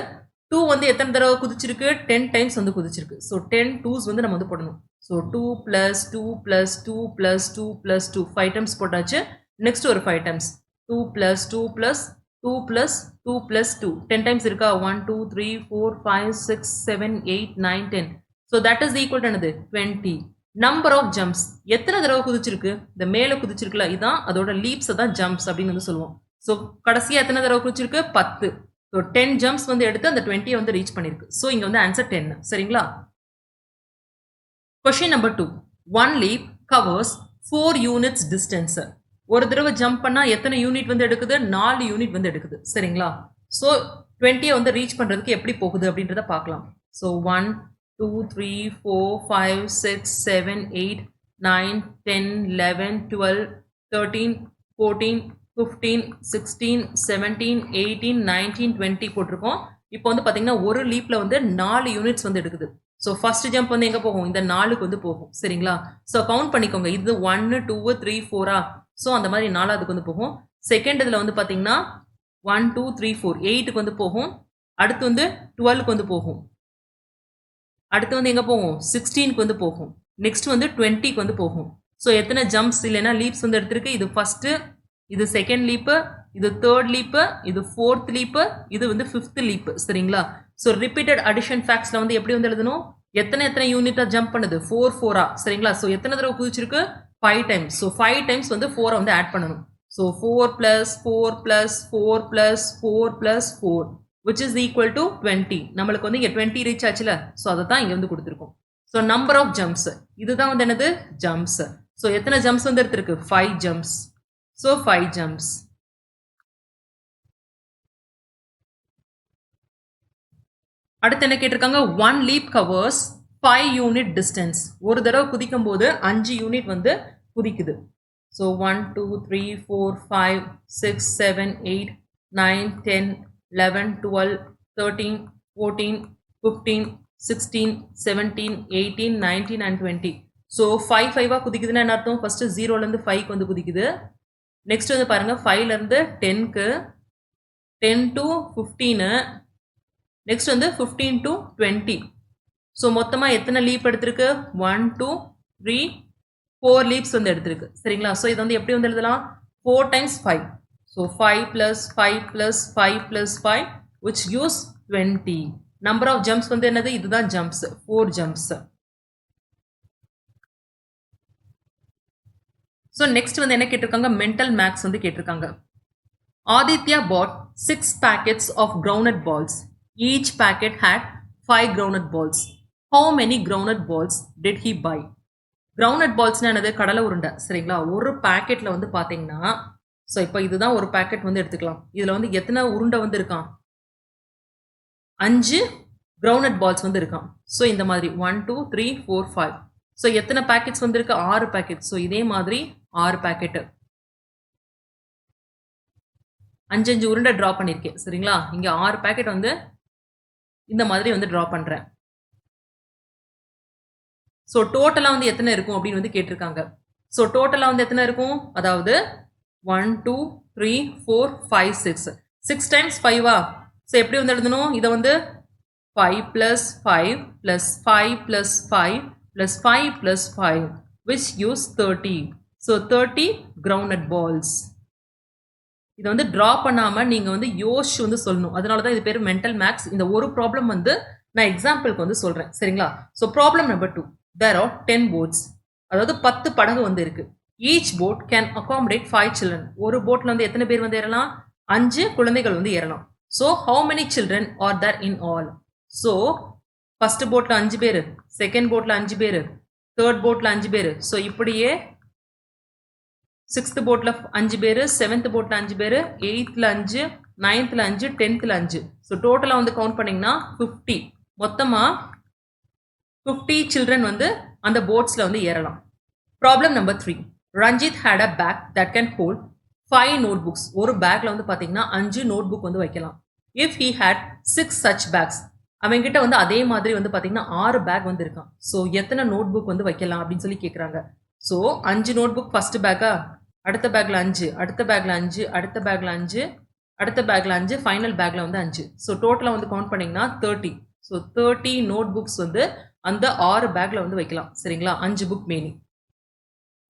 2 வந்து எத்தனை தடவை குதிச்சிருக்கு? 10 டைம்ஸ் வந்து குதிச்சிருக்கு. ஸோ 10 2s வந்து நம்ம வந்து போடணும். ஸோ 2 + 2 + 2 + 2 + 2 5 டைம்ஸ் போட்டாச்சு. நெக்ஸ்ட் ஒரு 5 டைம்ஸ் 2 + 2 + 2 + 2 + 2 10 டைம்ஸ் இருக்கா? 1 2 3 4 5 6 7 8 9 10. So that is equal to என்னது? 20. நம்பர் ஆஃப் ஜம்ப்ஸ் எத்தனை தடவை குதிச்சிருக்கு? இந்த மேலே குதிச்சிருக்குல்ல, இதான் அதோட லீப்ஸ் தான் ஜம்ப்ஸ் அப்படின்னு வந்து சொல்லுவோம். ஸோ கடைசியா எத்தனை தடவை குதிச்சிருக்கு? 10. ஸோ 10 ஜம்ப்ஸ் வந்து எடுத்து அந்த 20 வந்து ரீச் பண்ணிருக்கு. ஸோ இங்க வந்து ஆன்சர் 10. சரிங்களா? Question number 2. One leap covers 4 units distance. ஒரு தடவை ஜம்ப் பண்ணா எத்தனை யூனிட் வந்து எடுக்குது? 4 யூனிட் வந்து எடுக்குது. சரிங்களா? ஸோ 20 வந்து ரீச் பண்றதுக்கு எப்படி போகுது அப்படின்றத பார்க்கலாம். ஸோ 1 2 3 4 5 6 7 8 9 10 11 12 13 14 15 16 17 18 19 20 போட்டிருக்கோம். இப்போ வந்து பாத்தீங்கன்னா ஒரு லீப்ல வந்து 4 யூனிட்ஸ் வந்து எடுக்குது. ஸோ ஃபர்ஸ்ட் ஜம்ப் வந்து எங்க போகும்? இந்த 4க்கு வந்து போகும். சரிங்களா? ஸோ கவுண்ட் பண்ணிக்கோங்க. இது 1 2 3 4ஆ? ஸோ அந்த மாதிரி 4ஆவதுக்கு வந்து போகும். செகண்ட் இதில் வந்து பார்த்தீங்கன்னா 1 2 3 4 8க்கு வந்து போகும். அடுத்து வந்து 12க்கு வந்து போகும். அடுத்து வந்து எங்கே போகும்? 16க்கு வந்து போகும். நெக்ஸ்ட் வந்து 20க்கு வந்து போகும். ஸோ எத்தனை ஜம்ப்ஸ் இல்லைன்னா லீப்ஸ் வந்து எடுத்திருக்கு? இது ஃபர்ஸ்ட், இது செகண்ட் லீப்பு, இது தேர்ட் லீப்பு, இது ஃபோர்த் லீப்பு, இது வந்து 5th லீப்பு. சரிங்களா? ஸோ ரிப்பீட்டட் அடிஷன் ஃபேக்ட்ஸ்ல வந்து எப்படி வந்து எழுதணும்? எத்தனை யூனிட்டா ஜம்ப் பண்ணுது? 4 4ஆ? சரிங்களா? ஸோ எத்தனை தடவை குதிச்சிருக்கு? 5 டைம்ஸ். ஸோ 5 டைம்ஸ் வந்து 4 வந்து ஆட் பண்ணணும். So 4 + 4 + 4 + 4 + 4 which is equal to 20. நம்மளுக்கு வந்து இங்க 20 ரீச் ஆச்சுல, ஸோ அதை தான் இங்க வந்து கொடுத்துருக்கோம். ஸோ நம்பர் ஆஃப் ஜம்ப்ஸ் இதுதான் வந்து என்னது? ஜம்ப்ஸ். ஸோ எத்தனை ஜம்ப்ஸ் வந்து எடுத்திருக்கு? 5 ஜம்ப்ஸ். So 5 jumps. அடுத்து என்ன கேட்டிருக்காங்க? One leap covers 5 unit distance. ஒரு தடவை குதிக்கும் போது 5 யூனிட் வந்து குதிக்குது. So 1 2 3 4 5 6 7 8 9 10 11 12 13 14 15 16 17 18 19 and 20. ஸோ 5 5ஆ குதிக்குதுன்னா என்ன அர்த்தம்? ஃபர்ஸ்ட் 0லேருந்து 5க்கு வந்து குதிக்குது. நெக்ஸ்ட் வந்து பாருங்க 5லேருந்து 10க்கு, 10 to 15, நெக்ஸ்ட் வந்து 15 to 20. ஸோ மொத்தமாக எத்தனை லீப் எடுத்திருக்கு? 1 2 3 4 லீப்ஸ் வந்து எடுத்திருக்கு. சரிங்களா? ஸோ இது வந்து எப்படி வந்து எழுதலாம்? 4 times 5. So 5 + 5 + 5 + 5 which gives 20. Number of jumps வந்து என்னது? இதுதான் ஜம்ப்ஸ். 4 ஜம்ப்ஸ். ஸோ நெக்ஸ்ட் வந்து என்ன கேட்டிருக்காங்க, மென்டல் மேக்ஸ் வந்து கேட்டிருக்காங்க. Aditya bought 6 packets of groundnut balls. Each packet had 5 groundnut balls. How many groundnut balls did he buy? Groundnut balls என்னது, கடலை உருண்டை சரிங்களா. ஒரு பாக்கெட்ல வந்து பாத்தீங்கன்னா, ஸோ இப்போ இதுதான் ஒரு பாக்கெட் வந்து எடுத்துக்கலாம். இதுல வந்து எத்தனை உருண்டை வந்து இருக்கான், 5 groundnut balls வந்து இருக்கான். ஸோ இந்த மாதிரி 1 2 3 4 5. ஸோ எத்தனை பேக்கெட்ஸ் வந்து இருக்கு, 6 பேக்கெட். ஸோ இதே மாதிரி 6 பேக்கெட், 5 உருண்டை ட்ரா பண்ணியிருக்கேன் சரிங்களா. இங்க 6 பேக்கெட் வந்து இந்த மாதிரி வந்து ட்ரா பண்றேன். ஸோ டோட்டலா வந்து எத்தனை இருக்கும் அப்படின்னு வந்து கேட்டிருக்காங்க. ஸோ டோட்டலா வந்து எத்தனை இருக்கும், அதாவது 1 2 3 4 5 6 6 டைம்ஸ் 5ஆ. ஸோ எப்படி வந்து எழுதணும், இதை வந்து 5 + 5 + 5 + 5 + 5 + 5 which gives 30. So 30 groundnut balls. இதை வந்து ட்ரா பண்ணாம நீங்க வந்து யோசிச்சு வந்து சொல்லணும். அதனால தான் இது பேர் மென்டல் மேக்ஸ். இந்த ஒரு ப்ராப்ளம் வந்து நான் எக்ஸாம்பிளுக்கு வந்து சொல்றேன் சரிங்களா. So problem number 2, there are 10 boats. அதாவது 10 படகு வந்து இருக்கு. Each boat can accommodate 5 children. ஒரு போட்ல வந்து எத்தனை பேர் வந்து ஏறலாம், 5 குழந்தைகள் வந்து ஏறலாம். So how many children are there in all? So first போட்ல 5 பேர், செகண்ட் போட்ல 5 பேர், தேர்ட் போட்ல 5 பேர். ஸோ இப்படியே 6th போட்ல 5 பேர், 7th போட்ல 5 பேர், 8th 5, 9th 5, 10th 5. ஸோ டோட்டலா வந்து கவுண்ட் பண்ணீங்கன்னா 50. மொத்தமா 50 சில்ட்ரன் வந்து அந்த போட்ஸ்ல வந்து ஏறலாம். Problem number 3, Ranjith had a bag that can hold 5 notebooks. ஒரு பேக்ல வந்து பாத்தீங்கன்னா 5 நோட் புக் வந்து வைக்கலாம். if he had 6 such bags, அவங்கிட்ட வந்து அதே மாதிரி வந்து பாத்தீங்கன்னா 6 பேக் வந்து இருக்கான். ஸோ எத்தனை நோட் புக் வந்து வைக்கலாம் அப்படின்னு சொல்லி கேட்குறாங்க. ஸோ 5 நோட் புக் ஃபர்ஸ்ட் பேக்கா, அடுத்த பேக்ல 5, அடுத்த பேக்ல 5, அடுத்த பேக்ல 5, அடுத்த பேக்ல 5, ஃபைனல் பேக்ல வந்து 5. ஸோ டோட்டலா வந்து கவுண்ட் பண்ணீங்கன்னா 30. ஸோ 30 நோட் புக்ஸ் வந்து அந்த 6 பேக்ல வந்து வைக்கலாம் சரிங்களா. 5 புக் மேனி.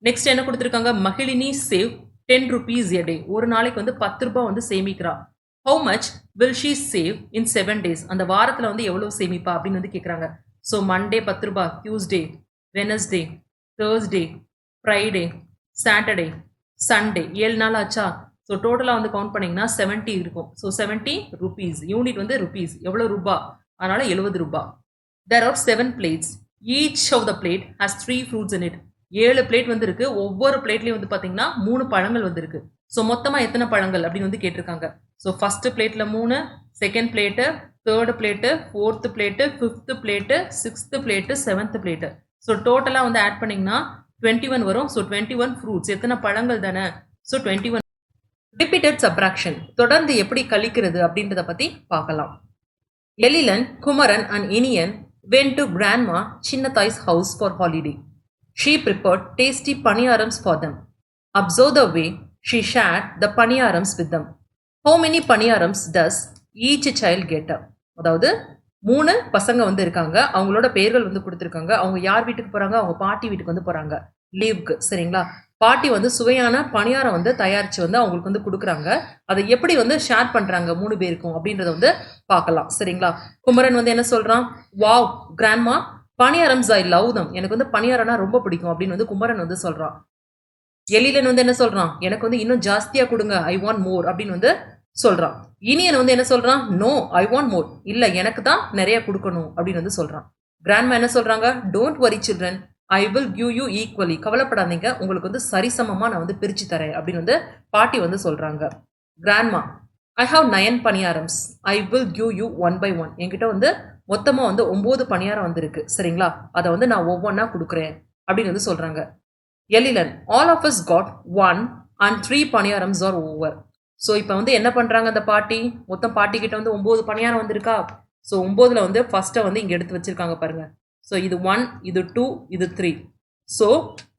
நெக்ஸ்ட் என்ன கொடுத்துருக்காங்க, Magizhini save 10 rupees a day. ஒரு நாளைக்கு வந்து 10 ரூபாய் வந்து சேமிக்கிறா. How much will she save in 7 days? அந்த வாரத்துல வந்து எவ்வளவு சேமிப்பா அப்படின்னு வந்து கேட்குறாங்க. ஸோ மண்டே 10 ரூபாய், Tuesday, Wednesday, Thursday, Friday, Saturday, Sunday, 7 நாள் ஆச்சா. ஸோ டோட்டலாக வந்து கவுண்ட் பண்ணிங்கன்னா 70 இருக்கும். So 70 rupees. யூனிட் வந்து ருபீஸ், எவ்வளோ ரூபா, அதனால 70 ரூபாய். There are 7 plates. Each of the plate has 3 fruits in it. 7 plate வந்து இருக்கு. ஒவ்வொரு பிளேட்லயும் வந்து பாத்தீங்கன்னா 3 பழங்கள் வந்து இருக்கு. ஸோ மொத்தமா எத்தனை பழங்கள் அப்படின்னு வந்து கேட்டிருக்காங்க. ஸோ ஃபர்ஸ்ட் பிளேட்ல 3, second plate, third plate, fourth plate, fifth plate, sixth plate, seventh plate. So டோட்டலா வந்து ஆட் பண்ணீங்கன்னா 21 வரும். ஸோ 21 ஃப்ரூட்ஸ், எத்தனை பழங்கள் தானே. ஸோ 21. ரிப்பீட்டட் சப்ராக்ஷன், தொடர்ந்து எப்படி கழிக்கிறது அப்படின்றத பத்தி பார்க்கலாம். Ezhilan, Kumaran and Iniyan went to grandma Chinnatai's house for holiday. She prepared tasty paniyarams for them. Observe the way she shared the paniyarams with them. How many paniyarams does each child get? அதாவது 3 பசங்க வந்து இருக்காங்க. அவங்களோட பெயர்கள் வந்து கொடுத்துருக்காங்க. அவங்க யார் வீட்டுக்கு போறாங்க, அவங்க பாட்டி வீட்டுக்கு வந்து போறாங்க லீவுக்கு சரிங்களா. பாட்டி வந்து சுவையான பணியாரம் வந்து தயாரிச்சு வந்து அவங்களுக்கு வந்து கொடுக்குறாங்க. அதை எப்படி வந்து ஷேர் பண்றாங்க 3 பேருக்கும் அப்படின்றத வந்து பார்க்கலாம் சரிங்களா. குமரன் வந்து என்ன சொல்றான், வாவ் கிராண்ட்மா பணியாரம்ஸ் ஐ லவ் தம். எனக்கு வந்து பணியாரம்னா ரொம்ப பிடிக்கும் அப்படின்னு வந்து குமரன் வந்து சொல்றான். எழிலன் வந்து என்ன சொல்றான், எனக்கு வந்து இன்னும் ஜாஸ்தியா கொடுங்க, ஐ வாண்ட் மோர் அப்படின்னு வந்து சொல்றான். இனியன் வந்து என்ன சொல்றான், நோ ஐ வாண்ட் மோர், இல்ல எனக்கு தான் நிறைய கொடுக்கணும் அப்படின்னு வந்து சொல்றான். கிராண்ட்மா என்ன சொல்றாங்க, don't worry children, I will give you equally. கவலைப்படாதீங்க, உங்களுக்கு வந்து சரிசமமா நான் வந்து பிரிச்சு தரேன் அப்படின்னு வந்து பாட்டி வந்து சொல்றாங்க. Grandma, I have 9 பணியாரம்ஸ், I will give you 1 by 1. என்கிட்ட வந்து மொத்தமா வந்து 9 பணியாரம் வந்து இருக்கு சரிங்களா. அதை வந்து நான் ஒவ்வொன்னா கொடுக்குறேன் அப்படின்னு வந்து சொல்றாங்க. Ezhilan, all of us got 1 and 3 paniyarams are over. So இப்போ வந்து என்ன பண்றாங்க அந்த பாட்டி, மொத்தம் பாட்டி கிட்ட வந்து 9 பணியாரம் வந்திருக்கா. ஸோ 9ல வந்து ஃபர்ஸ்ட்டை வந்து இங்க எடுத்து வச்சிருக்காங்க பாருங்க. ஸோ இது 1, இது 2, இது 3. ஸோ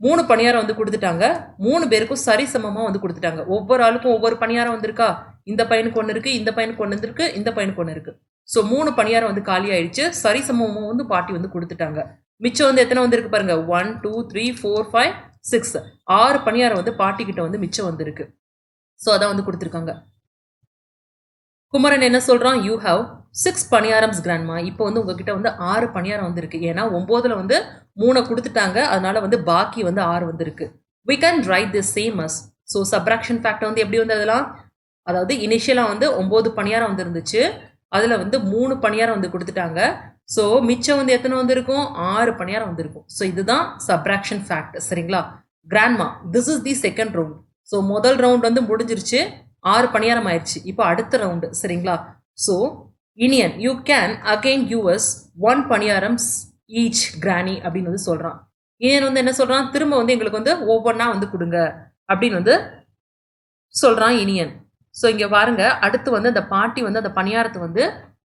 3 பணியாரம் வந்து கொடுத்துட்டாங்க. 3 பேருக்கும் சரிசமமா வந்து கொடுத்துட்டாங்க. ஒவ்வொரு ஆளுக்கும் ஒவ்வொரு பணியாரம் வந்திருக்கா. இந்த பையனுக்கு 1 இருக்கு, இந்த பையனுக்கு 1 இருக்கு, இந்த பையனுக்கு 1 இருக்கு. ஸோ 3 பணியாரம் வந்து காலி ஆயிடுச்சு. சரிசமமா வந்து பாட்டி வந்து கொடுத்துட்டாங்க. மிச்சம் வந்து எத்தனை வந்திருக்கு பாருங்க, 1 2 3 4 5 6, 6 பணியாரம் வந்து பாட்டி கிட்ட வந்து மிச்சம் வந்திருக்கு. ஸோ அதான் வந்து கொடுத்துருக்காங்க. குமரன் என்ன சொல்றான், யூ ஹாவ் 6 பணியாரம்ஸ் கிராண்ட்மா. இப்போ வந்து உங்ககிட்ட வந்து 6 பணியாரம் வந்து இருக்கு. ஏன்னா 9ல வந்து 3 கொடுத்துட்டாங்க, அதனால வந்து பாக்கி வந்து 6 வந்து இருக்கு. we can write this same as. So subtraction factor வந்து எப்படி வந்து அதெல்லாம், அதாவது இனிஷியலாக வந்து 9 பணியாரம் வந்து இருந்துச்சு, அதில் வந்து 3 பணியாரம் வந்து கொடுத்துட்டாங்க. ஸோ மிச்சம் வந்து எத்தனை வந்து இருக்கும், 6 பணியாரம் வந்து இருக்கும். ஸோ இதுதான் சப்ராக்ஷன் ஃபேக்ட். சரிங்களா. Grandma, this is the second round. So முதல் ரவுண்ட் வந்து முடிஞ்சிருச்சு, 6 பணியாரம் ஆயிடுச்சு. இப்போ அடுத்த ரவுண்டு. சரிங்களா. So Iniyan, you can again give us 1 பணியாரம்ஸ் each granny அப்படின்னு வந்து சொல்கிறான். இனியன் வந்து என்ன சொல்கிறான், திரும்ப வந்து எங்களுக்கு வந்து ஒவ்வொன்றா வந்து கொடுங்க அப்படின்னு வந்து சொல்கிறான் இனியன். ஸோ இங்கே பாருங்க, அடுத்து வந்து அந்த பாட்டி வந்து அந்த பணியாரத்தை வந்து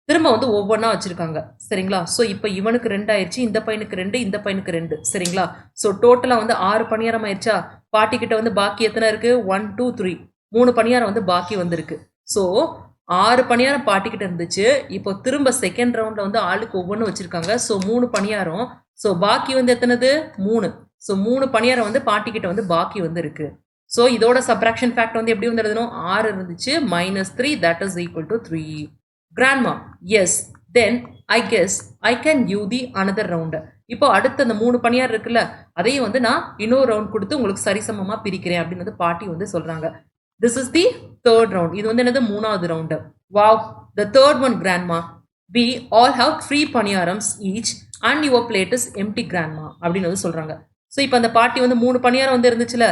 திரும்ப வந்து ஒவ்வொன்றா வச்சுருக்காங்க. சரிங்களா. ஸோ இப்போ இவனுக்கு 2 ஆயிடுச்சு, இந்த பையனுக்கு 2, இந்த பையனுக்கு 2. சரிங்களா. ஸோ டோட்டலாக வந்து 6 பணியாரம் ஆயிடுச்சா. பாட்டிக்கிட்ட வந்து பாக்கி எத்தனை இருக்குது, 1 2 3, 3 பணியாரம் வந்து பாக்கி வந்திருக்கு. ஸோ 6 பணியாரம் பாட்டிக்கிட்ட இருந்துச்சு. இப்போ திரும்ப செகண்ட் ரவுண்டில் வந்து ஆளுக்கு ஒவ்வொன்றும் வச்சுருக்காங்க. ஸோ 3 பணியாரம். ஸோ பாக்கி வந்து எத்தனது, 3. ஸோ 3 பணியாரம் வந்து பாட்டிக்கிட்ட வந்து பாக்கி வந்து இருக்கு. ஸோ இதோட சப்ராக்ஷன் ஃபேக்ட் வந்து எப்படி வந்து எழுதணும், 6 இருந்துச்சு, -3, that is equal to 3. Grandma, yes, then I guess I can give the another round. இப்போ அடுத்த அந்த 3 பணியார் இருக்குல்ல, அதையும் வந்து நான் இன்னொரு ரவுண்ட் கொடுத்து உங்களுக்கு சரிசமமாக பிரிக்கிறேன் அப்படின்னு வந்து பாட்டி வந்து சொல்றாங்க. This is the third round. இது வந்து என்னது, 3வது round. Wow, the third one, grandma. We all have 3 பணியாரம்ஸ் each and your plate is empty, grandma அப்படின்னு வந்து சொல்றாங்க. ஸோ இப்போ அந்த பாட்டி வந்து 3 பணியாரம் வந்து இருந்துச்சுல,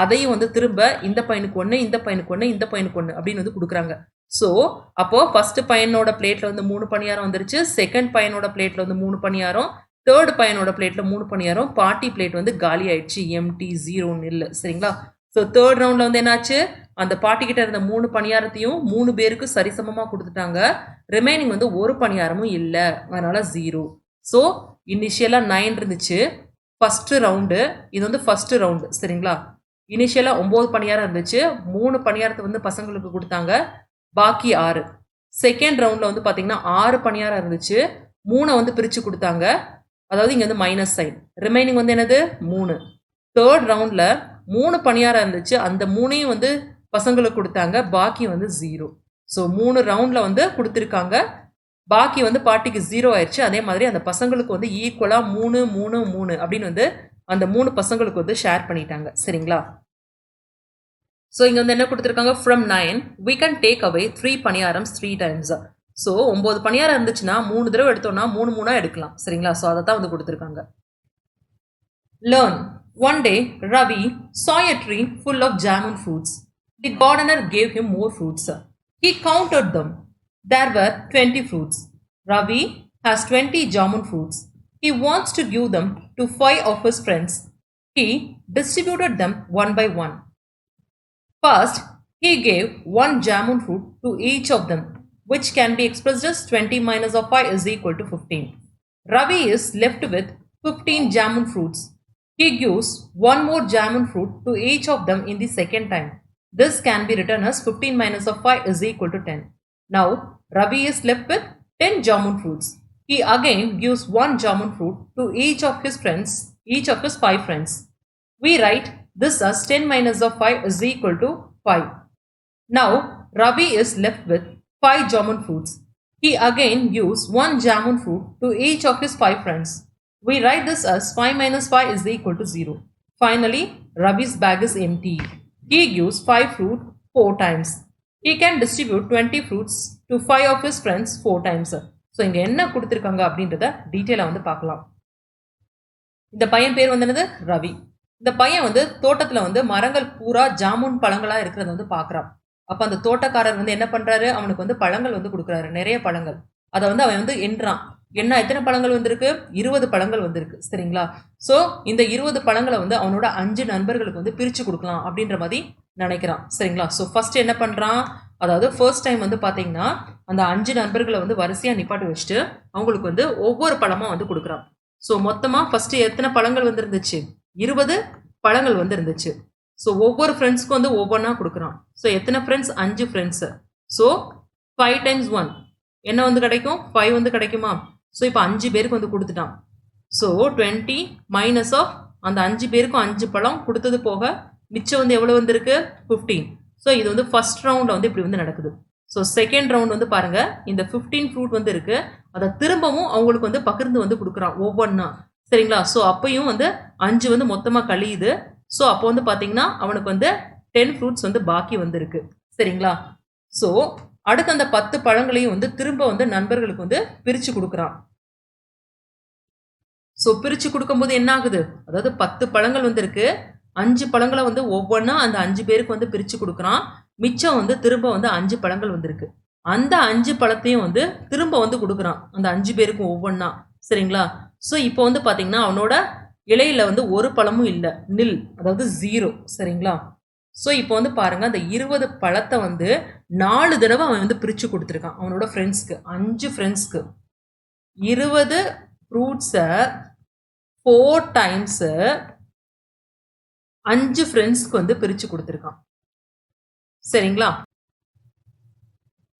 அதையும் வந்து திரும்ப இந்த பையனுக்கு 1, இந்த பையனுக்கு 1, இந்த பையனுக்கு 1 அப்படின்னு வந்து கொடுக்குறாங்க. ஸோ அப்போ ஃபர்ஸ்ட் பையனோட பிளேட்ல வந்து 3 பணியாரம் வந்துருச்சு, செகண்ட் பையனோட பிளேட்ல வந்து 3 பணியாரம், தேர்ட் பையனோட பிளேட்ல 3 பணியாரம், பாட்டி பிளேட் வந்து காலி ஆயிடுச்சு, எம்டி, 0 நில். சரிங்களா. ஸோ தேர்ட் ரவுண்ட்ல வந்து என்னாச்சு, அந்த பாட்டி கிட்ட இருந்த 3 பணியாரத்தையும் 3 பேருக்கு சரிசமமா கொடுத்துட்டாங்க. ரிமைனிங் வந்து 1 பணியாரமும் இல்லை, அதனால 0. ஸோ இனிஷியலா 9 இருந்துச்சு ஃபர்ஸ்ட் ரவுண்டு, இது வந்து ஃபர்ஸ்ட் ரவுண்டு. சரிங்களா. இனிஷியலாக 9 பணியாரம் இருந்துச்சு, 3 பணியாரத்தை வந்து பசங்களுக்கு கொடுத்தாங்க, பாக்கி 6. செகண்ட் ரவுண்டில் வந்து பார்த்தீங்கன்னா 6 பணியாரம் இருந்துச்சு, 3 வந்து பிரித்து கொடுத்தாங்க, அதாவது இங்கே வந்து மைனஸ் சைன். ரிமைனிங் வந்து என்னது, 3. தேர்ட் ரவுண்டில் 3 பணியாரம் இருந்துச்சு, அந்த 3ஐயும் வந்து பசங்களுக்கு கொடுத்தாங்க, பாக்கி வந்து 0. ஸோ 3 ரவுண்டில் வந்து கொடுத்துருக்காங்க, பாக்கி வந்து பாட்டிக்கு 0 ஆயிடுச்சு. அதே மாதிரி அந்த பசங்களுக்கு வந்து ஈக்குவலாக 3 3 3 அப்படின்னு வந்து அந்த 3 பசங்களுக்கு வந்து ஷேர் பண்ணிட்டாங்க. சரிங்களா. ஸோ இங்கே வந்து என்ன கொடுத்துருக்காங்க, from 9 we can take away 3 பணியாரம்ஸ் 3 times. So 9 பணியாரம் இருந்துச்சுன்னா 3 தடவை எடுத்தோம்னா 3 3 எடுக்கலாம். சரிங்களா. ஸோ அதை தான் வந்து கொடுத்துருக்காங்க. Learn. One day Ravi saw a tree full of jamun fruits. The gardener gave him more fruits. He counted them. There were 20 fruits. Ravi has 20 jamun fruits. He wants to give them to 5 of his friends. He distributed them one by one. First, he gave 1 jamun fruit to each of them, which can be expressed as 20 minus of 5 is equal to 15. Ravi is left with 15 jamun fruits. He gives 1 more jamun fruit to each of them in the second time. This can be written as 15 minus of 5 is equal to 10. Now, Ravi is left with 10 jamun fruits. He again gives 1 jamun fruit to each of his friends, each of his 5 friends. We write this as 10 minus of 5 is equal to 5. Now, Ravi is left with 5 jamun fruits. He again gives 1 jamun fruit to each of his 5 friends. We write this as 5 minus 5 is equal to 0. Finally, Ravi's bag is empty. He gives 5 fruit 4 times. He can distribute 20 fruits to 5 of his friends 4 times. So இங்கே என்ன கொடுத்துருக்காங்க அப்படின்றத டீட்டெயிலாக வந்து பார்க்கலாம். இந்த பையன் பேர் வந்து என்னது, ரவி. இந்த பையன் வந்து தோட்டத்தில் வந்து மரங்கள் பூரா ஜாமுன் பழங்களாக இருக்கிறத வந்து பார்க்குறான். அப்போ அந்த தோட்டக்காரர் வந்து என்ன பண்ணுறாரு, அவனுக்கு வந்து பழங்கள் வந்து கொடுக்குறாரு, நிறைய பழங்கள். அதை வந்து அவன் வந்து எண்ணுறான். என்ன எத்தனை பழங்கள் வந்திருக்கு, 20 பழங்கள் வந்திருக்கு. சரிங்களா. ஸோ இந்த 20 பழங்களை வந்து அவனோட 5 நண்பர்களுக்கு வந்து பிரித்து கொடுக்கலாம் அப்படின்ற மாதிரி நினைக்கிறான். சரிங்களா. ஸோ ஃபர்ஸ்ட் என்ன பண்ணுறான், அதாவது ஃபர்ஸ்ட் டைம் வந்து பார்த்தீங்கன்னா அந்த 5 நண்பர்களை வந்து வரிசையாக நிப்பாட்டி வச்சுட்டு அவங்களுக்கு வந்து ஒவ்வொரு பழமாக வந்து கொடுக்குறான். ஸோ மொத்தமாக ஃபஸ்ட்டு எத்தனை பழங்கள் வந்து இருந்துச்சு, 20 பழங்கள் வந்து இருந்துச்சு. ஸோ ஒவ்வொரு ஃப்ரெண்ட்ஸ்க்கும் வந்து ஒவ்வொன்றா கொடுக்குறான். ஸோ எத்தனை ஃப்ரெண்ட்ஸ், 5 ஃப்ரெண்ட்ஸு. ஸோ 5 times 1 என்ன வந்து கிடைக்கும், 5 வந்து கிடைக்குமா. ஸோ இப்போ 5 பேருக்கு வந்து கொடுத்துட்டான். ஸோ 20 மைனஸ் ஆஃப் அந்த 5 பேருக்கும் 5 பழம் கொடுத்தது போக மிச்சம் வந்து எவ்வளோ வந்துருக்கு, 15. ஸோ இது வந்து ஃபர்ஸ்ட் ரவுண்டில் வந்து இப்படி வந்து நடக்குது. ஸோ செகண்ட் ரவுண்ட் வந்து பாருங்கள், இந்த 15 ஃப்ரூட் வந்து இருக்குது, அதை திரும்பவும் அவங்களுக்கு வந்து பகிர்ந்து வந்து கொடுக்குறான் ஒவ்வொன்றா. சரிங்களா. ஸோ அப்பையும் வந்து 5 வந்து மொத்தமாக கழியுது. ஸோ அப்போ வந்து பார்த்தீங்கன்னா அவனுக்கு வந்து 10 ஃப்ரூட்ஸ் வந்து பாக்கி வந்திருக்கு. சரிங்களா? ஸோ அடுத்து அந்த 10 பழங்களையும் வந்து திரும்ப வந்து நண்பர்களுக்கு வந்து பிரித்து கொடுக்குறான். ஸோ பிரித்து கொடுக்கும்போது என்ன ஆகுது, அதாவது 10 பழங்கள் வந்திருக்கு, 5 பழங்களை வந்து ஒவ்வொன்றா அந்த 5 பேருக்கு வந்து பிரித்து கொடுக்குறான். மிச்சம் வந்து திரும்ப வந்து 5 பழங்கள் வந்திருக்கு. அந்த 5 பழத்தையும் வந்து திரும்ப வந்து கொடுக்குறான் அந்த 5 பேருக்கும் ஒவ்வொன்றா. சரிங்களா? ஸோ இப்போ வந்து பார்த்தீங்கன்னா அவனோட இலையில வந்து ஒரு பழமும் இல்லை, நில், அதாவது 0. சரிங்களா? ஸோ இப்போ வந்து பாருங்க, அந்த 20 பழத்தை வந்து 4 தடவை அவன் வந்து பிரித்து கொடுத்துருக்கான் அவனோட ஃப்ரெண்ட்ஸ்க்கு, 5 ஃப்ரெண்ட்ஸ்க்கு. 20 ஃப்ரூட்ஸை 4 டைம்ஸு 5 ஃப்ரெண்ட்ஸ்க்கு வந்து பிரித்து கொடுத்துருக்கான். சரிங்களா?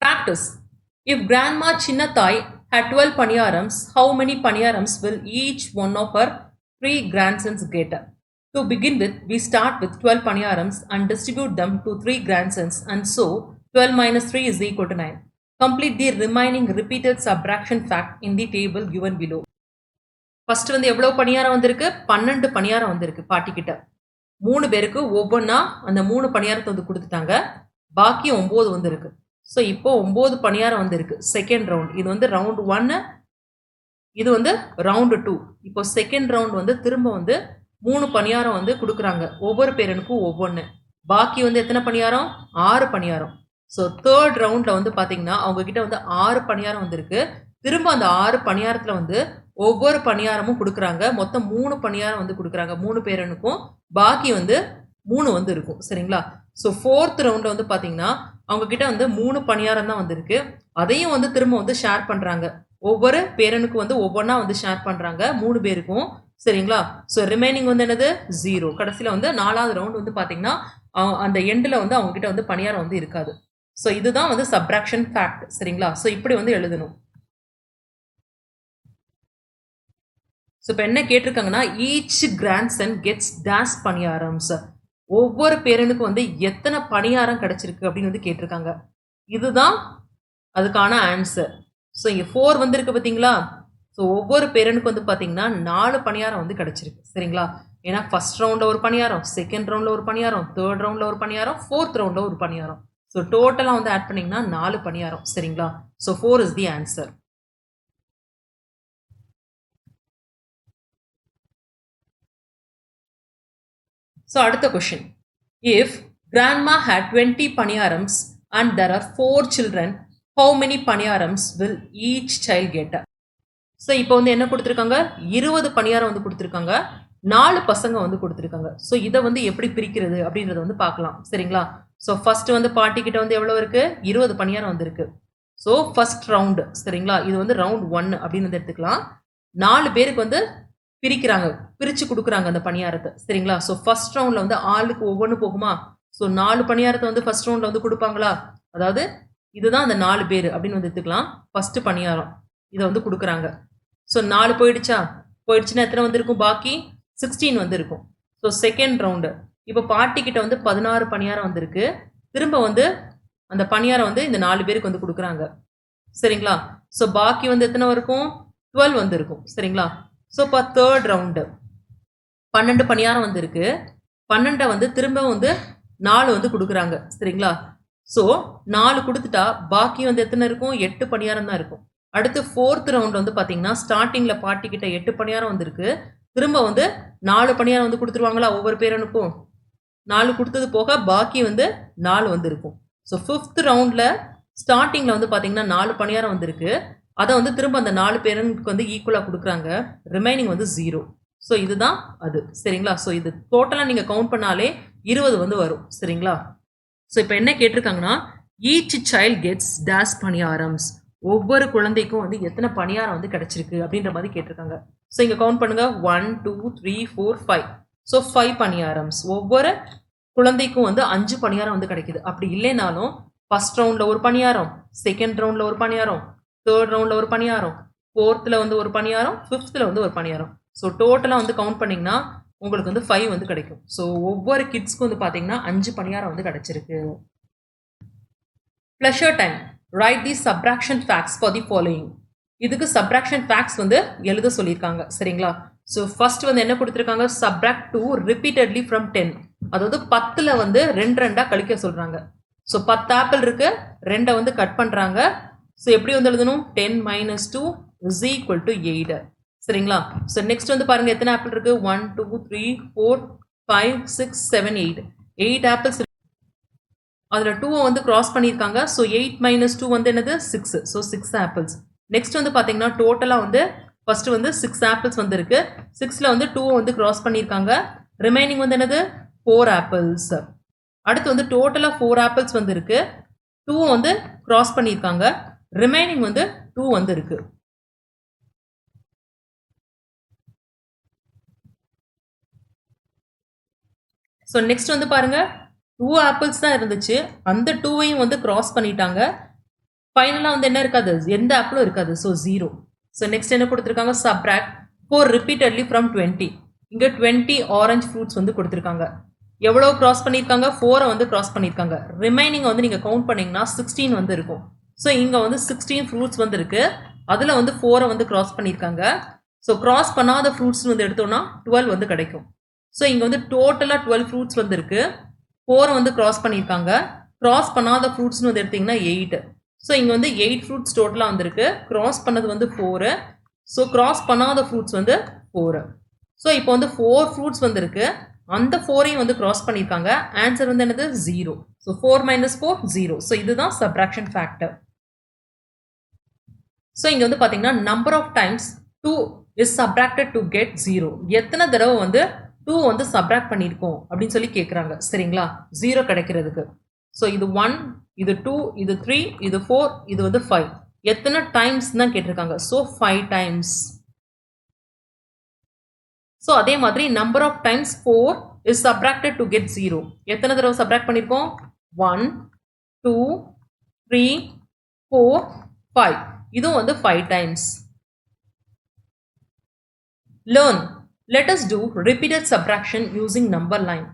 Practice. If Grandma Chinnathai had 12 paniyarams, how many paniyarams will each one of her 3 grandsons get? To begin with, we start with 12 paniyarams and distribute them to 3 grandsons, and so 12 minus 3 is equal to 9. Complete the remaining repeated subtraction fact in the table given below. First வந்து எவ்வளோ பணியாரம் வந்திருக்கு, 12 பணியாரம் வந்திருக்கு பாட்டிக்கிட்ட. 3 பேருக்கு ஒவ்வொன்றா அந்த 3 பணியாரத்தை வந்து கொடுத்துட்டாங்க. பாக்கி 9 வந்திருக்கு. ஸோ இப்போ 9 பணியாரம் வந்திருக்கு செகண்ட் ரவுண்ட். இது வந்து ரவுண்ட் 1, இது வந்து ரவுண்டு 2. இப்போ செகண்ட் ரவுண்ட் வந்து திரும்ப வந்து 3 பணியாரம் வந்து கொடுக்குறாங்க ஒவ்வொரு பேரனுக்கும் ஒவ்வொன்று. பாக்கி வந்து எத்தனை பணியாரம், 6 பணியாரம். ஸோ தேர்ட் ரவுண்டில் வந்து பார்த்தீங்கன்னா அவங்கக்கிட்ட வந்து 6 பணியாரம் வந்திருக்கு. திரும்ப அந்த 6 பணியாரத்தில் வந்து ஒவ்வொரு பணியாரமும் கொடுக்குறாங்க. மொத்தம் 3 பணியாரம் வந்து கொடுக்குறாங்க 3 பேரனுக்கும். பாக்கி வந்து 3 வந்து இருக்கும். சரிங்களா? ஸோ ஃபோர்த் ரவுண்டில் வந்து பார்த்தீங்கன்னா அவங்கக்கிட்ட வந்து 3 பணியாரம் தான் வந்திருக்கு. அதையும் வந்து திரும்ப வந்து ஷேர் பண்ணுறாங்க. ஒவ்வொரு பேரனுக்கும் வந்து ஒவ்வொன்றா வந்து ஷேர் பண்ணுறாங்க 3 பேருக்கும். சரிங்களா? ஸோ ரிமைனிங் வந்து என்னது, 0. கடைசியில் வந்து 4வது ரவுண்ட் வந்து பார்த்தீங்கன்னா அந்த எண்டில் வந்து அவங்கக்கிட்ட வந்து பணியாரம் வந்து இருக்காது. ஸோ இதுதான் வந்து சப்ராக்ஷன் ஃபேக்ட். சரிங்களா? ஸோ இப்படி வந்து எழுதணும். ஸோ இப்போ என்ன கேட்டிருக்காங்கன்னா, ஈச் கிராண்ட்சன் கெட்ஸ் டேஷ் பணியாரம்ஸ். ஒவ்வொரு பேரனுக்கும் வந்து எத்தனை பணியாரம் கிடைச்சிருக்கு அப்படின்னு வந்து கேட்டிருக்காங்க. இதுதான் அதுக்கான ஆன்சர். ஸோ இங்கே 4 வந்திருக்கு பார்த்தீங்களா? ஸோ ஒவ்வொரு பேரனுக்கு வந்து பார்த்தீங்கன்னா 4 பணியாரம் வந்து கிடைச்சிருக்கு. சரிங்களா? ஏன்னா ஃபர்ஸ்ட் ரவுண்டில் ஒரு பணியாரம், செகண்ட் ரவுண்டில் ஒரு பணியாரம், தேர்ட் ரவுண்டில் ஒரு பணியாரம், ஃபோர்த் ரவுண்டில் ஒரு பணியாரம். ஸோ டோட்டலாக வந்து ஆட் பண்ணிங்கன்னா 4 பணியாரம். சரிங்களா? So 4 is the answer. So அடுத்த question. If grandma had 20 paniyarams and there are 4 children, how many paniyarams will each child get? So இப்போ வந்து என்ன கொடுத்துருக்காங்க, 20 பணியாரம் வந்து கொடுத்துருக்காங்க, 4 பசங்க வந்து கொடுத்துருக்காங்க. ஸோ இதை வந்து எப்படி பிரிக்கிறது அப்படின்றத வந்து பார்க்கலாம். சரிங்களா? ஸோ ஃபர்ஸ்ட் வந்து பாட்டிக்கிட்ட வந்து எவ்வளோ இருக்கு, 20 பணியாரம் வந்துருக்கு. So first round. சரிங்களா? இது வந்து ரவுண்ட் 1 அப்படின்னு வந்து எடுத்துக்கலாம். 4 பேருக்கு வந்து பிரிக்கிறாங்க, பிரித்து கொடுக்குறாங்க அந்த பணியாரத்தை. சரிங்களா? ஸோ ஃபர்ஸ்ட் ரவுண்டில் வந்து ஆளுக்கு ஒவ்வொன்று போகுமா? ஸோ 4 பணியாரத்தை வந்து ஃபர்ஸ்ட் ரவுண்டில் வந்து கொடுப்பாங்களா? அதாவது இதுதான் அந்த 4 பேர் அப்படின்னு வந்து எடுத்துக்கலாம். ஃபர்ஸ்ட் பணியாரம் இதை வந்து கொடுக்குறாங்க. ஸோ 4 போயிடுச்சா? போயிடுச்சுன்னா எத்தனை வந்திருக்கும், பாக்கி 16 வந்திருக்கும். So second round. இப்போ பாட்டிக்கிட்ட வந்து 16 பணியாரம் வந்திருக்கு. திரும்ப வந்து அந்த பணியாரம் வந்து இந்த 4 பேருக்கு வந்து கொடுக்குறாங்க. சரிங்களா? ஸோ பாக்கி வந்து எத்தனை இருக்கும், 12 வந்து இருக்கும். சரிங்களா? ஸோ இப்போ தேர்ட் ரவுண்டு 12 பணியாரம் வந்திருக்கு. 12 வந்து திரும்ப வந்து 4 வந்து கொடுக்குறாங்க. சரிங்களா? ஸோ 4 கொடுத்துட்டா பாக்கி வந்து எத்தனை இருக்கும், 8 பணியாரம் தான் இருக்கும். அடுத்து ஃபோர்த் ரவுண்ட் வந்து பார்த்தீங்கன்னா ஸ்டார்டிங்கில் பாட்டிக்கிட்ட 8 பணியாரம் வந்திருக்கு. திரும்ப வந்து 4 பணியாரம் வந்து கொடுத்துருவாங்களா ஒவ்வொரு பேரனுக்கும். 4 கொடுத்தது போக பாக்கி வந்து 4 வந்து இருக்கும். ஸோ ஃபிஃப்த் ரவுண்டில் ஸ்டார்டிங்கில் வந்து பார்த்தீங்கன்னா 4 பணியாரம் வந்திருக்கு. அதை வந்து திரும்ப அந்த 4 பேரனுக்கு வந்து ஈக்குவலாக கொடுக்குறாங்க. ரிமைனிங் வந்து 0. ஸோ இதுதான் அது. சரிங்களா? ஸோ இது டோட்டலாக நீங்கள் கவுண்ட் பண்ணாலே 20 வந்து வரும். சரிங்களா? ஸோ இப்போ என்ன கேட்டிருக்காங்கன்னா, ஈச் சைல்ட் கெட்ஸ் டேஷ் பணியாரம்ஸ். ஒவ்வொரு குழந்தைக்கும் வந்து எத்தனை பணியாரம் வந்து கிடைச்சிருக்கு அப்படின்ற மாதிரி கேட்டிருக்காங்க. ஸோ இங்கே கவுண்ட் பண்ணுங்க, 1 2 3 4 5. ஸோ 5 பணியாரம்ஸ். ஒவ்வொரு குழந்தைக்கும் வந்து 5 பணியாரம் வந்து கிடைக்குது. அப்படி இல்லைனாலும் ஃபர்ஸ்ட் ரவுண்டில் ஒரு பணியாரம், செகண்ட் ரவுண்டில் ஒரு பணியாரம், தேர்ட் ரவுண்டில் ஒரு பணியாரம், ஃபோர்த்தில் வந்து ஒரு பணியாரம், ஃபிஃப்த்தில் வந்து ஒரு பணியாரம். ஸோ டோட்டலாக வந்து கவுண்ட் பண்ணிங்கன்னா உங்களுக்கு வந்து 5 வந்து கிடைக்கும். ஸோ ஒவ்வொரு கிட்ஸ்க்கும் வந்து பார்த்தீங்கன்னா 5 பணியாரம் வந்து கிடைச்சிருக்கு. Pleasure time. Right the subtraction facts for the following. இதுக்கு சப்ராக்ஷன் ஃபேக்ட்ஸ் வந்து எழுத சொல்லியிருக்காங்க. சரிங்களா? ஸோ ஃபர்ஸ்ட் வந்து என்ன கொடுத்துருக்காங்க, சப்ராக்ட் 2 ரிப்பீட்டட்லி ஃப்ரம் 10. அதாவது 10ல் வந்து 2 கழிக்க சொல்கிறாங்க. ஸோ 10 ஆப்பிள் இருக்கு, 2 வந்து கட் பண்ணுறாங்க. ஸோ எப்படி வந்து எழுதணும், 10 minus 2 is equal to 8. சரிங்களா? ஸோ நெக்ஸ்ட் வந்து பாருங்க எத்தனை ஆப்பிள் இருக்கு, 1 2 3 4 5 6 7 8. 8 ஆப்பிள்ஸ். அதில் 2 வந்து கிராஸ் பண்ணியிருக்காங்க. ஸோ 8 minus 2 வந்து என்னது, 6. So 6 apples. நெக்ஸ்ட் வந்து பார்த்தீங்கன்னா டோட்டலாக வந்து ஃபர்ஸ்ட் வந்து 6 ஆப்பிள்ஸ் வந்து இருக்கு. 6ல் வந்து 2 வந்து கிராஸ் பண்ணியிருக்காங்க. ரிமைனிங் வந்து என்னது, 4 ஆப்பிள்ஸ். அடுத்து வந்து டோட்டலாக 4 ஆப்பிள்ஸ் வந்து இருக்கு. 2 வந்து கிராஸ் பண்ணியிருக்காங்க. ரிமைனிங் வந்து 2 வந்து இருக்கு. ஸோ நெக்ஸ்ட் வந்து பாருங்க 2 ஆப்பிள்ஸ் தான் இருந்துச்சு. அந்த 2வையும் வந்து கிராஸ் பண்ணிட்டாங்க. ஃபைனலாக வந்து என்ன இருக்காது, எந்த ஆப்பிளும் இருக்காது. ஸோ 0. ஸோ நெக்ஸ்ட் என்ன கொடுத்துருக்காங்க, சப்ராக்ட் 4 ரிப்பீட்டட்லி ஃப்ரம் 20. இங்கே 20 ஆரஞ்சு ஃப்ரூட்ஸ் வந்து கொடுத்துருக்காங்க. எவ்வளோ கிராஸ் பண்ணியிருக்காங்க, 4 வந்து கிராஸ் பண்ணியிருக்காங்க. ரிமைனிங் வந்து நீங்கள் கவுண்ட் பண்ணிங்கன்னா 16 வந்து இருக்கும். ஸோ இங்கே வந்து 16 ஃப்ரூட்ஸ் வந்து இருக்கு. அதில் வந்து 4 வந்து கிராஸ் பண்ணியிருக்காங்க. ஸோ கிராஸ் பண்ணாத ஃப்ரூட்ஸ் வந்து எடுத்தோம்னா 12 வந்து கிடைக்கும். ஸோ இங்கே வந்து டோட்டலாக 12 ஃப்ரூட்ஸ் வந்து இருக்கு. 4 வந்து கிராஸ் பண்ணியிருக்காங்க. கிராஸ் பண்ணாத ஃப்ரூட்ஸ்னு வந்து எடுத்தீங்கன்னா 8. ஸோ இங்கே வந்து 8 ஃப்ரூட்ஸ் டோட்டலாக வந்துருக்கு. கிராஸ் பண்ணது வந்து 4. ஸோ கிராஸ் பண்ணாத ஃப்ரூட்ஸ் வந்து 4. ஸோ இப்போ வந்து 4 ஃப்ரூட்ஸ் வந்து இருக்கு. அந்த 4ஐயும் வந்து கிராஸ் பண்ணியிருக்காங்க. ஆன்சர் வந்து என்னது, 0. So 4 minus 4 0. ஸோ இதுதான் சப்ராக்ஷன் ஃபேக்டர். ஸோ இங்கே வந்து பார்த்தீங்கன்னா number of times 2 is subtracted to get 0. எத்தனை தடவை வந்து 2 வந்து சப்ராக்ட் பண்ணியிருக்கோம் அப்படின்னு சொல்லி கேட்குறாங்க. சரிங்களா, 0 கிடைக்கிறதுக்கு. ஸோ இது 1, இது 2, இது 3, இது 4, இது வந்து 5. எத்தனை டைம்ஸ் தான் கேட்டிருக்காங்க. So 5 times. ஸோ அதே மாதிரி number of times 4 is subtracted to get 0. எத்தனை தடவை சப்ராக்ட் பண்ணியிருக்கோம், 1 2 3 4 5. இதுவும் வந்து 5 times. Learn, let us do repeated subtraction using number line.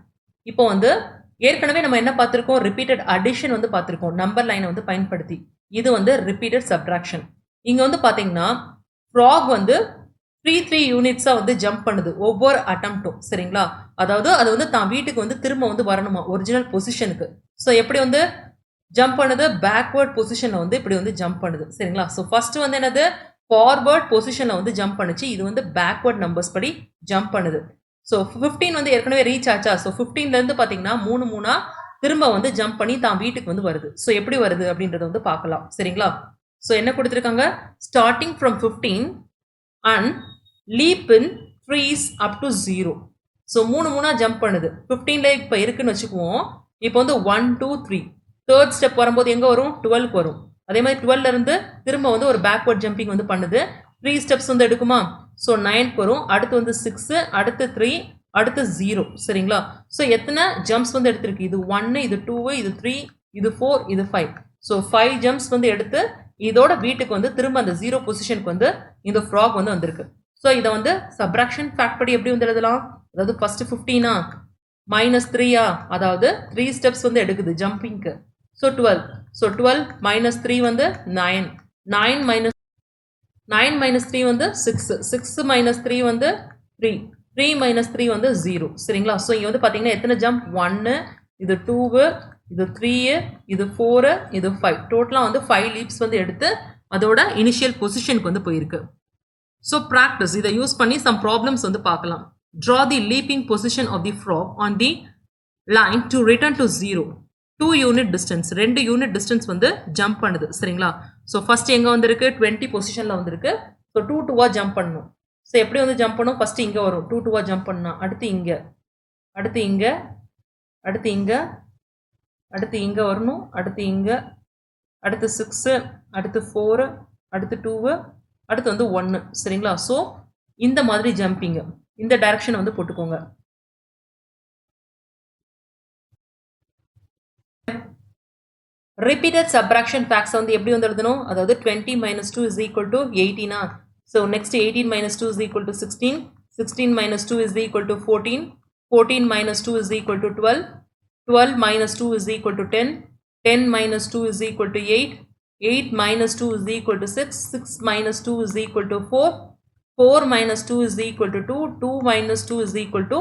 இப்போ வந்து ஏற்கனவே நம்ம என்ன பார்த்துருக்கோம், ரிப்பீட்டட் அடிஷன் வந்து பார்த்துருக்கோம் நம்பர் லைனை வந்து பயன்படுத்தி. இது வந்து ரிப்பீட்டட் சப்ராக்ஷன். இங்கே வந்து பார்த்தீங்கன்னா ஃப்ராக் வந்து 3 யூனிட்ஸாக வந்து ஜம்ப் பண்ணுது ஒவ்வொரு அட்டம்ப்டும். சரிங்களா, அதாவது அது வந்து தான் வீட்டுக்கு வந்து திரும்ப வந்து வரணுமா ஒரிஜினல் பொசிஷனுக்கு. ஸோ எப்படி வந்து ஜம்ப் பண்ணுது, பேக்வேர்ட் பொசிஷனில் வந்து இப்படி வந்து ஜம்ப் பண்ணுது. சரிங்களா, ஸோ ஃபர்ஸ்ட் வந்து என்னது, ஃபார்வர்ட் பொசிஷனில் வந்து ஜம்ப் பண்ணுச்சு. இது வந்து பேக்வேர்ட் நம்பர்ஸ் படி ஜம்ப் பண்ணுது. ஸோ 15 வந்து ஏற்கனவே ரீச் ஆச்சா. ஸோ 15லேருந்து பார்த்தீங்கன்னா 3 திரும்ப வந்து ஜம்ப் பண்ணி தான் வீட்டுக்கு வந்து வருது. ஸோ எப்படி வருது அப்படின்றத வந்து பார்க்கலாம். சரிங்களா, ஸோ என்ன கொடுத்துருக்காங்க, starting from 15 and leap in threes up to 0. So 3 jump பண்ணுது. 15ல இப்போ இருக்குன்னு வச்சுக்குவோம். இப்போ வந்து 1 2 3 தேர்ட் ஸ்டெப் வரும்போது எங்கே வரும், 12க்கு வரும். அதே மாதிரி 12லேருந்து திரும்ப வந்து ஒரு பேக்வர்ட் ஜம்பிங் வந்து பண்ணுது. 3 ஸ்டெப்ஸ் வந்து எடுக்குமா. ஸோ 9க்கு வரும். அடுத்து வந்து 6, அடுத்து 3, அடுத்து 0. சரிங்களா, ஸோ எத்தனை ஜம்ப்ஸ் வந்து எடுத்திருக்கு, இது 1, இது 2, இது 3, இது 4, இது 5. ஸோ 5 ஜம்ப்ஸ் வந்து எடுத்து இதோட வீட்டுக்கு வந்து திரும்ப அந்த 0 பொசிஷனுக்கு வந்து இந்த ஃப்ராக் வந்து வந்திருக்கு. ஸோ இதை வந்து சப்ராக்ஷன் ஃபேக்ட் படி எப்படி வந்து எழுதலாம், அதாவது ஃபர்ஸ்ட் 15 -3, அதாவது 3 ஸ்டெப்ஸ் வந்து எடுக்குது ஜம்பிங்க்கு. ஸோ 12. ஸோ 12 -3 வந்து 9. 9 minus 3 வந்து 6. 6 minus 3 வந்து 3. 3 minus 3 வந்து 0. சரிங்களா, ஸோ இங்கே வந்து பார்த்தீங்கன்னா எத்தனை ஜம்ப், 1, இது 2, இது 3, இது 4, இது 5. டோட்டலாக வந்து 5 லீப்ஸ் வந்து எடுத்து அதோட இனிஷியல் பொசிஷனுக்கு வந்து போயிருக்கு. ஸோ ப்ராக்டிஸ் இதை யூஸ் பண்ணி சம் ப்ராப்ளம்ஸ் வந்து பார்க்கலாம். Draw the leaping position of the frog on the line to return to 0. 2 unit distance, 2 unit distance வந்து ஜம்ப் பண்ணுது. சரிங்களா, ஸோ ஃபர்ஸ்ட் எங்கே வந்திருக்கு, 20 பொசிஷனில் வந்திருக்கு. ஸோ 2 2 ஜம்ப் பண்ணணும். ஸோ எப்படி வந்து ஜம்ப் பண்ணும், ஃபர்ஸ்ட் இங்கே வரும், 2 2 ஜம்ப் பண்ணணும். அடுத்து இங்கே, அடுத்து இங்கே, அடுத்து இங்கே, அடுத்து இங்கே வரணும், அடுத்து இங்கே, அடுத்து 6, அடுத்து 4, அடுத்து 2, அடுத்து வந்து 1. சரிங்களா, ஸோ இந்த மாதிரி ஜம்பிங் இந்த டைரக்ஷன் வந்து போட்டுக்கோங்க. ரிப்பீட்டட் சப்ராக்ஷன் ஃபேக்ட்ஸ் வந்து எப்படி வந்து எழுதணும், அதாவது 20 minus 2 is equal to 18. So next 18 minus 2 is equal to 16. 16 minus 2 is equal to 14. 14 minus 2 is equal to 12. 12 minus 2 is equal to 10. 10 minus 2 is equal to 8. 8 minus 2 is equal to 6. 6 minus 2 is equal to 4. 4 minus 2 is equal to 2. 2 minus 2 is equal to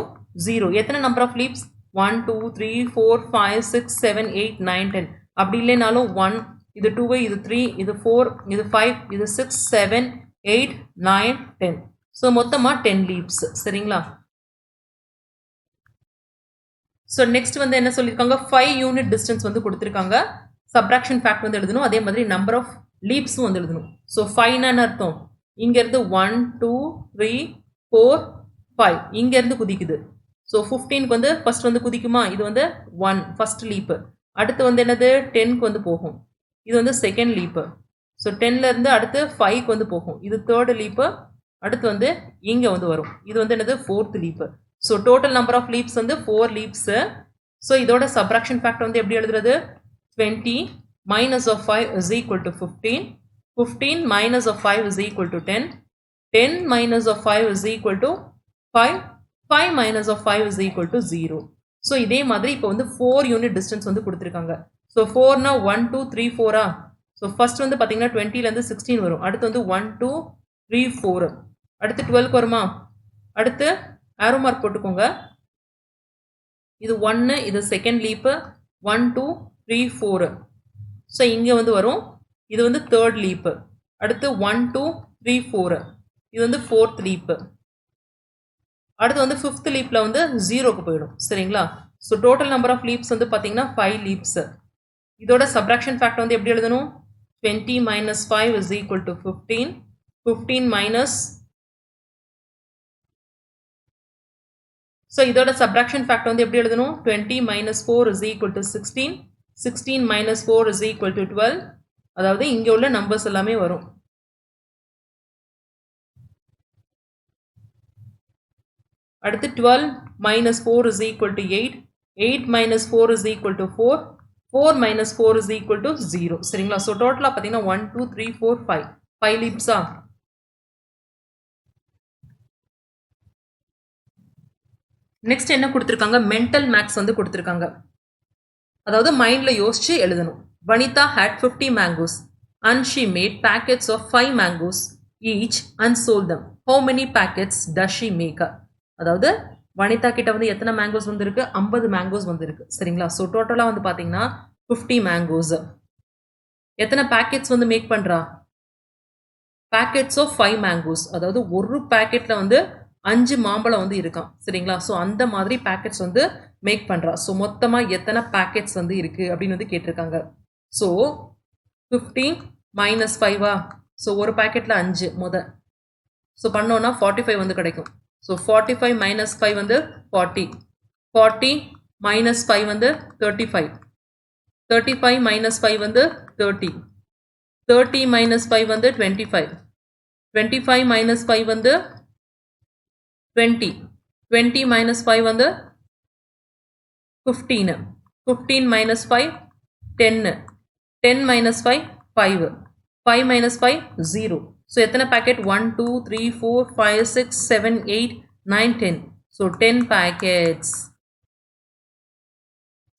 0. எத்தனை number of leaps? 1, 2, 3, 4, 5, 6, 7, 8, 9, 10. அப்படி இல்லைனாலும் 1, இது 2, இது 3, இது 4, இது 5, இது 6, 7, 8, 9, 10. ஸோ மொத்தமாக 10 leaps. சரிங்களா? ஸோ நெக்ஸ்ட் வந்து என்ன சொல்லியிருக்காங்க? 5 யூனிட் டிஸ்டன்ஸ் வந்து கொடுத்துருக்காங்க. சப்ராக்ஷன் ஃபேக்ட் வந்து எழுதணும். அதே மாதிரி நம்பர் ஆஃப் லீப்ஸும் வந்து எழுதணும். ஸோ 5ன்னு அர்த்தம் இங்கேருந்து 1, 2, 3, 4, 5 இங்கேருந்து குதிக்குது. ஸோ 15க்கு வந்து ஃபர்ஸ்ட் வந்து குதிக்குமா? இது வந்து 1 ஃபர்ஸ்ட் லீப்பு. அடுத்து வந்து என்னது? 10க்கு வந்து போகும். இது வந்து செகண்ட் லீப்பு. ஸோ 10லேருந்து அடுத்து 5க்கு வந்து போகும். இது தேர்டு லீப்பு. அடுத்து வந்து இங்கே வந்து வரும். இது வந்து என்னது? Fourth leap. So total number of leaps வந்து 4 லீப்ஸு. ஸோ இதோட சப்ராக்ஷன் ஃபேக்டர் வந்து எப்படி எழுதுறது? 20 minus of 5 is equal to 15. 15 minus of 5 is equal to 10. 10 minus of 5 is equal to 5. 5 minus of 5 is equal to 0. So இதே மாதிரி இப்போ வந்து 4 யூனிட் டிஸ்டன்ஸ் வந்து கொடுத்துருக்காங்க. ஸோ 4னா 1, 2, 3, 4ஆ? ஸோ ஃபர்ஸ்ட் வந்து பார்த்தீங்கன்னா 20லேருந்து 16 வரும். அடுத்து வந்து 1, 2, 3, 4. அடுத்து 12க்கு வருமா? அடுத்து ஆரோ மார்க் போட்டுக்கோங்க. இது 1, இது செகண்ட் லீப்பு. 1, 2, 3, 4. ஸோ இங்கே வந்து வரும். இது வந்து தேர்ட் லீப்பு. அடுத்து 1, 2, 3, 4. இது வந்து ஃபோர்த் லீப்பு. அடுத்து வந்து ஃபிஃப்த் லீப்பில் வந்து 0க்கு போயிடும். சரிங்களா? So total number of leaps வந்து பார்த்தீங்கன்னா 5 லீப்ஸு. இதோட சப்ராக்ஷன் ஃபேக்டர் வந்து எப்படி எழுதணும்? 20 minus 5 is equal to 15. 15 minus, so இதோட சப்ராக்ஷன் ஃபேக்டர் வந்து எப்படி எழுதணும்? 20 minus 4 is equal to 16. 16 minus 4 is equal to 12. அதாவது இங்கே உள்ள நம்பர்ஸ் எல்லாமே வரும். அடுத்து 12 minus 4 is equal to 8. 8 minus 4 is equal to 4. 4 minus 4 is equal to 0. சரிங்களா? ஸோ டோட்டலாக பார்த்தீங்கன்னா 1, 2, 3, 4, 5. 5 லீப்ஸா? நெக்ஸ்ட் என்ன கொடுத்துருக்காங்க? மென்டல் மேக்ஸ் வந்து கொடுத்துருக்காங்க. அதாவது மைண்டில் யோசிச்சு எழுதணும். Vanitha had 50 mangoes and she made packets of 5 mangoes each and sold them. How many packets does she make? அதாவது வனிதா கிட்ட வந்து எத்தனை மேங்கோஸ் வந்துருக்கு? 50 மேங்கோஸ் வந்துருக்கு. சரிங்களா? ஸோ டோட்டலாக வந்து பார்த்தீங்கன்னா 50 மேங்கோஸ். எத்தனை பேக்கெட்ஸ் வந்து மேக் பண்ணுறா? Packets of 5 mangoes. அதாவது ஒரு பேக்கெட்டில் வந்து 5 மாம்பழம் வந்து இருக்கான். சரிங்களா? ஸோ அந்த மாதிரி பேக்கெட்ஸ் வந்து மேக் பண்ணுறா. ஸோ மொத்தமாக எத்தனை பேக்கெட்ஸ் வந்து இருக்குது அப்படின்னு வந்து கேட்டிருக்காங்க. So 50 minus 5ஆ? ஸோ ஒரு பேக்கெட்டில் 5 ஸோ பண்ணோன்னா 45 வந்து கிடைக்கும். ஸோ 45 minus 5 வந்து 40. 40 minus 5 வந்து 35. 35 minus 5 வந்து 30. 30 minus 5 வந்து 25. 25 minus 5 வந்து 20. 20 minus 5 வந்து 15. 15 minus 5 10. 10 minus 5 5. 5 minus 5 0. ஸோ எத்தனை packet? 1, 2, 3, 4, 5, 6, 7, 8, 9, 10. So 10 packets.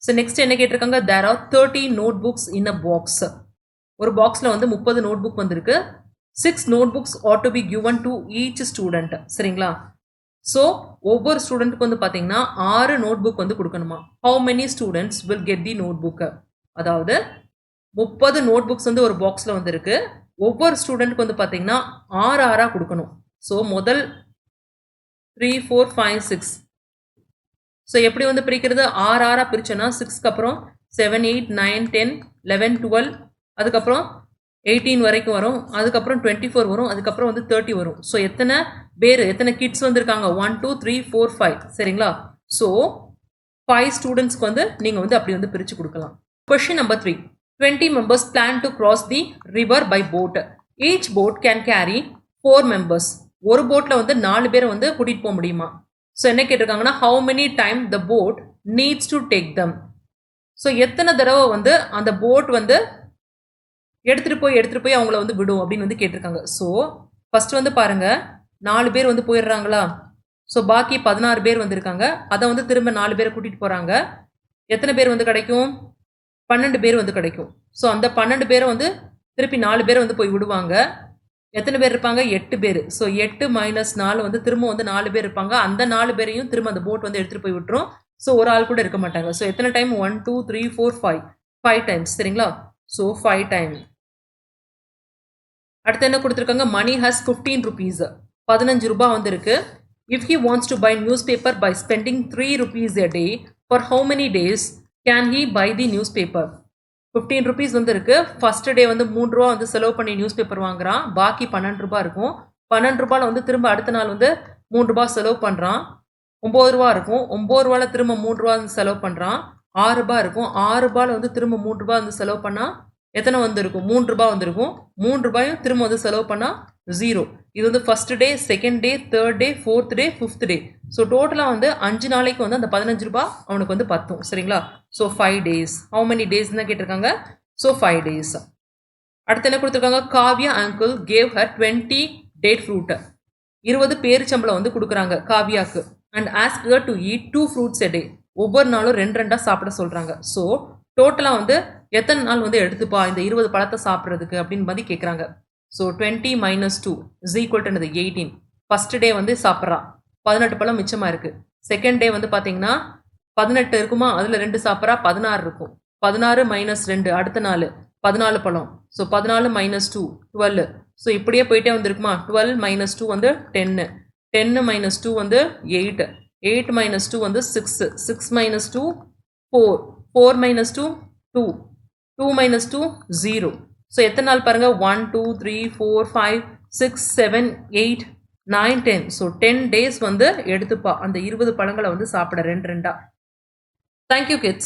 So next என்ன கேட்டிருக்காங்க? There are 30 note books in a box. ஒரு பாக்ஸில் வந்து 30 நோட் புக் வந்திருக்கு. 6 note books are to be given to each student. சரிங்களா? ஸோ ஒவ்வொரு ஸ்டூடெண்ட்டுக்கு வந்து பார்த்தீங்கன்னா 6 நோட் புக் வந்து கொடுக்கணுமா? How many students will get the note book? அதாவது 30 நோட் புக்ஸ் வந்து ஒரு பாக்ஸில் வந்துருக்கு. ஒவ்வொரு ஸ்டூடெண்ட்டுக்கு வந்து பார்த்தீங்கன்னா 6 கொடுக்கணும். ஸோ முதல் 3, 4, 5, 6. ஸோ எப்படி வந்து பிரிக்கிறது? 6 பிரிச்சோன்னா 6க்கு அப்புறம் 7, 8, 9, 10, 11, 12, அதுக்கப்புறம் 18 வரைக்கும் வரும். அதுக்கப்புறம் 24 வரும். அதுக்கப்புறம் வந்து 30 வரும். ஸோ எத்தனை பேர், எத்தனை கிட்ஸ் வந்துருக்காங்க? 1, 2, 3, 4, 5. சரிங்களா? ஸோ 5 ஸ்டூடெண்ட்ஸ்க்கு வந்து நீங்கள் வந்து அப்படி வந்து பிரித்து கொடுக்கலாம். Question number 3. 20 members plan to cross the river by boat. Each boat can carry 4 members. ஒரு போட்டில் வந்து 4 பேரை வந்து கூட்டிகிட்டு போக முடியுமா? ஸோ என்ன கேட்டிருக்காங்கன்னா how many time the boat needs to take them. So எத்தனை தடவை வந்து அந்த போட் வந்து எடுத்துகிட்டு போய் அவங்கள வந்து விடும் அப்படின்னு வந்து கேட்டிருக்காங்க. ஸோ ஃபஸ்ட்டு வந்து பாருங்கள், 4 பேர் வந்து போயிடுறாங்களா? ஸோ பாக்கி 16 பேர் வந்திருக்காங்க. அதை வந்து திரும்ப 4 பேரை கூட்டிகிட்டு போகிறாங்க. எத்தனை பேர் வந்து கிடைக்கும்? 12 பேர் வந்து கிடைக்கும். ஸோ அந்த 12 பேரை வந்து திருப்பி 4 பேரை வந்து போய் விடுவாங்க. எத்தனை பேர் இருப்பாங்க? 8 பேர். ஸோ 8 மைனஸ் 4 வந்து திரும்ப வந்து 4 பேர் இருப்பாங்க. அந்த 4 பேரையும் திரும்ப அந்த போட் வந்து எடுத்துட்டு போய் விட்டுரும். ஸோ ஒரு ஆள் கூட இருக்க மாட்டாங்க. ஸோ எத்தனை டைம்? 1 2 3 4 5 5 டைம்ஸ். சரிங்களா? So 5 time. அடுத்து என்ன கொடுத்துருக்காங்க? மணி ஹாஸ் 15 rupees. 15 ரூபாய் வந்து இருக்கு. If he wants to buy newspaper by spending 3 rupees a day, for how many days can he buy the newspaper? 15 rupees வந்து இருக்கு. ஃபர்ஸ்ட் டே வந்து 3 ரூபா வந்து செலவு பண்ணி நியூஸ் பேப்பர் வாங்குறான். பாக்கி 12 ரூபாய் இருக்கும். 12 ரூபாயில் வந்து திரும்ப அடுத்த நாள் வந்து 3 ரூபாய் செலவு பண்ணுறான். 9 ரூபா இருக்கும். 9 ரூபாயில் திரும்ப 3 ரூபா வந்து செலவு பண்ணுறான். 6 ரூபாய் இருக்கும். 6 ரூபாயில் வந்து திரும்ப 3 ரூபாய் வந்து செலவு பண்ணால் எத்தனை வந்திருக்கும்? 3 ரூபாய் வந்திருக்கும். 3 ரூபாயும் திரும்ப வந்து செலவு பண்ணால் 0. இது வந்து first day, second day, third day, fourth day, fifth day. So டோட்டலாக வந்து 5 நாளைக்கு வந்து அந்த 15 ரூபாய் அவனுக்கு வந்து பத்தும். சரிங்களா? So 5 days. How many days தான் கேட்டிருக்காங்க. So 5 days. அடுத்து என்ன கொடுத்துருக்காங்க? Kavya uncle gave her 20 date fruit. 20 பேரிச்சம்பளம் வந்து கொடுக்குறாங்க காவ்யாக்கு. And ask her to eat 2 fruits a day. ஒவ்வொரு நாளும் 2 சாப்பிட சொல்கிறாங்க. ஸோ டோட்டலாக வந்து எத்தனை நாள் வந்து எடுத்துப்பா இந்த 20 பழத்தை சாப்பிட்றதுக்கு அப்படின்னு மாதிரி கேட்குறாங்க. So 20 minus 2 is equal to 18. First day வந்து சாப்பிட்றான். 18 பழம் மிச்சமாக இருக்குது. செகண்ட் டே வந்து பார்த்தீங்கன்னா 18 இருக்குமா, அதில் 2 சாப்பிட்றா, 16 இருக்கும். 16 minus 2 அடுத்த நாள் 14 பழம். So 14 minus 2 12. ஸோ இப்படியே போயிட்டே வந்துருக்குமா. 12 minus 2 வந்து 10. 10 minus 2 வந்து 8. 8 minus 2 வந்து 6. 6 minus 2 4. 4 minus 2 2. 2 minus 2 0. ஸோ எத்தனை நாள் பாருங்க? 1 2 3 4 5 6 7 8 9 10. ஸோ 10 days வந்து எடுத்துப்பா அந்த 20 பழங்களை வந்து சாப்பிட 2 2. Thank you kids.